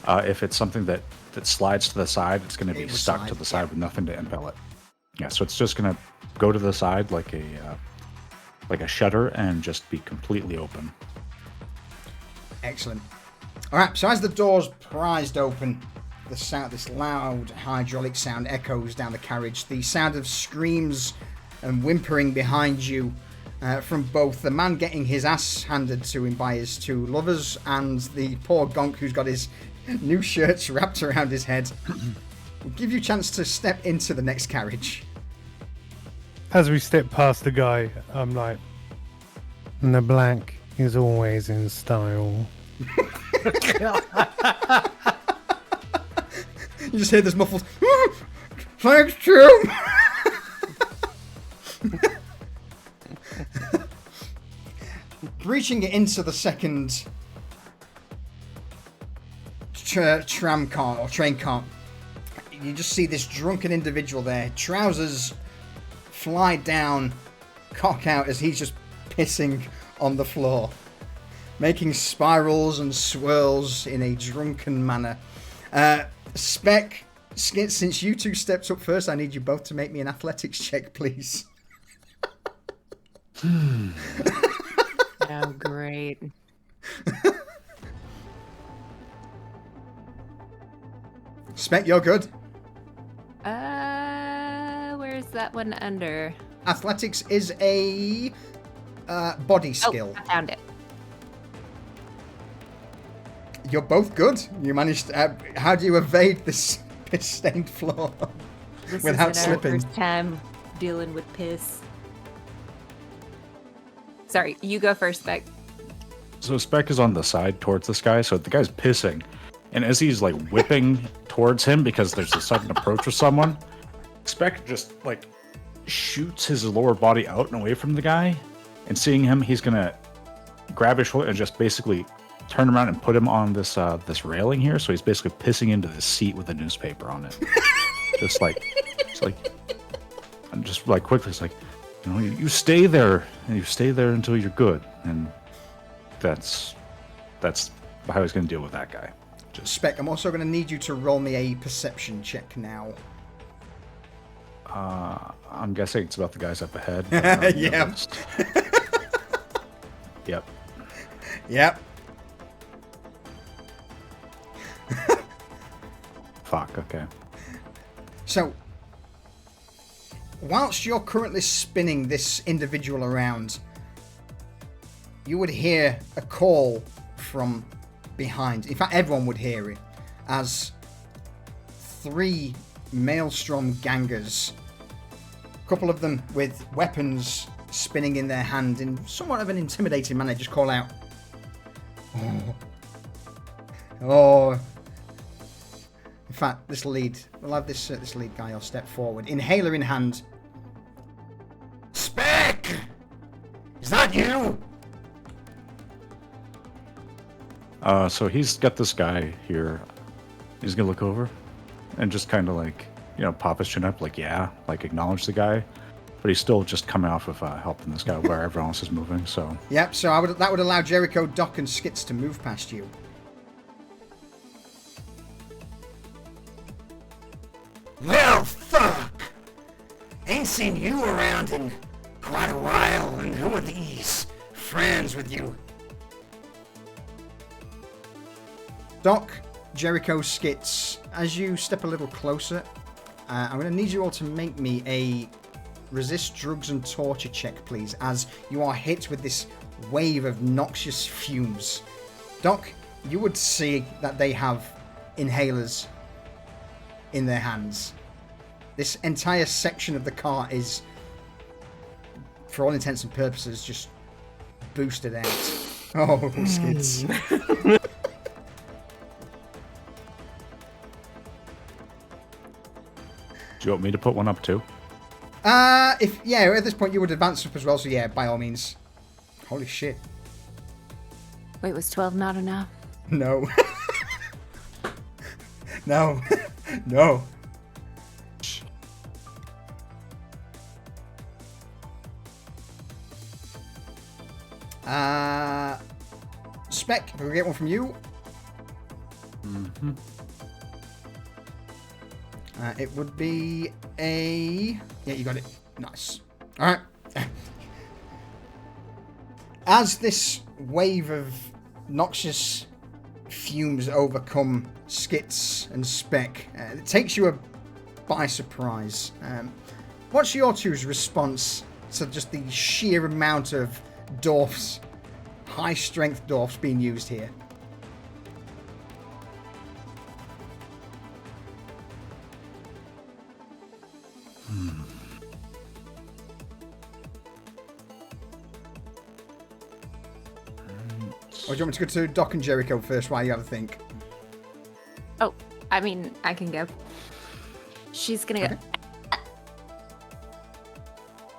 B: If it's something that slides to the side, it's going to be stuck to the side with nothing to impel it. Yeah, so it's just going to go to the side like a shutter and just be completely open.
A: Excellent. All right, so as the door's prized open, this loud hydraulic sound echoes down the carriage. The sound of screams and whimpering behind you from both the man getting his ass handed to him by his 2 lovers and the poor gonk who's got his new shirts wrapped around his head. Will give you a chance to step into the next carriage.
E: As we step past the guy, I'm like, the black is always in style.
A: You just hear this muffled, thanks, Jim. Breaching into the second tram car or train car, you just see this drunken individual there, trousers fly down, cock out as he's just pissing on the floor, making spirals and swirls in a drunken manner. Spec, Skit, since you 2 stepped up first, I need you both to make me an athletics check, please.
D: Oh, great.
A: Spec, you're good.
D: Where's that one under?
A: Athletics is a body skill.
D: Oh, I found it.
A: You're both good. You managed to, how do you evade this piss-stained floor without
D: This isn't our
A: slipping?
D: first time dealing with piss. Sorry, you go first, Spec.
B: So Spec is on the side towards this guy, so the guy's pissing, and as he's like whipping towards him because there's a sudden approach of someone, Spec just like shoots his lower body out and away from the guy, and seeing him, he's gonna grab his shoulder and just basically turn around and put him on this railing here. So he's basically pissing into this seat with a newspaper on it. just like quickly, it's like, you stay there, and you stay there until you're good, and that's how he's going to deal with that guy.
A: Spec, I'm also going to need you to roll me a perception check now.
B: I'm guessing it's about the guys up ahead. But,
A: Yeah.
B: Yep.
A: Yep.
B: Fuck, okay.
A: So, whilst you're currently spinning this individual around, you would hear a call from behind. In fact, everyone would hear it as 3 Maelstrom gangers, a couple of them with weapons spinning in their hand in somewhat of an intimidating manner, just call out, "Oh." In fact, we'll have this lead guy will step forward, inhaler in hand.
H: Spec! Is that you?
B: So he's got this guy here. He's gonna look over and just kind of like, pop his chin up, like, yeah, like acknowledge the guy. But he's still just coming off of helping this guy where everyone else is moving, so.
A: Yep, so that would allow Jericho, Doc, and Skits to move past you.
H: Well, fuck! Ain't seen you around in quite a while, and who are these? Friends with you?
A: Doc, Jericho, Skits, as you step a little closer, I'm going to need you all to make me a resist drugs and torture check, please, as you are hit with this wave of noxious fumes. Doc, you would see that they have inhalers in their hands. This entire section of the car is, for all intents and purposes, just boosted out. Oh, Skits.
B: Do you want me to put one up too?
A: At this point you would advance up as well, so yeah, by all means. Holy shit.
D: Wait, was 12 not enough?
A: No. No. No. Spec, if we get one from you.
B: Mm-hmm.
A: It would be a... Yeah, you got it. Nice. Alright. As this wave of noxious fumes overcome Skits and Spec, it takes you by surprise. What's your two's response to just the sheer amount of dwarfs, high-strength dwarfs being used here? Or do you want me to go to Doc and Jericho first while you have a think?
D: Oh, I mean, I can go. She's gonna go.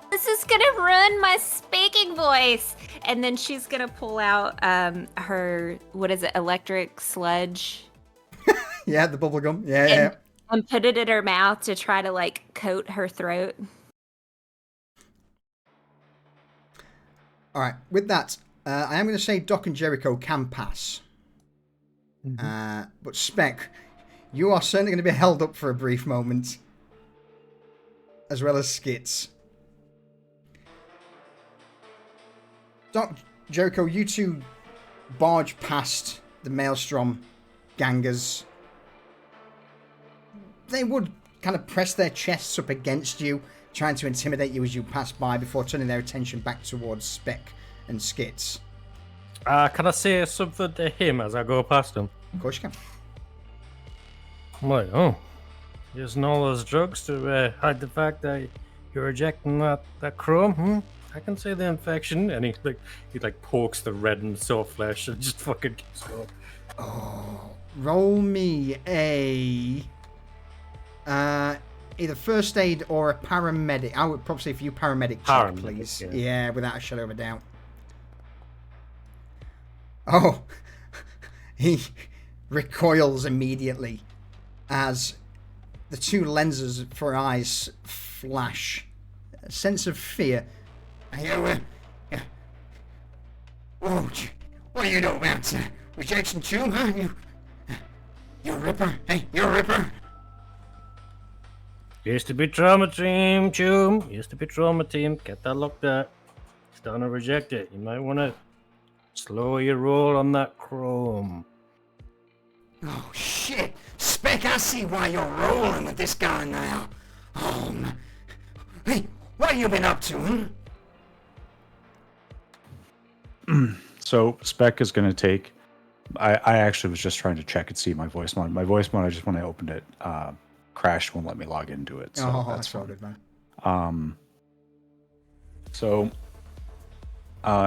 D: This is gonna ruin my speaking voice. And then she's gonna pull out her, what is it, electric sludge?
A: Yeah, the bubble gum. Yeah.
D: And put it in her mouth to try to, like, coat her throat.
A: Alright, with that, I am going to say Doc and Jericho can pass. Mm-hmm. But Spec, you are certainly going to be held up for a brief moment. As well as Skits. Doc, Jericho, you two barge past the Maelstrom gangers. They would kind of press their chests up against you, trying to intimidate you as you pass by before turning their attention back towards Spec and Skits.
G: Can I say something to him as I go past him?
A: Of course you can.
G: I'm like, oh, using all those drugs to hide the fact that you're rejecting that chrome? I can see the infection. And he pokes the reddened sore flesh and just fucking keeps going.
A: Oh, roll me a either first aid or a paramedic. I would probably say for you paramedic check, please. Yeah, without a shadow of a doubt. Oh, he recoils immediately as the two lenses for eyes flash. A sense of fear.
H: What do you know about rejection too, huh? You're a ripper? Hey, you're a ripper?
G: Used to be trauma team, Choom. Used to be trauma team. Get that looked at. Starting to reject it. You might want to slow your roll on that chrome.
H: Oh, shit. Spec, I see why you're rolling with this guy now. Oh, my. Hey, what have you been up to,
B: So Spec is going to take. I actually was just trying to check and see my voice mod. My voice mod, I just when I opened it, crashed, won't let me log into it. So that's
A: so good, man.
B: So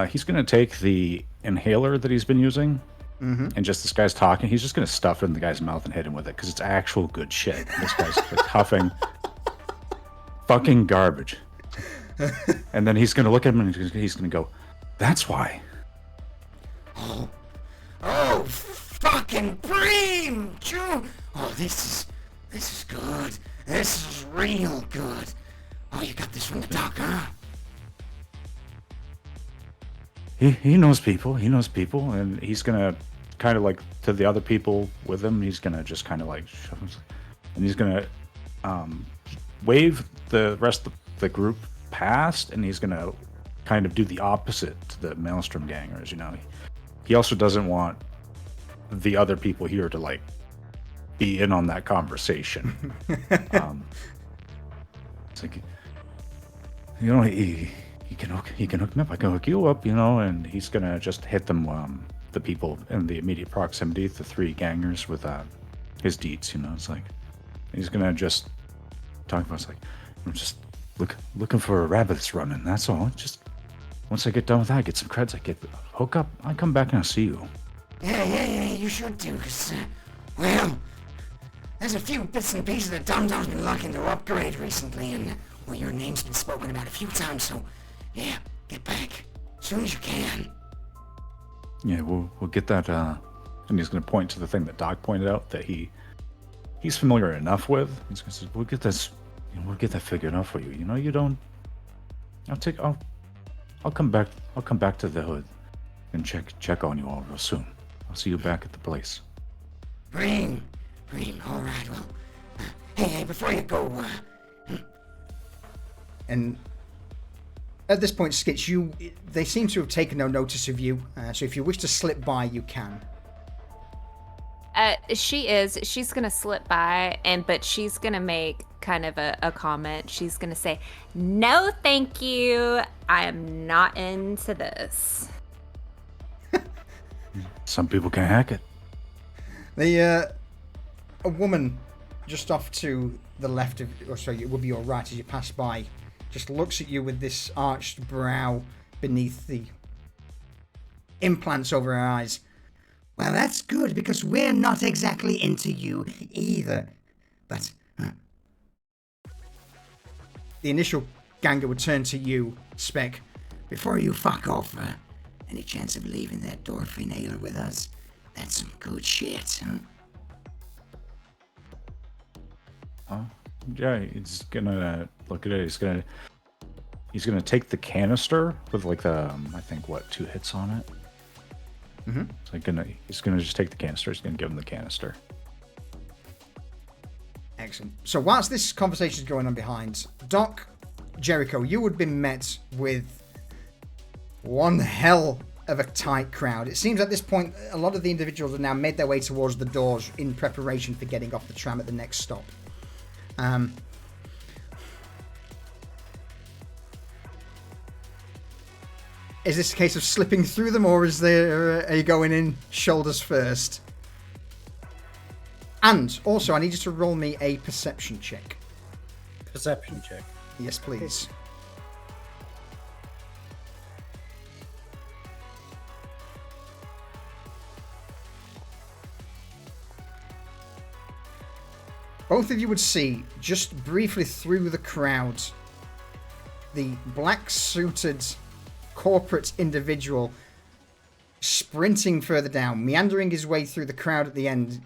B: he's going to take the inhaler that he's been using, and just this guy's talking. He's just going to stuff it in the guy's mouth and hit him with it because it's actual good shit. This guy's like, huffing fucking garbage. And then he's going to look at him and he's going to go, "That's why."
H: Oh, fucking Bream! Oh, this is good. This is real good. Oh, you got this from the doc, huh?
B: He knows people. He knows people, and he's gonna kind of like to the other people with him. He's gonna just kind of like, and he's gonna wave the rest of the group past, and he's gonna kind of do the opposite to the Maelstrom gangers. You know, he also doesn't want the other people here to like be in on that conversation. It's like, you know, he can hook me up. I can hook you up, you know. And he's gonna just hit them, the people in the immediate proximity, the three gangers, with his deets. You know, it's like he's gonna just talk about. It's like, I'm just looking for a rabbit that's running. That's all. Just once I get done with that, I get some creds. I get hook up. I come back and I'll see you.
H: Yeah, you should do, because, well, there's a few bits and pieces that Dum-Dum's been looking to upgrade recently, and, well, your name's been spoken about a few times, so, yeah, get back as soon as you can.
B: Yeah, we'll get that, and he's going to point to the thing that Doc pointed out that he's familiar enough with. He's going to say, we'll get this, you know, we'll get that figured out for you. You know, you don't, I'll come back to the hood and check on you all real soon. I'll see you back at the place.
H: Bream, all right, well, hey, before you go,
A: And at this point, Skitch, they seem to have taken no notice of you, so if you wish to slip by, you can.
D: She's gonna slip by, but she's gonna make kind of a comment. She's gonna say, "No, thank you. I am not into this."
B: Some people can hack it.
A: A woman just off to the left of, or sorry, it would be your right as you pass by, just looks at you with this arched brow beneath the implants over her eyes.
I: Well, that's good, because we're not exactly into you either. But,
A: The initial ganger would turn to you, Spec.
I: before you fuck off, any chance of leaving that dwarf inhaler with us? That's some good shit, huh?
B: Yeah, he's gonna look at it. He's gonna take the canister with like the I think 2 hits on it.
A: Mm-hmm.
B: So he's gonna just take the canister. He's gonna give him the canister.
A: Excellent. So whilst this conversation is going on behind, Doc, Jericho, you would have been met with one hell of a tight crowd. It seems at this point a lot of the individuals have now made their way towards the doors in preparation for getting off the tram at the next stop. Is this a case of slipping through them, or are you going in shoulders first? And also, I need you to roll me a perception check.
C: Perception check.
A: Yes, please. Both of you would see, just briefly through the crowd, the black-suited corporate individual sprinting further down, meandering his way through the crowd at the end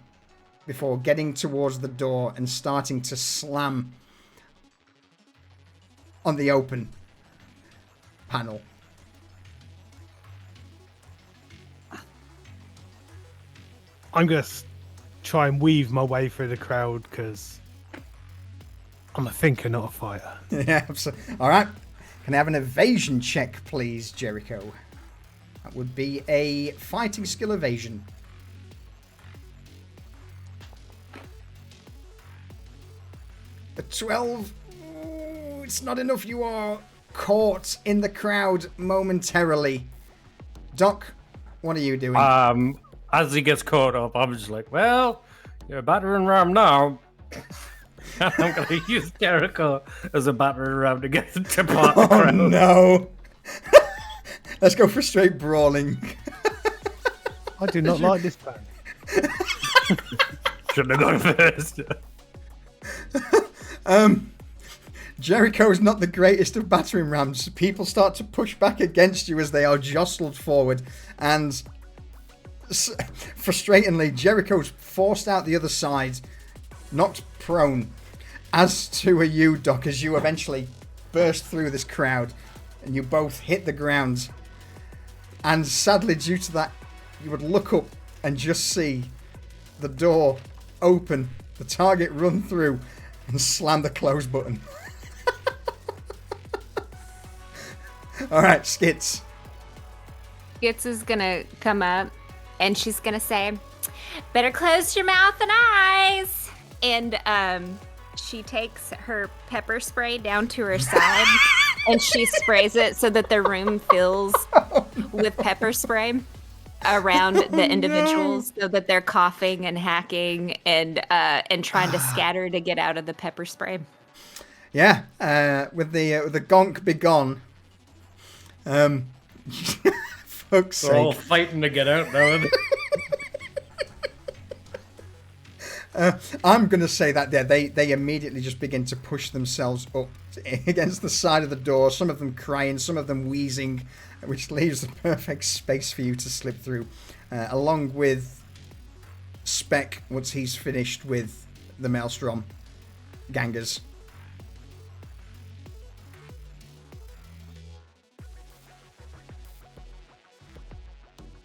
A: before getting towards the door and starting to slam on the open panel.
E: I'm going to try and weave my way through the crowd, because I'm a thinker, not a fighter.
A: Yeah, absolutely. All right. Can I have an evasion check, please, Jericho? That would be a fighting skill evasion. A 12. Ooh, it's not enough. You are caught in the crowd momentarily. Doc, what are you doing?
G: As he gets caught up, I'm just like, well, you're a battering ram now. I'm going to use Jericho as a battering ram to get to part the crowd.
A: Oh, no. Let's go for straight brawling.
E: I do not like this plan.
G: Shouldn't have gone first.
A: Jericho's not the greatest of battering rams. People start to push back against you as they are jostled forward, and frustratingly, Jericho's forced out the other side, knocked prone. As to you, Doc, as you eventually burst through this crowd, and you both hit the ground. And sadly, due to that, you would look up and just see the door open, the target run through, and slam the close button. Alright, Skits.
D: Skits is gonna come up and she's gonna say, better close your mouth and eyes. And she takes her pepper spray down to her side and she sprays it so that the room fills with pepper spray around the individuals so that they're coughing and hacking and trying to scatter to get out of the pepper spray.
A: Yeah, with the gonk be gone. Fuck's
C: They're all
A: sake.
C: fighting to get out now.
A: I'm going to say that they immediately just begin to push themselves up against the side of the door, some of them crying, some of them wheezing, which leaves the perfect space for you to slip through, along with Spec once he's finished with the Maelstrom gangers.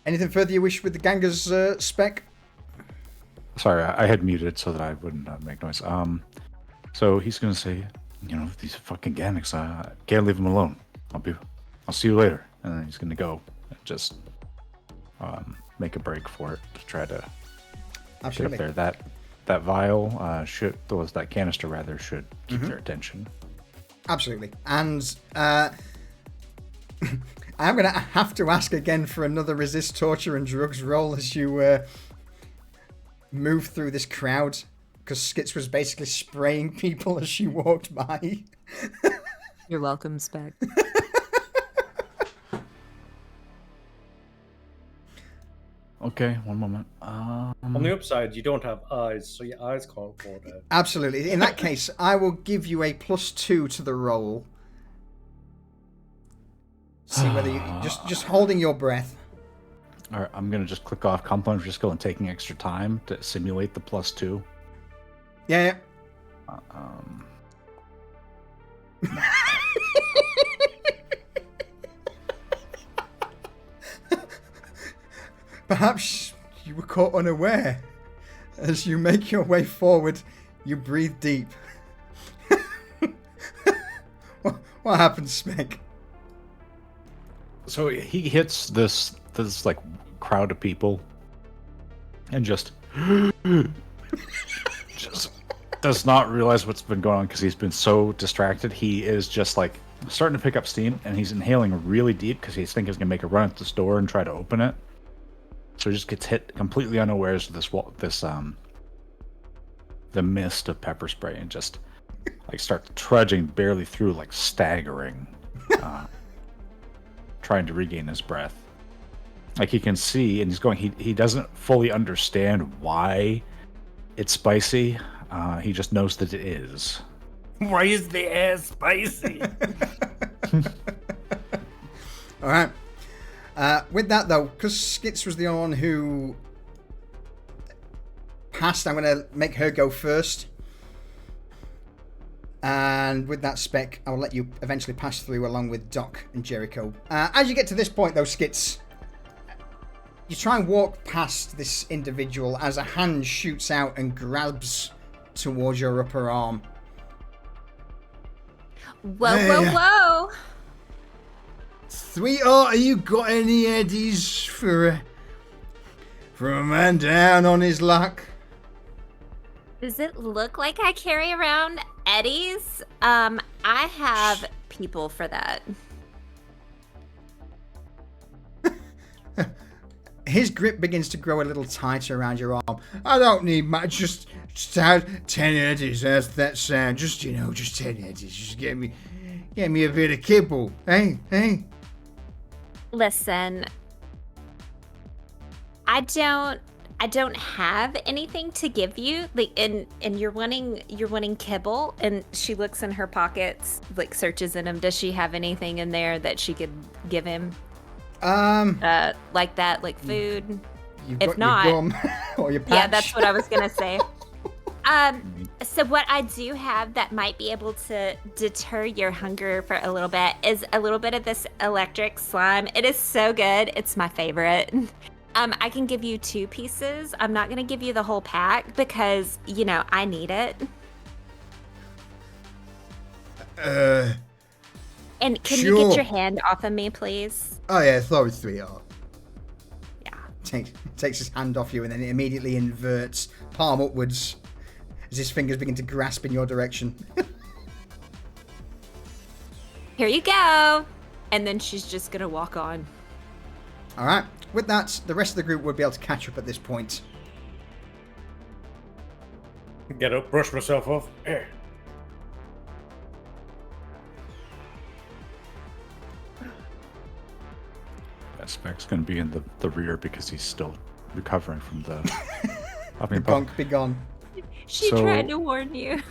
A: Anything further you wish with the gangers, Spec?
B: Sorry, I had muted so that I wouldn't make noise. So he's gonna say, you know, these fucking Gannics, can't leave them alone. I'll see you later. And then he's gonna go and just make a break for it to try to
A: Absolutely.
B: get up there. That vial that canister rather should keep their attention.
A: Absolutely. And I'm going to have to ask again for another resist torture and drugs roll as you move through this crowd, because Skits was basically spraying people as she walked by.
D: You're welcome, Spec.
B: Okay, one moment.
C: On the upside, you don't have eyes, so your eyes can't fall down.
A: Absolutely. In that case, I will give you a +2 to the roll. See whether you just holding your breath.
B: All right, I'm gonna just click off compound just go and taking extra time to simulate the +2.
A: Yeah. Perhaps you were caught unaware. As you make your way forward, you breathe deep. What happens, Spec?
B: So he hits this like crowd of people and just does not realize what's been going on because he's been so distracted. He is just like starting to pick up steam and he's inhaling really deep because he's thinking he's gonna make a run at this door and try to open it. So he just gets hit completely unawares with the mist of pepper spray and just like starts trudging barely through, like staggering, trying to regain his breath. Like he can see and he's going, he doesn't fully understand why it's spicy. He just knows that it is.
G: Why is the air spicy?
A: All right. With that, though, because Skits was the only one who passed, I'm going to make her go first. And with that, Spec, I'll let you eventually pass through along with Doc and Jericho. As you get to this point, though, Skits, you try and walk past this individual as a hand shoots out and grabs towards your upper arm.
D: Whoa,
F: Hey,
D: whoa, whoa.
F: Sweetheart, have you got any eddies for a man down on his luck?
D: Does it look like I carry around eddies? I have people for that.
A: His grip begins to grow a little tighter around your arm. I don't need much, just have 10 eddies. That sound. Just 10 eddies. Just get me a bit of kibble. Hey.
D: Listen, I don't have anything to give you. Like, and you're wanting kibble. And she looks in her pockets, like searches in them. Does she have anything in there that she could give him? Like that, like food. If not,
A: your gum or your patch.
D: yeah, that's what I was gonna say. So what I do have that might be able to deter your hunger for a little bit is a little bit of this electric slime. It is so good. It's my favorite. I can give you 2 pieces. I'm not gonna give you the whole pack because, I need it. And can you
F: Sure.
D: get your hand off of me, please?
F: Oh yeah, sorry, sweetheart.
D: Yeah.
A: Takes his hand off you and then it immediately inverts, palm upwards, as his fingers begin to grasp in your direction.
D: Here you go. And then she's just gonna walk on.
A: All right. With that, the rest of the group would be able to catch up at this point.
C: Get up, brush myself off.
B: That Spec's going to be in the rear because he's still recovering from the.
A: The bunk be gone.
D: She tried to warn you.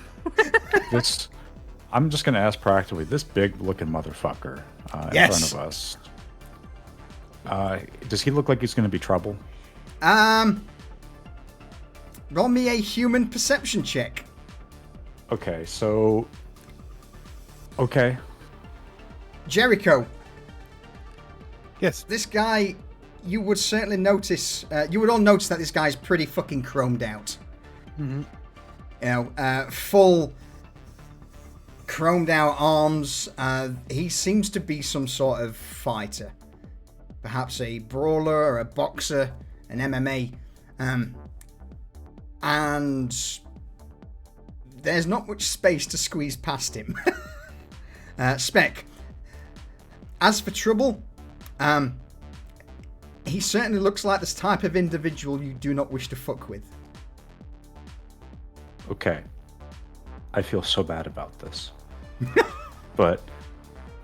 B: I'm just going to ask practically, this big-looking motherfucker in
A: Yes.
B: front of us. Does he look like he's going to be trouble?
A: Roll me a human perception check.
B: Okay, so. Okay.
A: Jericho,
E: Yes.
A: this guy, you would certainly notice, you would all notice that this guy's pretty fucking chromed out.
E: Mm-hmm.
A: Full chromed out arms. He seems to be some sort of fighter. Perhaps a brawler or a boxer, an MMA. And there's not much space to squeeze past him. Spec. As for trouble, he certainly looks like this type of individual you do not wish to fuck with.
B: Okay. I feel so bad about this. But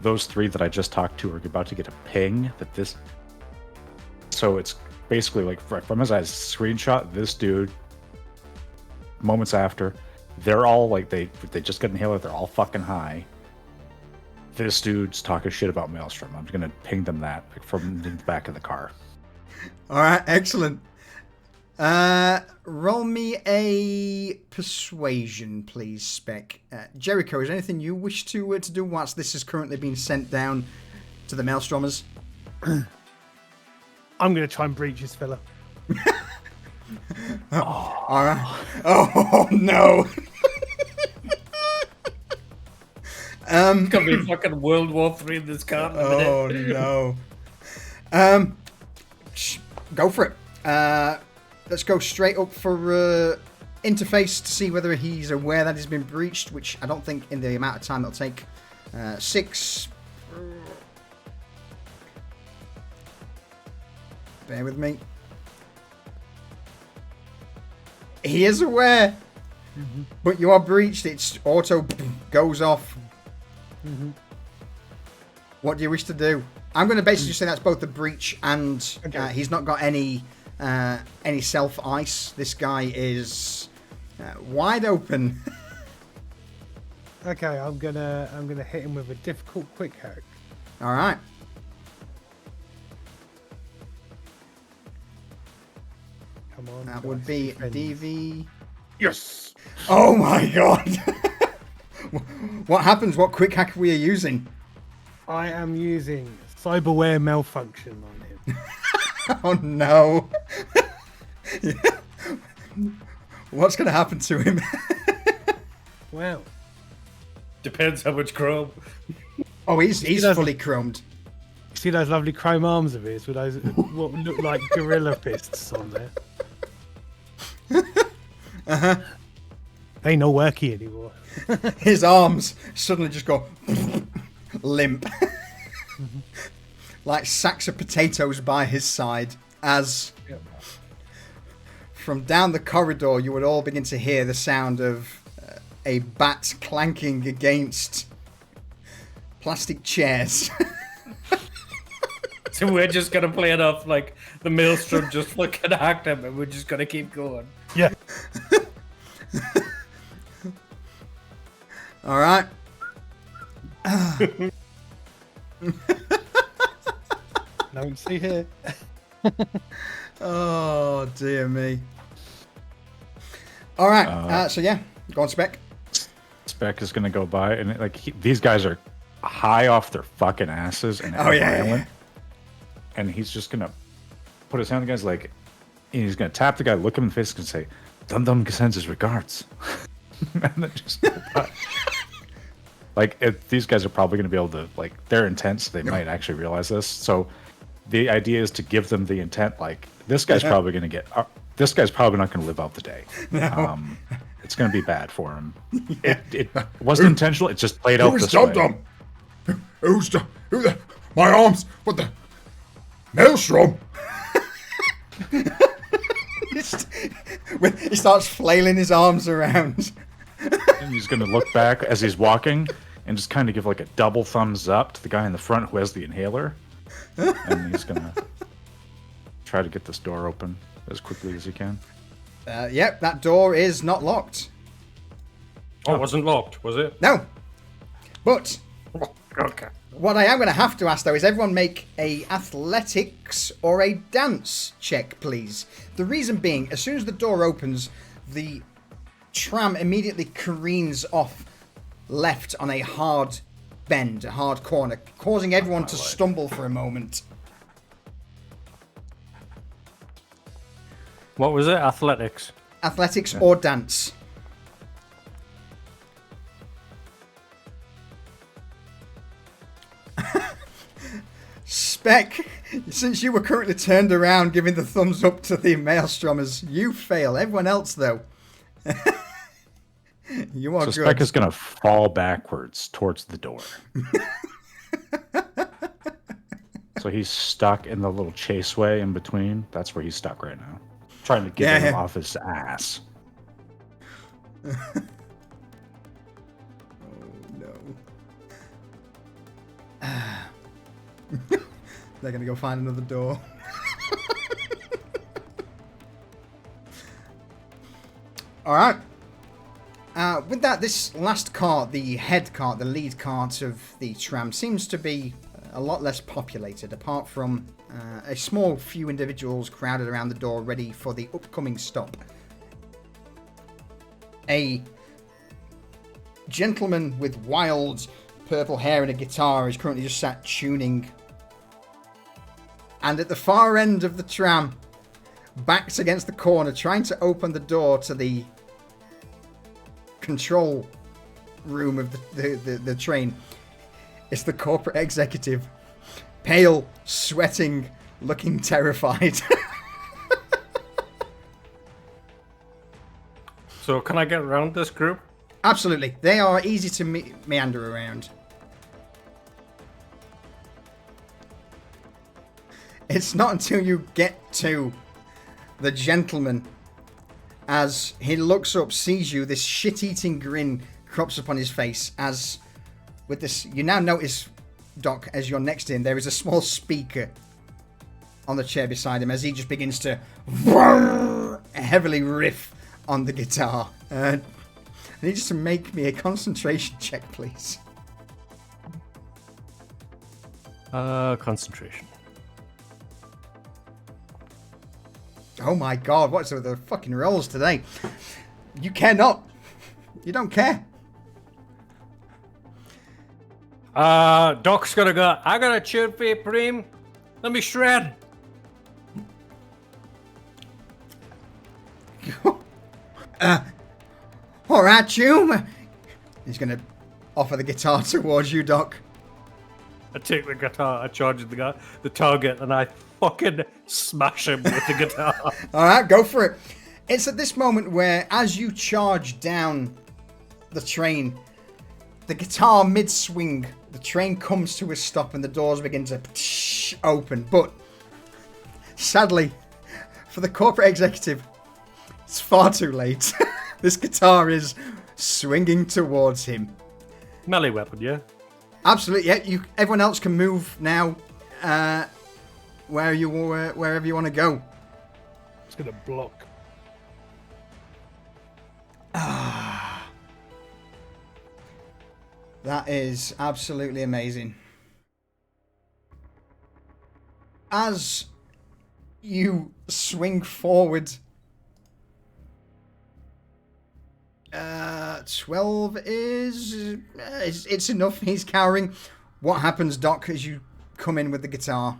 B: those 3 that I just talked to are about to get a ping that this. So it's basically like from his eyes screenshot, this dude, moments after, they're all like, they just got an inhaler, they're all fucking high. This dude's talking shit about Maelstrom. I'm gonna ping them that from the back of the car.
A: All right, excellent. Roll me a persuasion, please, Spec. Jericho, is there anything you wish to do whilst this is currently being sent down to the Maelstrommers?
E: I'm going to try and breach this fella.
A: All right. Oh, no.
C: It's gonna be fucking World War III in this car in a minute.
A: Oh, no. Go for it. Let's go straight up for interface to see whether he's aware that he's been breached, which I don't think in the amount of time it'll take. 6. Bear with me. He is aware, but you are breached. It's auto goes off. What do you wish to do? I'm going to basically say that's both the breach and he's not got any self ice. This guy is wide open.
E: Okay, I'm gonna hit him with a difficult quick hack.
A: All right.
E: Come on.
A: That would be DV.
E: Yes.
A: Oh my god! What happens? What quick hack we are using?
E: I am using cyberware malfunction on him.
A: Oh no! What's going to happen to him?
E: Well,
C: Depends how much chrome.
A: Oh, he's
E: doesn't-
A: fully chromed.
E: See those lovely chrome arms of his with those what look like gorilla fists on there? They ain't no worky anymore.
A: His arms suddenly just go limp. Like sacks of potatoes by his side as from down the corridor you would all begin to hear the sound of a bat clanking against plastic chairs.
C: So we're just gonna play it off like the maelstrom just fucking hacked him, and we're just gonna keep going.
E: Yeah.
A: All right.
E: Don't see here.
A: Oh dear me. All right. So yeah, go on, Spec.
B: Spec is gonna go by, and like these guys are high off their fucking asses and violent. And he's just gonna put his hand on the guy's leg, and he's gonna tap the guy, look him in the face, and say, "Dum Dum sends his regards," and then just go by. These guys are probably gonna be able to they're intense. They might actually realize this. So the idea is to give them the intent. Like this guy's probably gonna get. This guy's probably not gonna live out the day. No. It's gonna be bad for him. It wasn't intentional. It just played out this way.
F: Dum? Who's my arms? What the? Maelstrom?
A: He starts flailing his arms around.
B: And he's going to look back as he's walking and just kind of give like a double thumbs up to the guy in the front who has the inhaler. And he's going to try to get this door open as quickly as he can.
A: Yep, that door is not locked.
G: Oh, it wasn't locked, was it?
A: No. But
G: Okay.
A: what I am going to have to ask, though, is everyone make a athletics or a dance check, please. The reason being, as soon as the door opens, the tram immediately careens off left on a hard bend, a hard corner, causing everyone to stumble for a moment.
G: What was it? Athletics.
A: Athletics or dance. Spec, since you were currently turned around giving the thumbs up to the Maelstromers, you fail. Everyone else, though. You are
B: so
A: good.
B: Spec is going to fall backwards towards the door. So he's stuck in the little chaseway in between. That's where he's stuck right now. Trying to get him off his ass.
A: Oh, no. They're going to go find another door. All right. With that, this last cart, the head cart, the lead cart of the tram, seems to be a lot less populated, apart from a small few individuals crowded around the door ready for the upcoming stop. A gentleman with wild purple hair and a guitar is currently just sat tuning. And at the far end of the tram, backed against the corner, trying to open the door to the control room of the train, it's the corporate executive. Pale, sweating, looking terrified.
G: So can I get around this group?
A: Absolutely. They are easy to meander around. It's not until you get to the gentleman, as he looks up, sees you, this shit-eating grin crops up on his face, as with this, you now notice, Doc, as you're next to him, there is a small speaker on the chair beside him as he just begins to heavily riff on the guitar. I need you to make me a concentration check, please.
G: Concentration.
A: Oh my god, what's with the fucking rolls today? You care not. You don't care.
G: Doc's gonna go, I got a tune for you, Preem. Let me shred.
A: Alright, Hume. He's gonna offer the guitar towards you, Doc.
G: I take the guitar, I charge the target, and I fucking smash him with the guitar.
A: All right, go for it. It's at this moment where, as you charge down the train, the guitar mid-swing, the train comes to a stop and the doors begin to open. But sadly, for the corporate executive, it's far too late. This guitar is swinging towards him.
G: Melee weapon, yeah?
A: Absolutely, yeah. Everyone else can move now wherever you want to go.
E: It's going to block.
A: That is absolutely amazing. As you swing forward, 12 it's enough. He's cowering. What happens, Doc, as you come in with the guitar?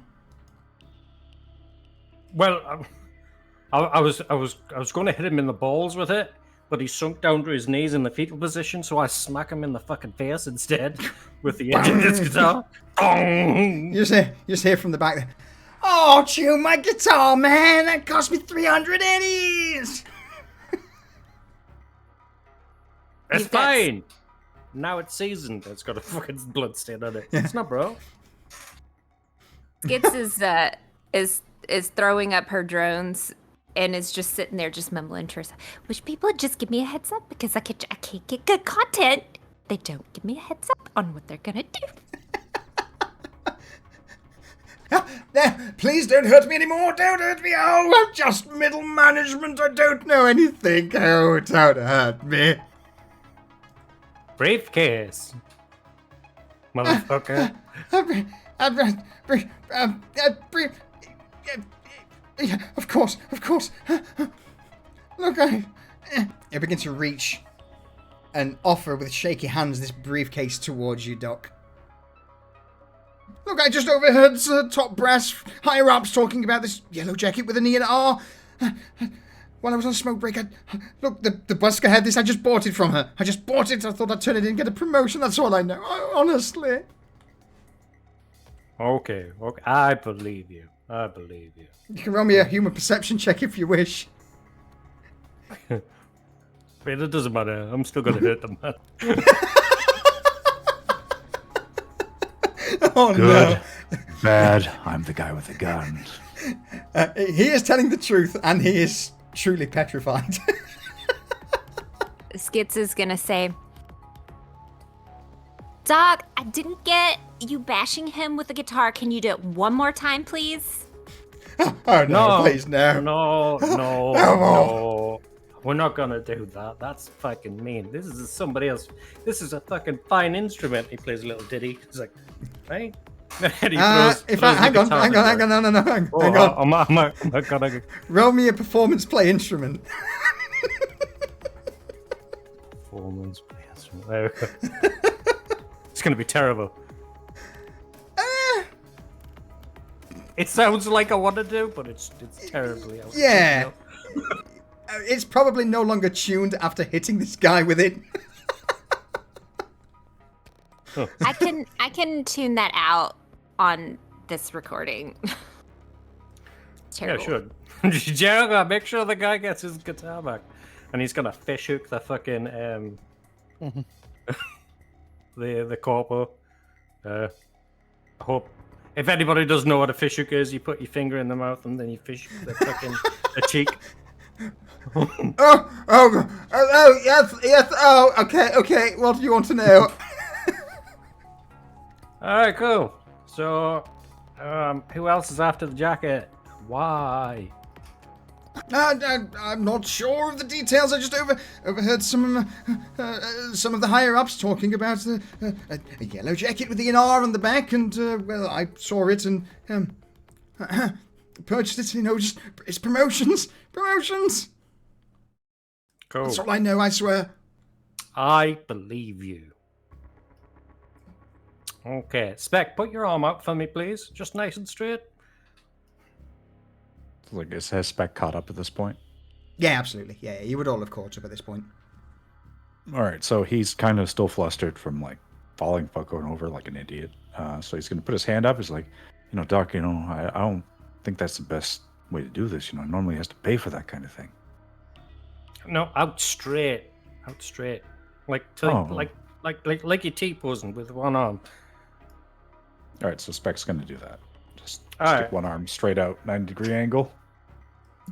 G: Well, I was going to hit him in the balls with it, but he sunk down to his knees in the fetal position, so I smack him in the fucking face instead with the edge of this guitar.
A: You just hear from the back there, "Oh, chew my guitar, man! That cost me 300 eddies!"
G: It's fine. Now it's seasoned. It's got a fucking blood stain on it. It's not, bro.
D: Skits is throwing up her drones and is just sitting there just mumbling to herself. Wish people would just give me a heads up because I can't get good content. They don't give me a heads up on what they're gonna do.
A: Please don't hurt me anymore. Don't hurt me. Oh, I'm just middle management. I don't know anything. Oh, don't hurt me.
G: Briefcase. Motherfucker.
A: Of course. Look, I begin to reach and offer with shaky hands this briefcase towards you, Doc. Look, I just overheard top brass higher ups talking about this yellow jacket with an E and R. While I was on smoke break, look, the busker had this. I just bought it from her. I thought I'd turn it in and get a promotion. That's all I know. Honestly.
G: Okay. I believe you.
A: You can roll me a human perception check if you wish.
G: But it doesn't matter. I'm still going to hit them.
A: Oh,
B: Good.
A: no.
B: Bad. I'm the guy with the gun.
A: He is telling the truth, and he is truly petrified.
D: Skits is gonna say, Doc, I didn't get you bashing him with the guitar. Can you do it one more time, please?
A: Oh, no, please, no.
G: No. We're not gonna do that. That's fucking mean. This is somebody else. This is a fucking fine instrument. He plays a little ditty. He's like, right? Hang on.
A: No. Hang on.
G: I'm gonna
A: Roll me a performance play instrument.
G: Performance play instrument. There we go. It's gonna be terrible. It sounds like I want to do, but it's terribly out.
A: Yeah. It's probably no longer tuned after hitting this guy with it.
D: I can tune that out on this recording.
G: Yeah, sure. Jericho, make sure the guy gets his guitar back, and he's gonna fish hook the fucking the corpo. I hope if anybody doesn't know what a fish hook is, you put your finger in the mouth and then you fish hook the fucking the cheek.
A: Yes. Oh, okay. What do you want to know?
G: All right, cool. So, who else is after the jacket? Why?
A: I'm not sure of the details. I just overheard some of the higher ups talking about a yellow jacket with the R on the back, and well, I saw it and purchased it. You know, just it's promotions.
G: Cool.
A: That's all I know. I swear.
G: I believe you. Okay, Spec, put your arm out for me, please. Just nice and straight.
B: Like, has Spec caught up at this point?
A: Yeah, absolutely. Yeah, you would all have caught up at this point.
B: All right, so he's kind of still flustered from like falling fucking over like an idiot. So he's going to put his hand up. He's like, Doc, I don't think that's the best way to do this. Normally he has to pay for that kind of thing.
G: No, out straight. Like you're T-posing with one arm.
B: All right, so Spec's going to do that. Just
G: All
B: stick
G: right.
B: one arm straight out, 90-degree angle.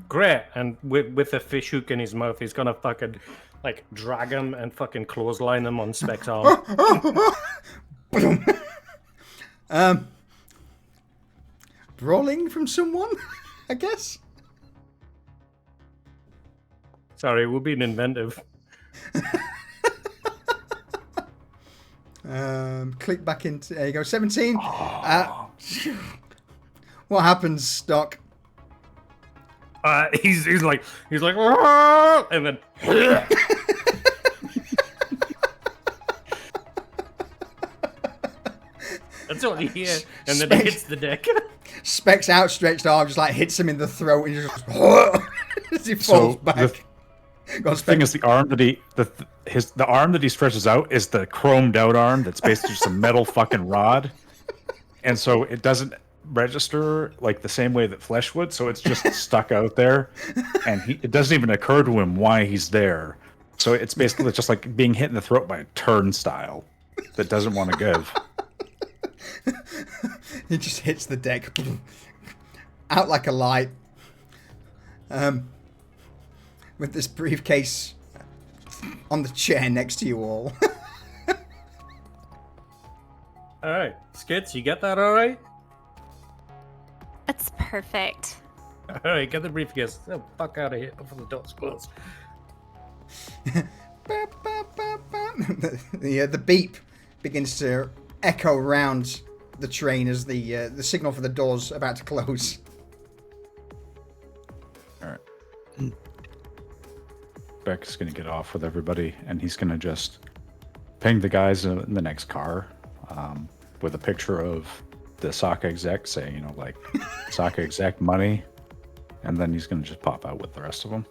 G: Great. And with a fish hook in his mouth, he's gonna fucking like drag him and fucking clothesline him on Spec's arm.
A: Brawling from someone, I guess.
G: Sorry, we're being inventive.
A: Click back into. There you go. 17. What happens, Doc?
G: He's like, "Argh!" and then. That's all you hear, and then it hits the deck.
A: Spec's outstretched arm just like hits him in the throat, and he just as he falls back.
B: The thing is, the arm that the arm that he stretches out is the chromed out arm that's basically just a metal fucking rod, and so it doesn't register like the same way that flesh would, so it's just stuck out there, and it doesn't even occur to him why he's there. So it's basically just like being hit in the throat by a turnstile that doesn't want to give.
A: He just hits the deck out like a light. With this briefcase on the chair next to you all.
G: All right, Skits, you get that all right?
D: That's perfect.
G: All right, get the briefcase. Oh, fuck out of here before the door's closed.
A: The beep begins to echo around the train as the signal for the door's about to close.
B: All right. Beck's going to get off with everybody, and he's going to just ping the guys in the next car with a picture of the Saka exec saying, Saka exec money, and then he's going to just pop out with the rest of them.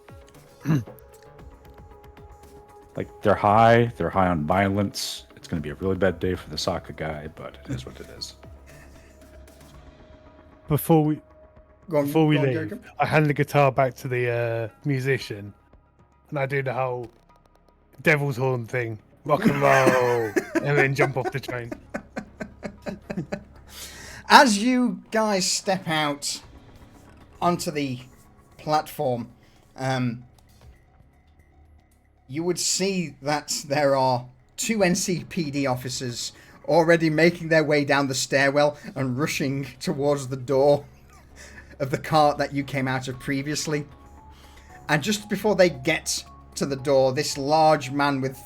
B: They're high on violence. It's going to be a really bad day for the Saka guy, but it is what it is.
E: Before we leave,
A: Jericho.
E: I hand the guitar back to the musician, and I do the whole devil's horn thing, rock and roll, and then jump off the train.
A: As you guys step out onto the platform, you would see that there are 2 NCPD officers already making their way down the stairwell and rushing towards the door of the cart that you came out of previously. And just before they get to the door, this large man with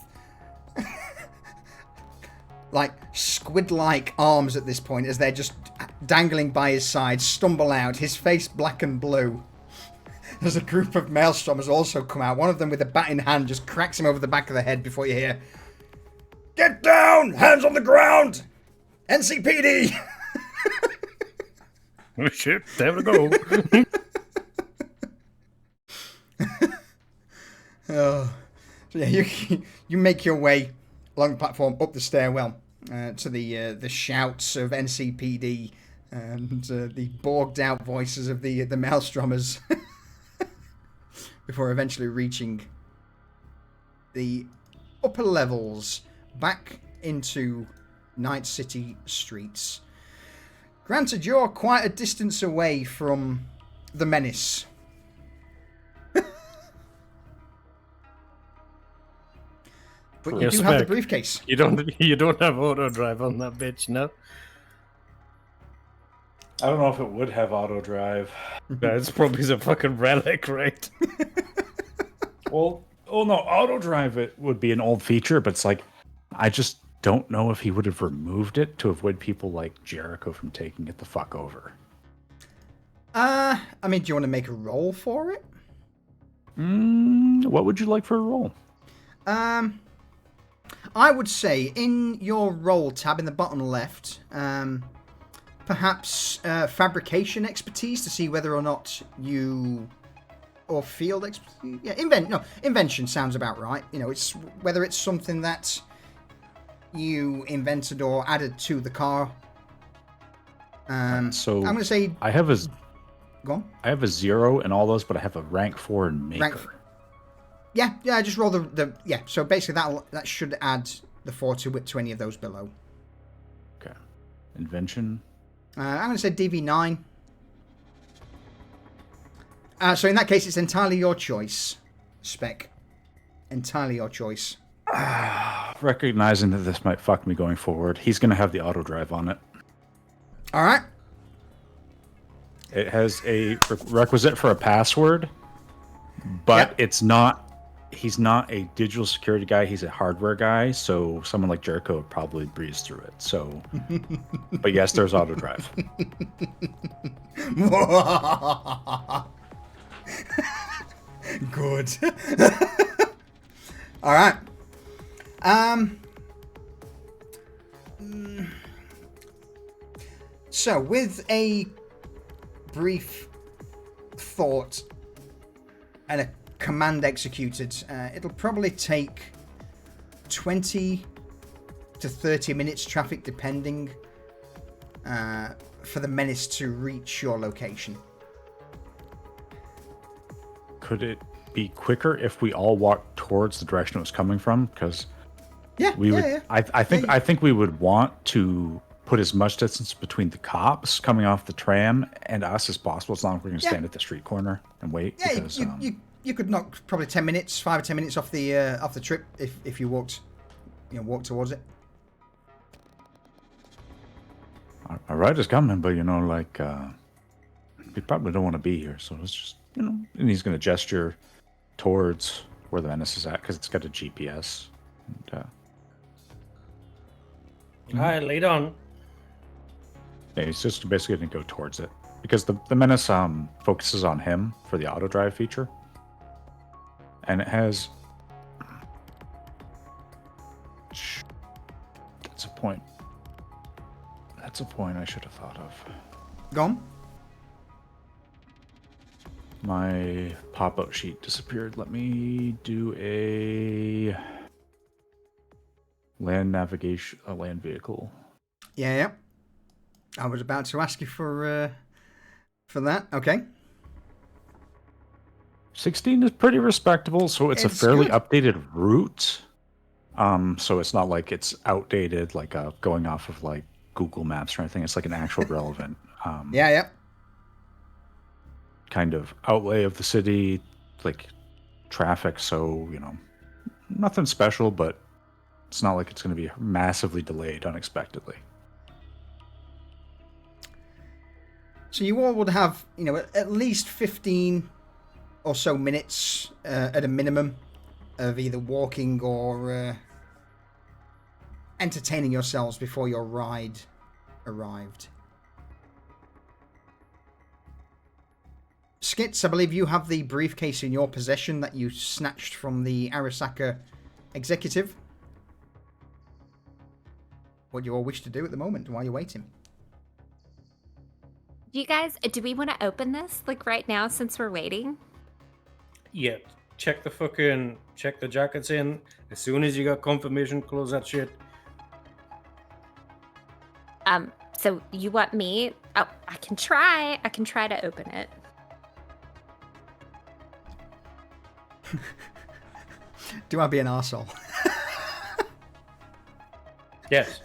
A: like squid-like arms at this point, as they're just dangling by his side, stumble out, his face black and blue. There's a group of maelstrommers also come out. One of them with a bat in hand just cracks him over the back of the head before you hear, "Get down! Hands on the ground! NCPD!"
G: Oh shit, there we go.
A: So yeah, you make your way along the platform up the stairwell to the shouts of NCPD and the bogged out voices of the maelstrommers before eventually reaching the upper levels back into Night City streets. Granted, you're quite a distance away from the menace. But you do have the briefcase.
G: You don't have auto drive on that bitch, no?
B: I don't know if it would have auto drive.
G: It's probably a fucking relic, right?
B: Well, no, auto drive it would be an old feature, but it's like, I just don't know if he would have removed it to avoid people like Jericho from taking it the fuck over.
A: I mean, do you want to make a roll for it?
B: What would you like for a roll?
A: I would say in your roll tab in the bottom left, perhaps fabrication expertise to see whether or not you, or field expertise. Yeah, invention sounds about right. It's whether it's something that you invented or added to the car.
B: So
A: I'm gonna say
B: I have a
A: go on.
B: I have a 0 in all those, but I have a rank 4 in maker.
A: Yeah, just roll the yeah. So basically that should add the 4 to any of those below.
B: Okay. Invention.
A: I'm gonna say DV9. So in that case, it's entirely your choice, Spec. Entirely your choice.
B: Recognizing that this might fuck me going forward, he's going to have the auto drive on it.
A: All right.
B: It has a requisite for a password, but it's not. He's not a digital security guy. He's a hardware guy. So someone like Jericho would probably breeze through it. So, but yes, there's auto drive.
A: Good. All right. So with a brief thought and a command executed, it'll probably take 20 to 30 minutes traffic depending for the menace to reach your location.
B: Could it be quicker if we all walked towards the direction it was coming from? Because we would. I think we would want to put as much distance between the cops coming off the tram and us as possible, as long as we're going to stand at the street corner and wait.
A: Yeah,
B: because,
A: you could knock probably 10 minutes, 5 or 10 minutes off the trip if you walked towards it.
B: Our ride is coming, but we probably don't want to be here, so let's just and he's going to gesture towards where the menace is at because it's got a GPS. And,
C: All right, lead on.
B: yeah, he's just basically going to go towards it because the menace focuses on him for the auto drive feature, and it has. That's a point. That's a point I should have thought of.
A: Gone.
B: My pop-out sheet disappeared. Let me do a land vehicle.
A: Yeah. I was about to ask you for that. Okay.
B: 16 is pretty respectable, so it's a fairly
A: good.
B: updated route. So it's not like it's outdated, like going off of like Google Maps or anything. It's like an actual relevant.
A: Yeah.
B: Kind of outlay of the city, like traffic. So nothing special, but it's not like it's going to be massively delayed unexpectedly.
A: So you all would have, at least 15 or so minutes at a minimum of either walking or entertaining yourselves before your ride arrived. Skits, I believe you have the briefcase in your possession that you snatched from the Arasaka executive. What do you all wish to do at the moment while you're waiting?
D: You guys, do we want to open this like right now since we're waiting?
C: Yeah, check the jackets in. As soon as you got confirmation, close that shit.
D: So you want me? Oh, I can try to open it.
A: Do I be an arsehole?
C: Yes.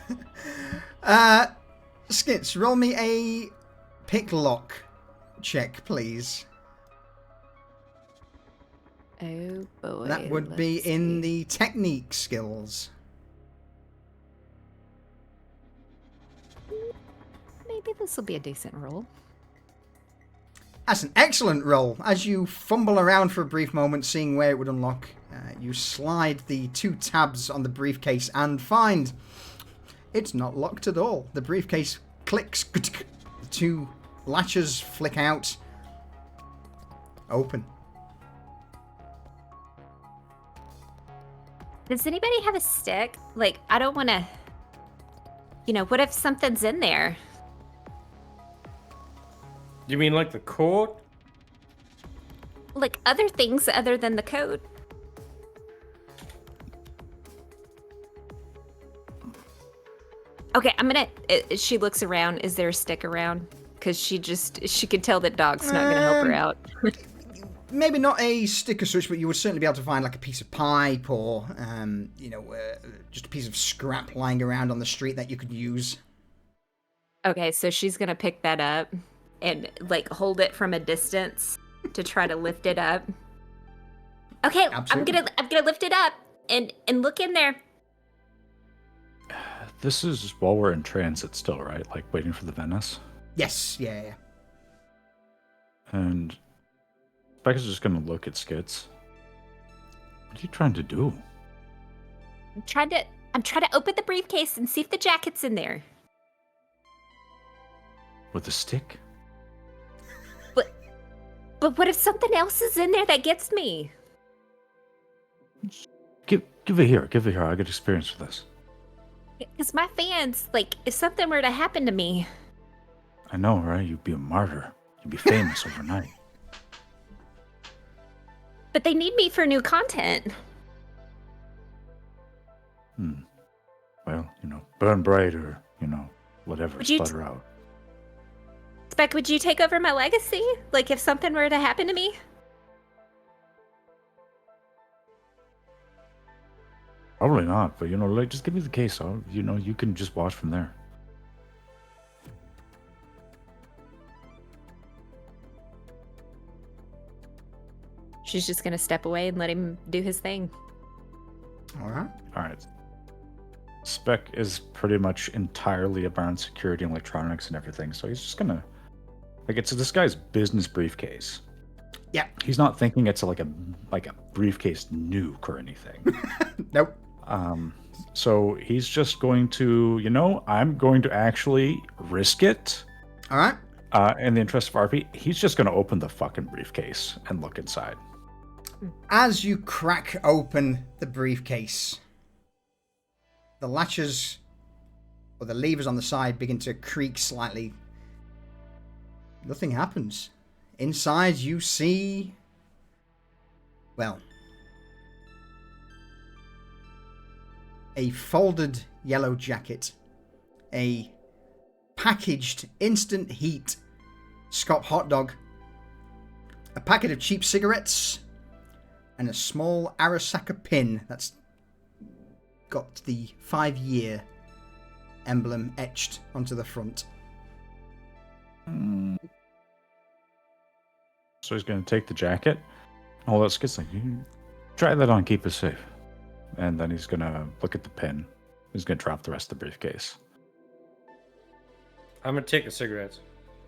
A: Skits, roll me a pick lock check, please.
D: Oh boy.
A: That would be in the technique skills.
D: Maybe this will be a decent roll.
A: That's an excellent roll. As you fumble around for a brief moment, seeing where it would unlock, you slide the 2 tabs on the briefcase and find it's not locked at all. The briefcase clicks, the 2 latches flick out, open.
D: Does anybody have a stick? Like, I don't want to... what if something's in there?
C: You mean like the code?
D: Like, other things other than the code? Okay, I'm gonna. She looks around. Is there a stick around? Because she could tell that Dog's not gonna help her out.
A: Maybe not a stick as such, but you would certainly be able to find like a piece of pipe or, just a piece of scrap lying around on the street that you could use.
D: Okay, so she's gonna pick that up and like hold it from a distance to try to lift it up. Okay,
A: Absolutely.
D: I'm gonna lift it up and look in there.
B: This is while we're in transit still, right? Like waiting for the Venice.
A: Yes, yeah.
B: And Becca's just gonna look at Skits. What are you trying to do?
D: I'm trying to open the briefcase and see if the jacket's in there.
B: With a stick?
D: But what if something else is in there that gets me?
B: Give it here. Give it here. I got experience with this.
D: Because my fans, like, if something were to happen to me.
B: I know, right? You'd be a martyr. You'd be famous overnight.
D: But they need me for new content.
B: Well, burn bright or, whatever,
D: Would you
B: sputter out.
D: Spec, would you take over my legacy? Like, if something were to happen to me?
B: Probably not, but, just give me the case. You can just watch from there.
D: She's just gonna step away and let him do his thing.
A: All
B: Alright. Spec is pretty much entirely around security and electronics and everything, so he's just gonna... it's this guy's business briefcase.
A: Yeah.
B: He's not thinking it's like a briefcase nuke or anything.
A: Nope.
B: So he's just going to, I'm going to actually risk it.
A: All right.
B: In the interest of RP, he's just going to open the fucking briefcase and look inside.
A: As you crack open the briefcase, the latches or the levers on the side begin to creak slightly. Nothing happens. Inside you see, well, a folded yellow jacket, a packaged instant heat Scott hot dog, a packet of cheap cigarettes, and a small Arasaka pin that's got the 5-year emblem etched onto the front.
B: So he's going to take the jacket. Oh, that's good. Like, you try that on, keep it safe. And then he's going to look at the pin. He's going to drop the rest of the briefcase.
C: I'm gonna take the cigarettes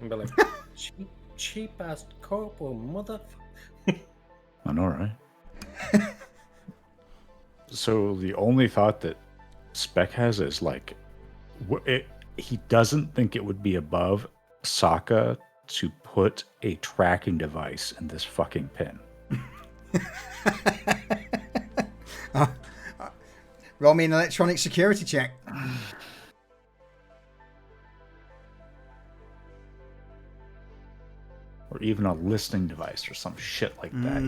C: and be like, cheap ass corporal motherfucker.
B: I know, right? So the only thought that Spec has is he doesn't think it would be above Sokka to put a tracking device in this fucking pin.
A: Roll me an electronic security check.
B: Or even a listening device or some shit like that,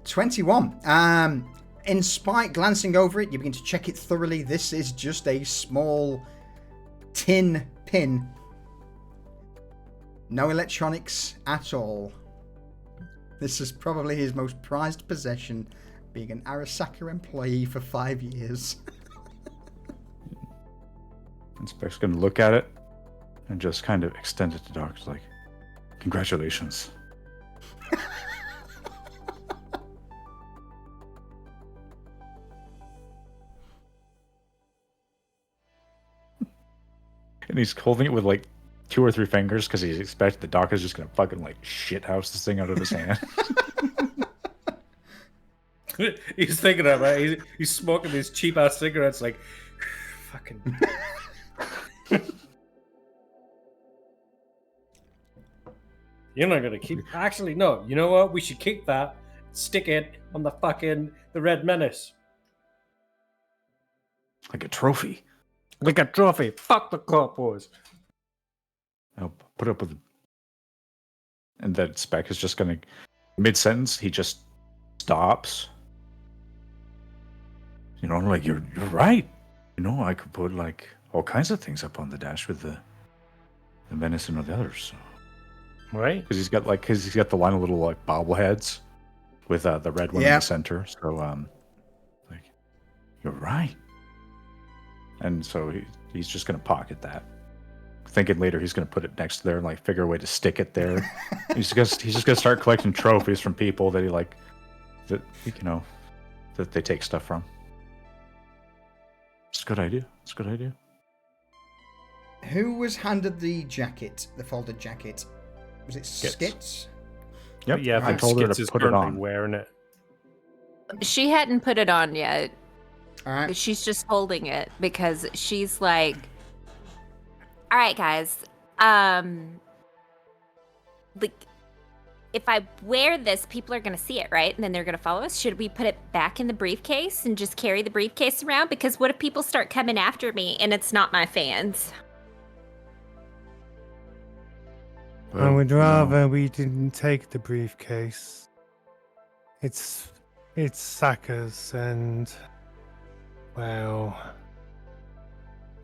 A: 21. In spite, glancing over it, you begin to check it thoroughly. This is just a small tin pin. No electronics at all. This is probably his most prized possession, being an Arasaka employee for 5 years.
B: And Spec's going to look at it and just kind of extend it to Doc. It's like, congratulations. And he's holding it with 2 or 3 fingers because he's expecting the Doc is just going to fucking shithouse this thing out of his hand.
C: He's thinking of it. He's smoking these cheap ass cigarettes fucking. You're not gonna keep. Actually, no. You know what? We should keep that. Stick it on the Red Menace.
B: Like a trophy.
G: Like a trophy. Fuck the corpos.
B: I'll put up with it. And then Spec is just going to, mid-sentence, he just stops. You know, like you're right. You know, I could put like all kinds of things up on the dash with the venison or the others. So.
G: Right?
B: Because he's got the line of little like bobbleheads with the red one in the center. So like you're right. And so he's just gonna pocket that, thinking later he's gonna put it next to there and like figure a way to stick it there. he's just gonna start collecting trophies from people that that they take stuff from. It's a good idea.
A: Who was handed the jacket, the folded jacket? Was it Skits?
B: Yep.
G: Yeah,
B: I told her
G: Skits
B: to
G: is
B: put it
G: currently
B: on.
G: wearing it.
D: She hadn't put it on yet.
A: All right.
D: She's just holding it because she's like, all right, guys. Like, if I wear this, people are going to see it, right? And then they're going to follow us. Should we put it back in the briefcase and just carry the briefcase around? Because what if people start coming after me and it's not my fans?
E: I would rather we didn't take the briefcase. It's Saka's, and well,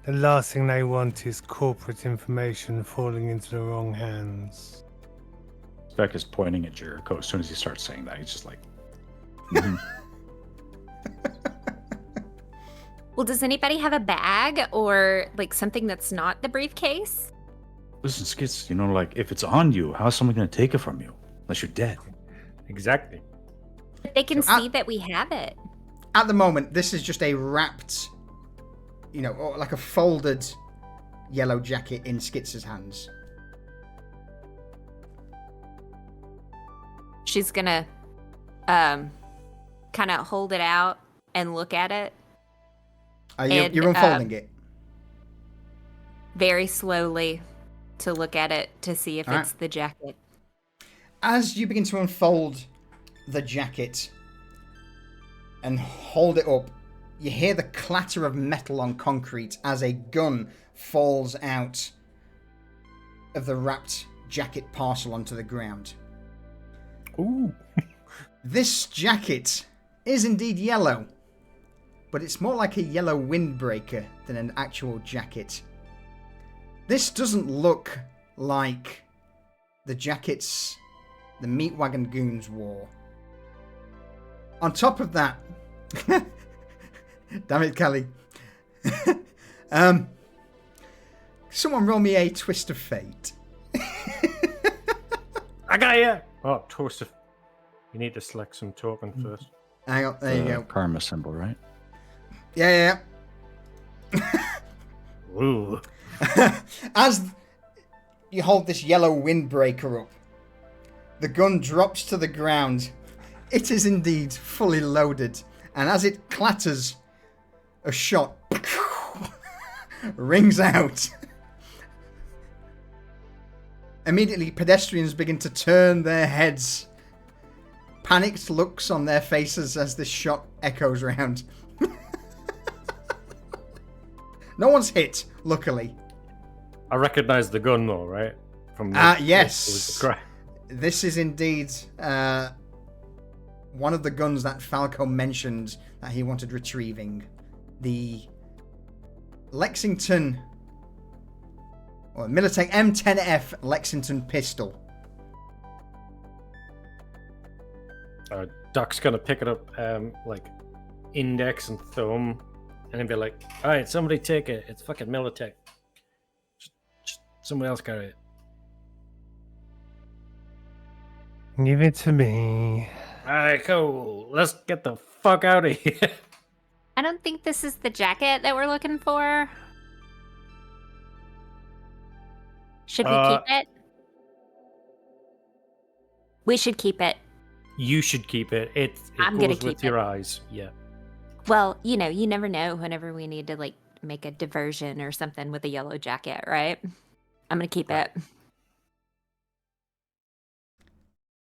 E: the last thing they want is corporate information falling into the wrong hands.
B: Spec is pointing at Jericho. As soon as he starts saying that, he's just like,
D: Well, does anybody have a bag or like something that's not the briefcase?
B: listen, Skits, you know, like if it's on you, how's someone going to take it from you? Unless you're dead.
G: Exactly.
D: But they can see that we have it.
A: At the moment, this is just a wrapped, or like a folded yellow jacket in Skits' hands.
D: She's gonna kind of hold it out and look at it.
A: You're unfolding it.
D: Very slowly to look at it to see if it's the jacket.
A: As you begin to unfold the jacket and hold it up, you hear the clatter of metal on concrete as a gun falls out of the wrapped jacket parcel onto the ground.
G: Ooh.
A: This jacket is indeed yellow, but it's more like a yellow windbreaker than an actual jacket. This doesn't look like the jackets the Meat Wagon Goons wore. On top of that, damn it, Kelly. Someone roll me a twist of fate.
G: I got you. Oh, twist of. You need to select some token first.
A: Hang on, there you go.
B: Karma symbol, right?
A: Yeah.
G: Ooh.
A: As you hold this yellow windbreaker up, the gun drops to the ground. It is indeed fully loaded, and as it clatters, a shot rings out. Immediately, pedestrians begin to turn their heads. Panicked looks on their faces as this shot echoes around. No one's hit, luckily.
G: I recognize the gun though, right? From
A: yes. This is indeed one of the guns that Falco mentioned that he wanted retrieving. The Lexington, or Militech M10F Lexington pistol.
G: Doc's gonna pick it up, like index and thumb, and then be like, "All right, somebody take it. It's fucking Militech. Just somebody else carry it."
E: Give it to me.
G: All right, cool. Let's get the fuck out of here.
D: I don't think this is the jacket that we're looking for. Should we keep it? We should keep it.
G: You should keep it. It
D: I'm
G: goes
D: gonna
G: with
D: keep
G: your
D: it.
G: eyes. Yeah.
D: Well, you never know whenever we need to like make a diversion or something with a yellow jacket, right? I'm gonna keep it.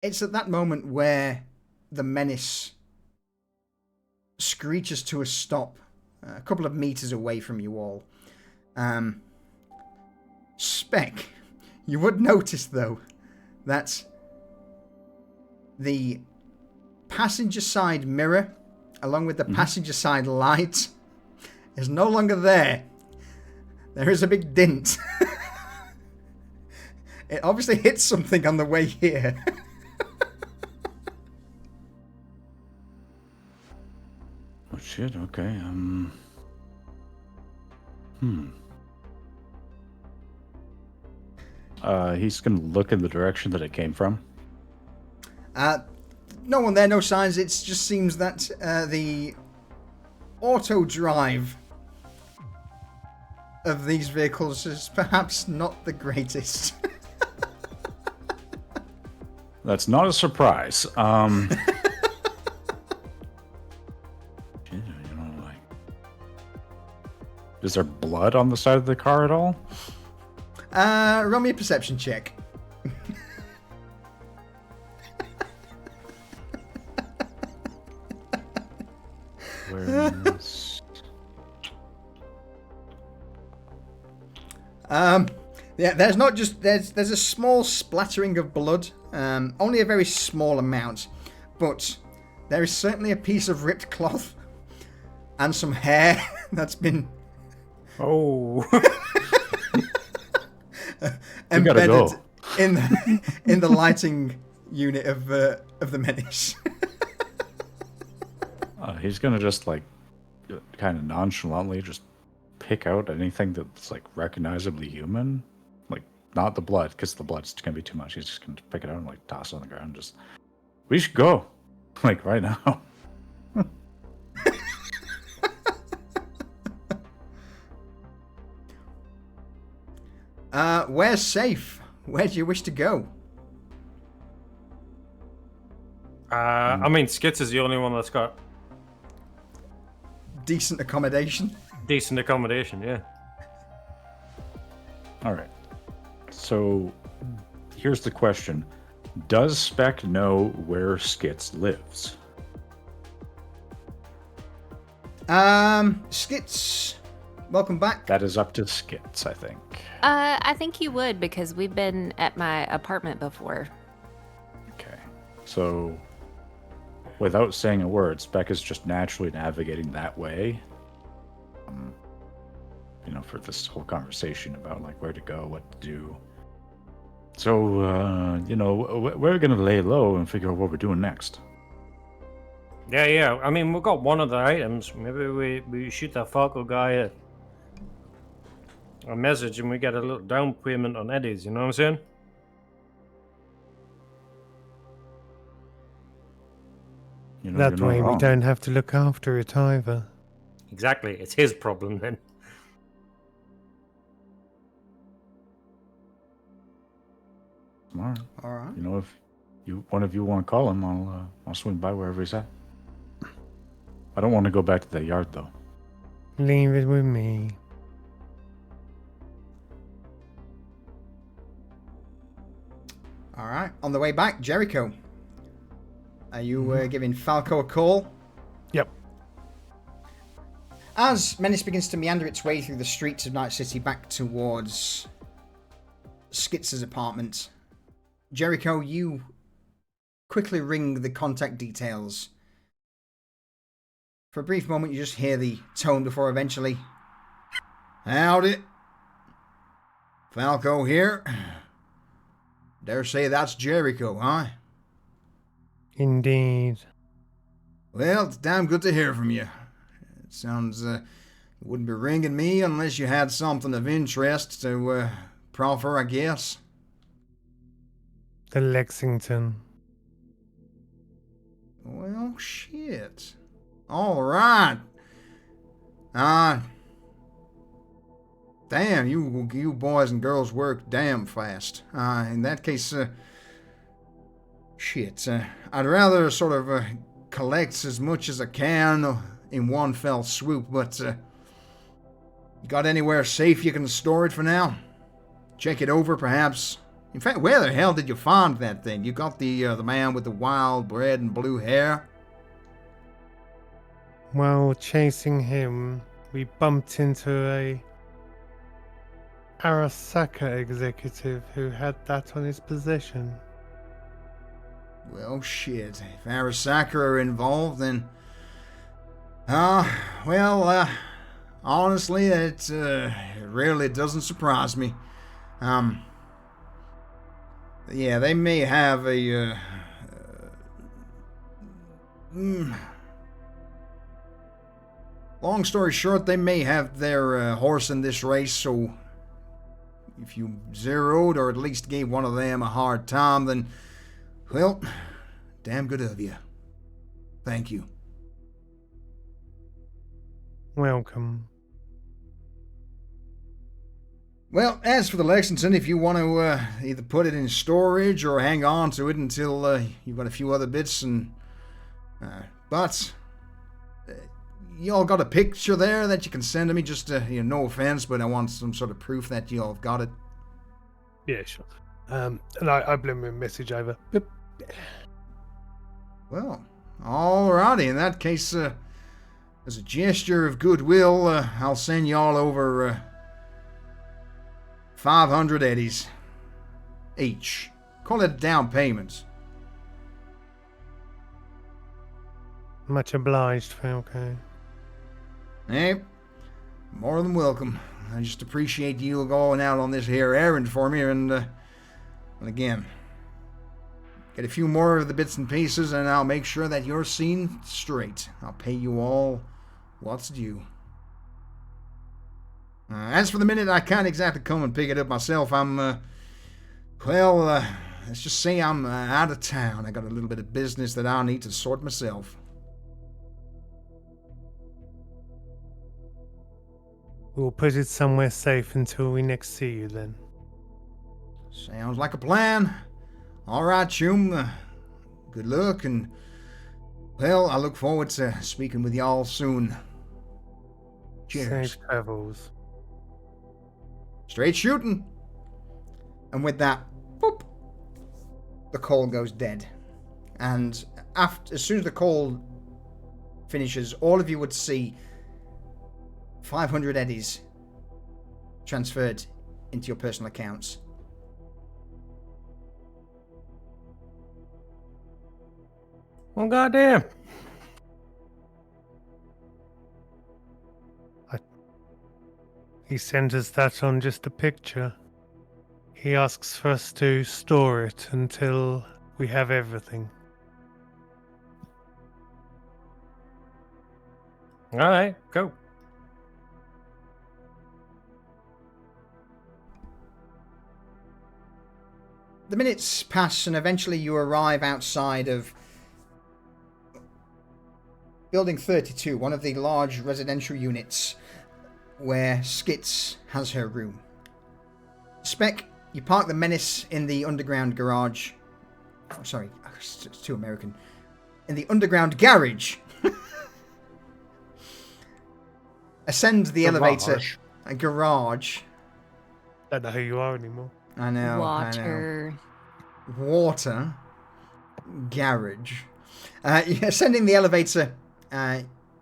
A: It's at that moment where the menace screeches to a stop a couple of meters away from you all. Spec, you would notice though that the passenger side mirror along with the passenger side light, is no longer there. There is a big dent. It obviously hit something on the way here.
B: Oh shit, okay, he's gonna look in the direction that it came from.
A: No one there, no signs. It just seems that the auto drive of these vehicles is perhaps not the greatest.
B: That's not a surprise. Shit, you know, like, is there blood on the side of the car at all?
A: Roll me a perception check.
B: Awareness.
A: Yeah, there's not just there's a small splattering of blood, only a very small amount, but there is certainly a piece of ripped cloth and some hair that's been embedded
B: go.
A: in the lighting unit of the menace.
B: He's gonna just like kind of nonchalantly just pick out anything that's like recognizably human, like not the blood, because the blood's gonna be too much. He's just gonna pick it out and like toss it on the ground. Just, we should go, like right now.
A: Where's safe? Where do you wish to go?
G: I mean, Skits is the only one that's got
A: Decent accommodation.
G: decent accommodation, yeah.
B: All right. So here's the question: does Spec know where Skits lives?
A: Skits, welcome back.
B: That is up to Skits, I think.
D: I think you would, because we've been at my apartment before.
B: Okay. So without saying a word, Spec is just naturally navigating that way. You know, for this whole conversation about like where to go, what to do. So, you know, we're gonna lay low and figure out what we're doing next.
G: Yeah. I mean, we've got one of the items. Maybe we shoot that Falco guy a message and we get a little down payment on Eddie's, you know what I'm saying?
B: You know,
E: That
B: you're not
E: way we
B: wrong.
E: don't have to look after it either.
G: Exactly. It's his problem then.
B: Smart.
A: All right.
B: You know, if one of you want to call him, I'll swing by wherever he's at. I don't want to go back to the yard though.
E: Leave it with me.
A: All right. On the way back, Jericho. Are you giving Falco a call?
E: Yep.
A: As Menace begins to meander its way through the streets of Night City back towards Skits' apartment, Jericho, you quickly ring the contact details. For a brief moment, you just hear the tone before eventually... Howdy. Falco here. Dare say that's Jericho, huh?
E: Indeed.
F: Well, it's damn good to hear from you. It sounds, you wouldn't be ringing me unless you had something of interest to, proffer, I guess.
E: The Lexington.
F: Well, shit. All right. Damn, you boys and girls work damn fast. In that case, shit. I'd rather sort of collect as much as I can in one fell swoop, but you got anywhere safe you can store it for now? Check it over, perhaps. In fact, where the hell did you find that thing? You got the man with the wild red and blue hair?
E: While chasing him, we bumped into a Arasaka executive who had that on his possession.
F: Well, shit. If Arasaka are involved, then Well, honestly, it really doesn't surprise me. Yeah, they may have a, long story short, they may have their horse in this race, so if you zeroed or at least gave one of them a hard time, then, well, damn good of you. Thank you.
E: Welcome.
F: Well, as for the Lexington, if you want to either put it in storage or hang on to it until you've got a few other bits and... but... y'all got a picture there that you can send to me? Just, no offense, but I want some sort of proof that y'all have got it.
E: Yeah, sure. And I blew him a message over. Boop.
F: Well, alrighty. In that case, as a gesture of goodwill, I'll send y'all over 500 eddies each. Call it a down payment.
E: Much obliged, Falco.
F: Hey, more than welcome. I just appreciate you going out on this here errand for me, and again, get a few more of the bits and pieces, and I'll make sure that you're seen straight. I'll pay you all what's due. As for the minute I can't exactly come and pick it up myself, I'm, let's just say I'm out of town. I got a little bit of business that I need to sort myself.
E: We'll put it somewhere safe until we next see you then.
F: Sounds like a plan. Alright, Chum. Good luck, and, well, I look forward to speaking with y'all soon. Cheers.
E: Safe travels.
F: Straight shooting. And with that, boop, the call goes dead. And as soon as the call finishes, all of you would see 500 eddies transferred into your personal accounts.
G: Well, goddamn.
E: He sent us that on just a picture. He asks for us to store it until we have everything.
G: All right, go.
A: The minutes pass and eventually you arrive outside of Building 32, one of the large residential units where Skits has her room. Spec, you park the Menace in the underground garage. Oh, sorry, it's too American. In the underground garage. Ascend the elevator. A garage.
E: Don't know who you are anymore.
F: I know.
D: Water.
F: I know. Water. Garage. Ascending the elevator,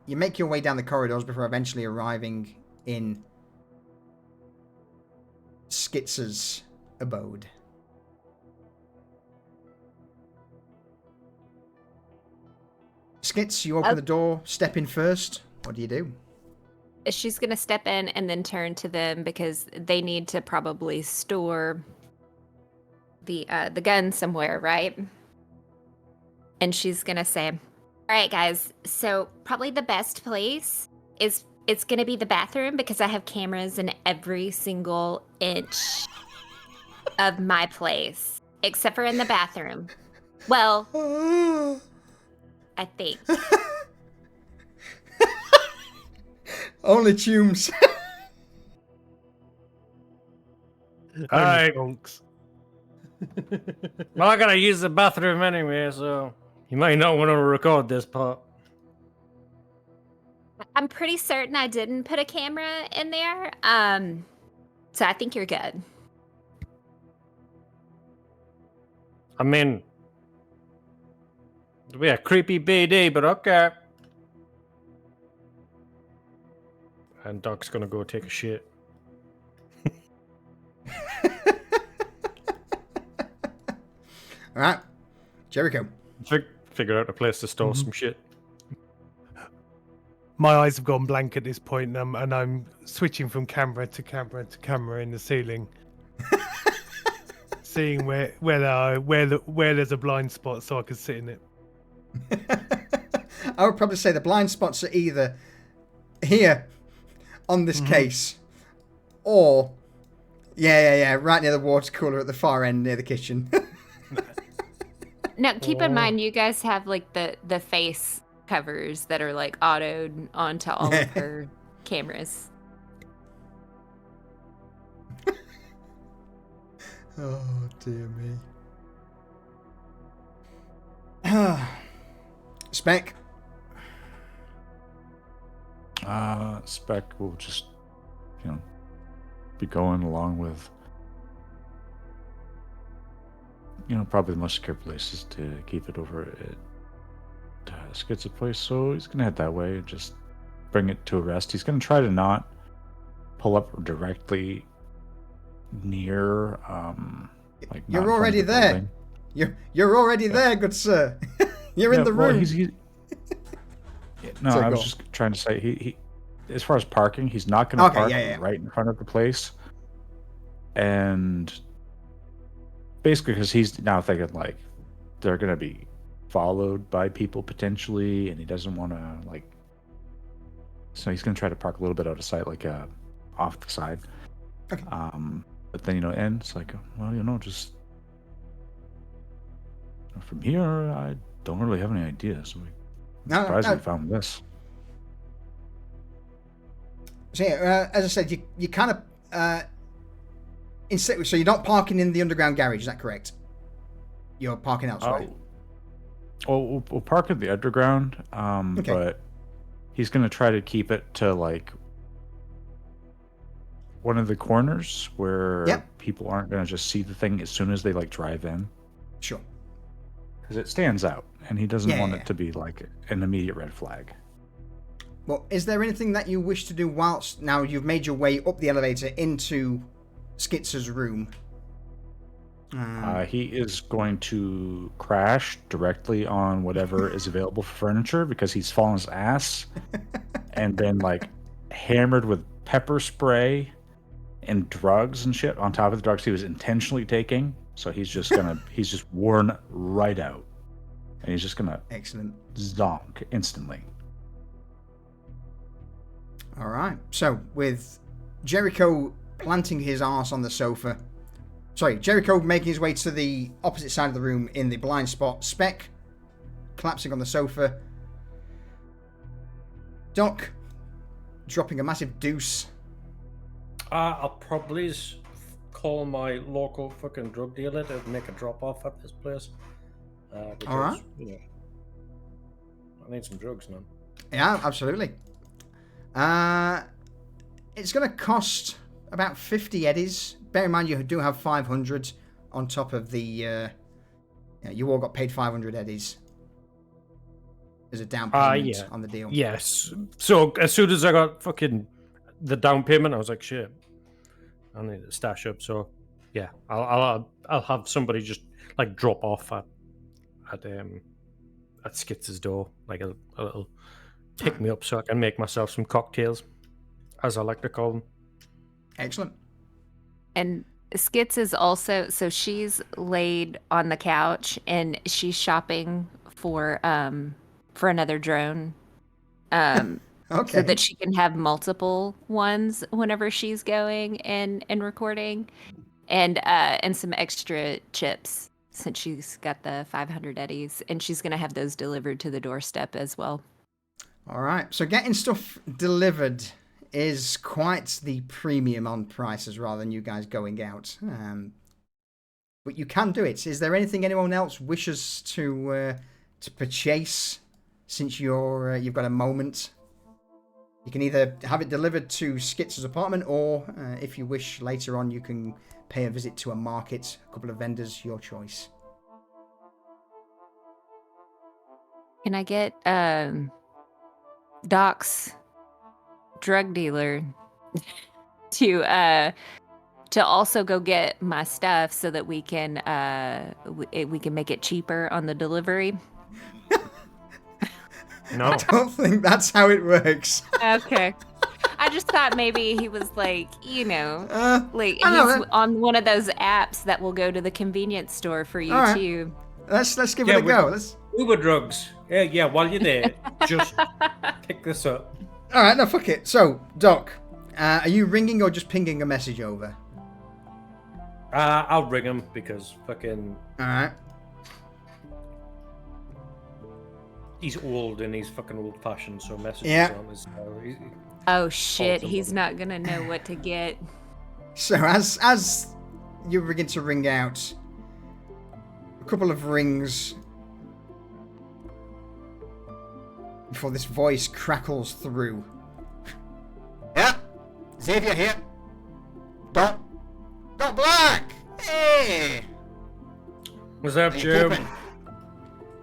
F: you make your way down the corridors before eventually arriving in Skits's abode. Skits, you open the door, step in first. What do you do?
D: She's gonna step in and then turn to them because they need to probably store the gun somewhere, right? And she's gonna say, "All right, guys. So probably the best place is it's gonna be the bathroom because I have cameras in every single inch of my place, except for in the bathroom. Well, I think."
F: Only Tumes.
G: All right.
E: Donks.
G: Well, I gotta use the bathroom anyway, so you might not want to record this part.
D: I'm pretty certain I didn't put a camera in there. So I think you're good.
G: I mean, it'll be a creepy BD, but okay. And Doc's gonna go take a shit.
F: All right, Jericho.
G: Figure out a place to store some shit.
E: my eyes have gone blank at this point, and I'm switching from camera to camera to camera in the ceiling, seeing where there's a blind spot so I can sit in it.
A: I would probably say the blind spots are either here on this case, or right near the water cooler at the far end near the kitchen.
D: Now, keep in mind, you guys have like the face covers that are like autoed onto all of her cameras.
A: Oh dear me. Spec.
B: Spec will just, be going along with, probably the most secure places to keep it over at Skid's place. So he's gonna head that way and just bring it to a rest. He's gonna try to not pull up directly near, like
A: You're already there. You're already there, good sir. You're in the room.
B: No, I was just trying to say he as far as parking, he's not going to park right in front of the place, and basically because he's now thinking like they're going to be followed by people potentially, and he doesn't want to so he's going to try to park a little bit out of sight, like off the side.
A: Okay.
B: But then and it's like, well, just from here, I don't really have any ideas. I'm surprised we found this.
A: So as I said, you kind of so you're not parking in the underground garage, is that correct? You're parking elsewhere.
B: We'll park at the underground, but he's going to try to keep it to like one of the corners where people aren't going to just see the thing as soon as they drive in.
A: Sure.
B: Because it stands out, and he doesn't want it to be like an immediate red flag.
A: Well, is there anything that you wish to do whilst now you've made your way up the elevator into Skitzer's room?
B: He is going to crash directly on whatever is available for furniture because he's fallen his ass and been hammered with pepper spray and drugs and shit on top of the drugs he was intentionally taking. So he's just he's just worn right out, and he's just gonna zonk instantly.
A: All right. So with Jericho planting his arse on the sofa, Jericho making his way to the opposite side of the room in the blind spot, Spec collapsing on the sofa, Doc dropping a massive deuce.
C: I'll probably call my local fucking drug dealer to make a drop off at this place. Because,
A: all right.
C: I need some drugs, man.
A: Yeah, absolutely. It's going to cost about 50 eddies. Bear in mind, you do have 500 on top of the. You all got paid 500 eddies as a down payment on the deal.
G: Yes. So as soon as I got fucking the down payment, I was like, shit, I need to stash up. So yeah, I'll have somebody just drop off at Skitz's door, a little pick me up so I can make myself some cocktails, as I like to call them.
A: Excellent.
D: And Skitz is also, so she's laid on the couch and she's shopping for another drone. So that she can have multiple ones whenever she's going and recording, and some extra chips since she's got the 500 eddies, and she's gonna have those delivered to the doorstep as well.
A: All right. So getting stuff delivered is quite the premium on prices rather than you guys going out. But you can do it. Is there anything anyone else wishes to purchase since you've got a moment? You can either have it delivered to Skitz's apartment, or if you wish later on, you can pay a visit to a market, a couple of vendors, your choice.
D: Can I get Doc's drug dealer to also go get my stuff so that we can make it cheaper on the delivery?
G: No.
A: I don't think that's how it works.
D: Okay. I just thought maybe he was like, you know, like
A: I know
D: he's
A: that.
D: on one of those apps that will go to the convenience store for you
A: All right.
D: too.
A: Let's give
C: Yeah,
A: it a go. Let's.
C: Uber drugs. Yeah, while you're there, just pick this up.
A: All right, no, fuck it. So, Doc, are you ringing or just pinging a message over?
C: I'll ring him because fucking
A: All right.
C: he's old and he's fucking old-fashioned, so messages
A: Yeah.
C: on his.
D: Oh shit,
C: Awesome.
D: he's not gonna know what to get.
A: So as you begin to ring out, a couple of rings before this voice crackles through.
H: Yeah, Xavier here. Doc Black. Hey.
C: What's up,
H: How you
C: Jim?
H: keeping?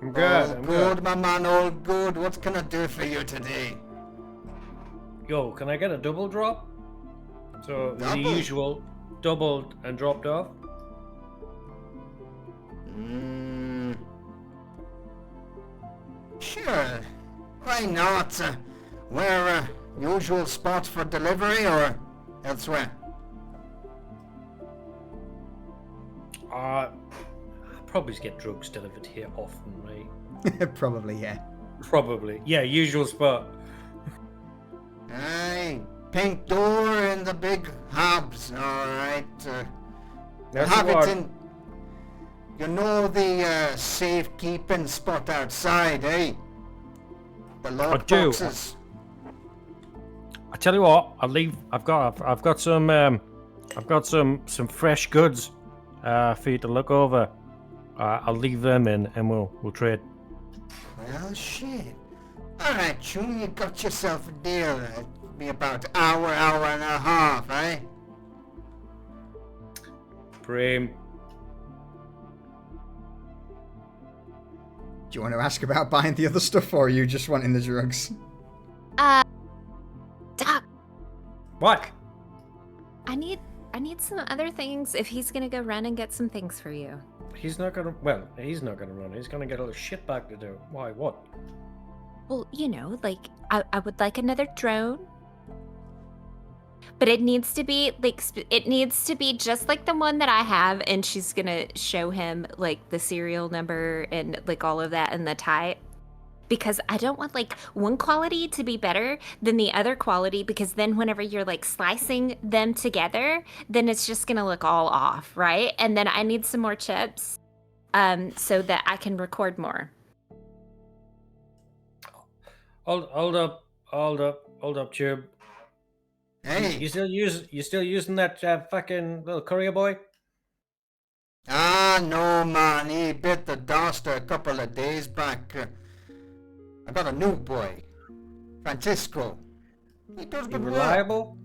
C: I'm good.
H: All
C: I'm
H: good,
C: good.
H: my man. All good. What can I do for you today?
C: Yo, can I get a double drop? So the
H: Double?
C: usual doubled and dropped off.
H: Sure. Why not? Where usual spot for delivery or elsewhere?
C: I probably get drugs delivered here often, right?
A: Probably, yeah.
C: Probably. Yeah, usual spot.
H: Aye, pink door in the big hubs. All right.
C: That's
H: have
C: what.
H: it in. You know the safekeeping spot outside, eh? The lock
G: do.
H: boxes.
G: I tell you what, I'll leave. I've got some fresh goods for you to look over. I'll leave them in, and we'll trade.
H: Well, shit. All right, Chum, you got yourself a deal. It'll be about hour and a half, eh?
C: Preem.
A: Do you want to ask about buying the other stuff, or are you just wanting the drugs?
D: Doc,
C: What?
D: I need some other things if he's gonna go run and get some things for you.
C: He's not gonna. Well, he's not gonna run. He's gonna get all the shit back to do. Why? What?
D: Well, you know, like I would like another drone. But it needs to be like it needs to be just like the one that I have, and she's gonna show him like the serial number and like all of that and the type. Because I don't want like one quality to be better than the other quality, because then whenever you're like slicing them together, then it's just gonna look all off, right? And then I need some more chips so that I can record more.
C: Hold up, Tube.
H: Hey.
C: You still using that fucking little courier boy?
H: Ah, no, man. He bit the dust a couple of days back. I got a new boy. Francisco. He does
C: You
H: good work.
C: reliable?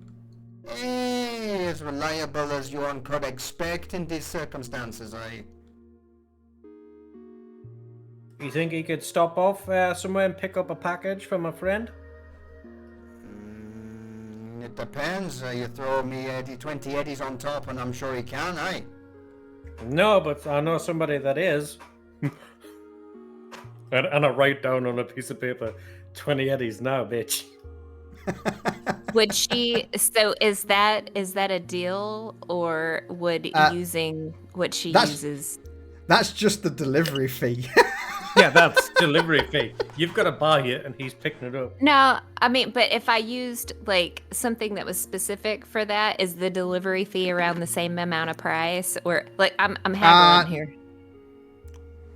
H: As reliable as one could expect in these circumstances, I...
C: You think he could stop off somewhere and pick up a package from a friend?
H: It depends. You throw me 20 eddies on top and I'm sure he can, aye.
C: No, but I know somebody that is. and I write down on a piece of paper, 20 eddies now, bitch.
D: Would she? So is that a deal, or would using what she uses?
A: That's just the delivery fee.
C: Yeah, that's delivery fee. You've got to buy it, and he's picking it up.
D: No, I mean, but if I used like something that was specific for that, is the delivery fee around the same amount of price, or like I'm haggling here?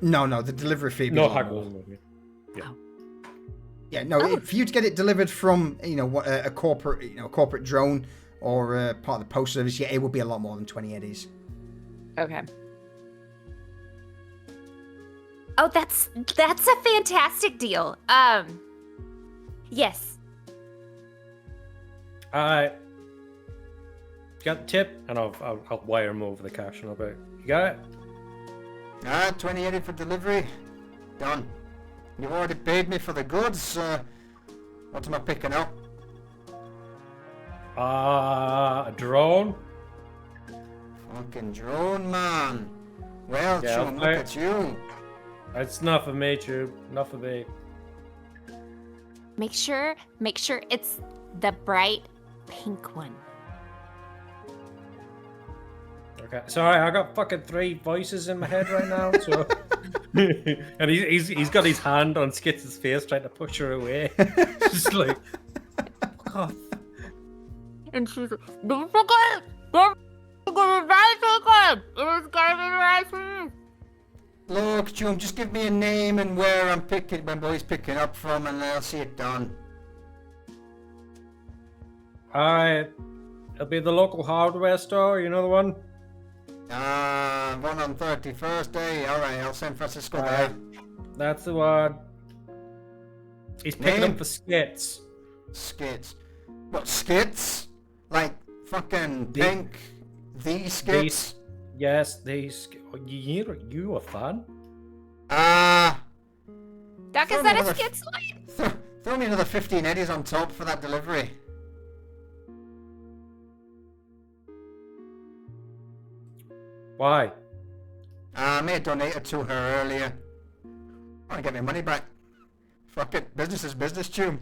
A: No, the delivery fee.
C: No haggling. Yeah.
A: Yeah, no. For you to get it delivered from a corporate drone or part of the post service, yeah, it would be a lot more than 20 eddies.
D: Okay. Oh, that's a fantastic deal. Yes.
C: Got the tip, and I'll wire him over the cash, and I'll be. You got it?
H: 20 eddy for delivery. Done. You've already paid me for the goods. What am I picking up?
C: A drone.
H: Fucking drone, man. Well,
C: Yeah,
H: Chum, look at you.
C: It's not for me, Tube. Not for me.
D: Make sure it's the bright pink one.
C: Okay, sorry, I got fucking 3 voices in my head right now. So, and he's got his hand on Skits' face, trying to push her away. Just like, fuck off.
D: And she's like, don't forget, the bright pink one. It was gonna be right for you.
H: Look, June, just give me a name and where my boy's picking up from, and I'll see it done.
C: Alright, it'll be the local hardware store. You know the one?
H: One on 31st day. Alright, I'll send Francisco there.
C: That's the one. He's picking
H: Name?
C: up the Skits.
H: Skits. What, skits? Like fucking
C: The-
H: pink? These skits?
C: Yes, these. You a fan?
D: Doc, is
H: Throw me
D: that a
H: another-
D: schizoid?
H: Throw me another 15 eddies on top for that delivery.
C: Why?
H: I may have donated to her earlier. I want to get my money back. Fuck it, business is business, June.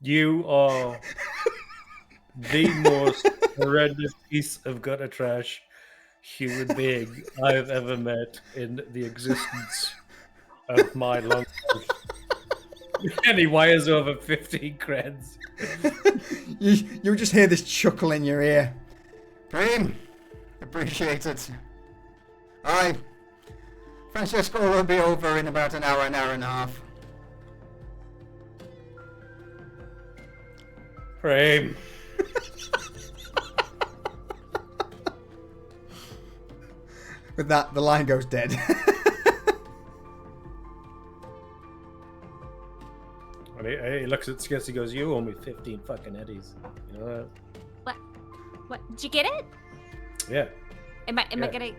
C: You are the most horrendous piece of gutter trash human being I have ever met in the existence of my long life. And he wires over 15 creds.
A: You just hear this chuckle in your ear.
H: Dream. Appreciate it. Aye. Francisco will be over in about an hour and a half.
C: Frame.
A: With that, the line goes dead.
C: And he looks at Skits, he goes, you owe me 15 fucking eddies. You know that?
D: What? Did you get it?
C: Yeah.
D: Am I gonna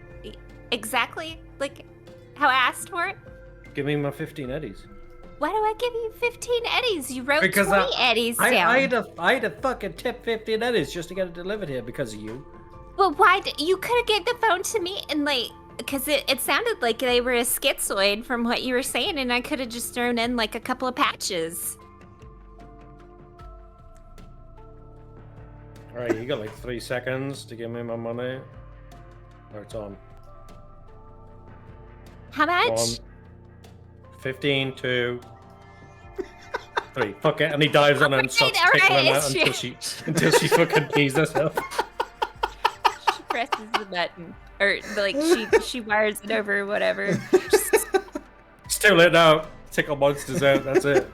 D: exactly like how I asked for it?
C: Give me my 15 eddies.
D: Why do I give you 15 eddies? You wrote
C: Because
D: 20 eddies down.
C: I had to fucking tip 15 eddies just to get it delivered here because of you.
D: Well, why? You could have gave the phone to me and like, because it sounded like they were a schizoid from what you were saying, and I could have just thrown in like a couple of patches.
C: Alright, you got like 3 seconds to give me my money. Or it's on.
D: How much?
C: 1, 15, 2, 3. Fuck it, and he dives on her and starts
D: Alright,
C: tickling her
D: it's
C: until she fucking pees herself.
D: She presses the button, or like she wires it over or whatever.
C: It's too late now. Tickle monsters out. That's it.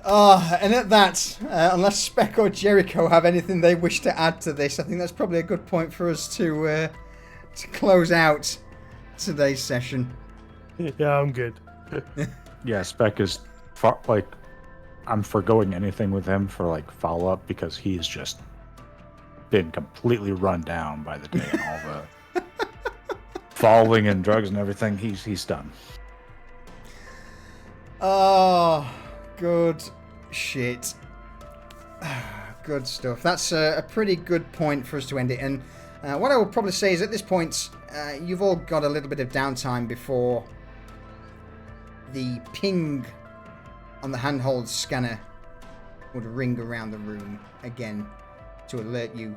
A: And at that, unless Spec or Jericho have anything they wish to add to this, I think that's probably a good point for us to close out today's session.
E: Yeah, I'm good.
B: Yeah, Spec is I'm forgoing anything with him for like follow up because he's just been completely run down by the day and all the falling and drugs and everything. He's done.
A: Oh, good shit. Good stuff. That's a pretty good point for us to end it. And what I will probably say is at this point, you've all got a little bit of downtime before the ping on the handhold scanner would ring around the room again to alert you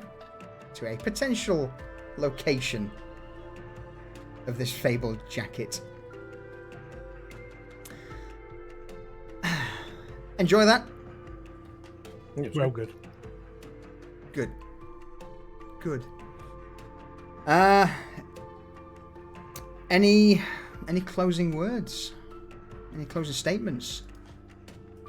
A: to a potential location of this fabled jacket. Enjoy that.
E: Well, good.
A: Good. Good. Any closing words? Any closing statements?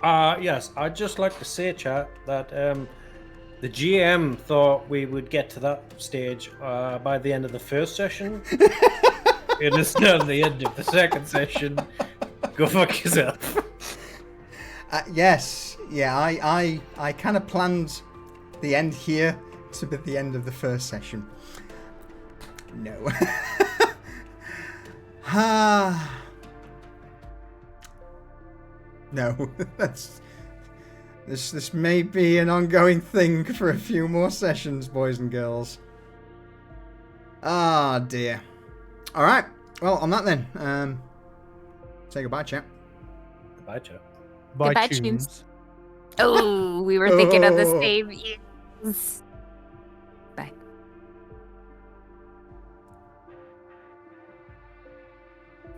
C: Yes, I'd just like to say, chat, that the GM thought we would get to that stage by the end of the first session. It is now the end of the second session. Go fuck yourself.
A: Yes. Yeah, I kind of planned the end here to be the end of the first session. No. No, this may be an ongoing thing for a few more sessions, boys and girls. Ah, dear. All right. Well, on that then, say goodbye, chat.
C: Goodbye, Joe.
E: By
D: Goodbye,
E: tunes.
D: Oh, we were thinking of the same. Yes. Bye.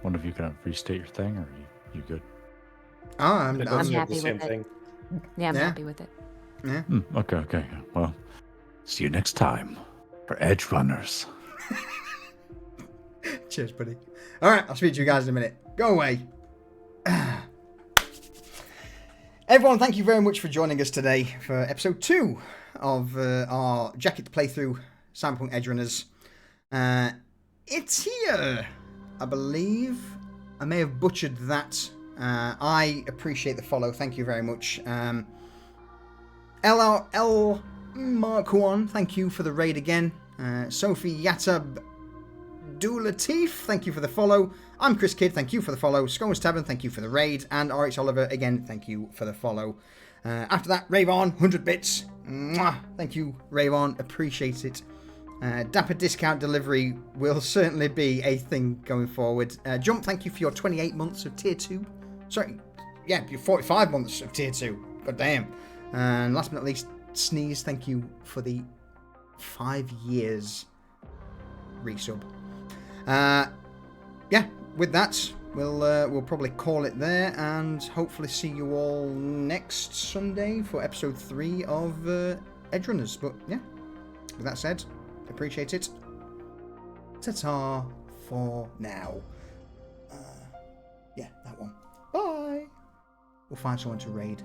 B: One of you gonna restate your thing, or are you good?
A: Oh, I'm
C: It
D: I'm
C: does
D: happy
C: the same
D: with it.
C: thing.
D: Yeah, I'm
A: Yeah.
D: happy with it.
A: yeah.
B: Okay. Well, see you next time for Edgerunners.
A: Cheers, buddy. All right, I'll speak to you guys in a minute. Go away. Everyone, thank you very much for joining us today for episode 2 of our Jacket playthrough, Cyberpunk Edgerunners. It's here, I believe. I may have butchered that. I appreciate the follow. Thank you very much. LRL Mark 1, thank you for the raid again. Sophie Yatab Doulatif, thank you for the follow. I'm Chris Kidd, thank you for the follow. Scones Tavern, thank you for the raid. And RX Oliver, again, thank you for the follow. After that, Rayvon, 100 bits. Mwah. Thank you, Rayvon, appreciate it. Dapper discount delivery will certainly be a thing going forward. Jump, thank you for your 28 months of tier 2. Sorry, yeah, your 45 months of tier 2. God damn. And last but not least, Sneeze, thank you for the 5 years resub. Yeah, with that, we'll probably call it there, and hopefully see you all next Sunday for episode 3 of Edgerunners. But yeah, with that said, appreciate it. Ta-ta for now. Yeah, that one. Bye. We'll find someone to raid.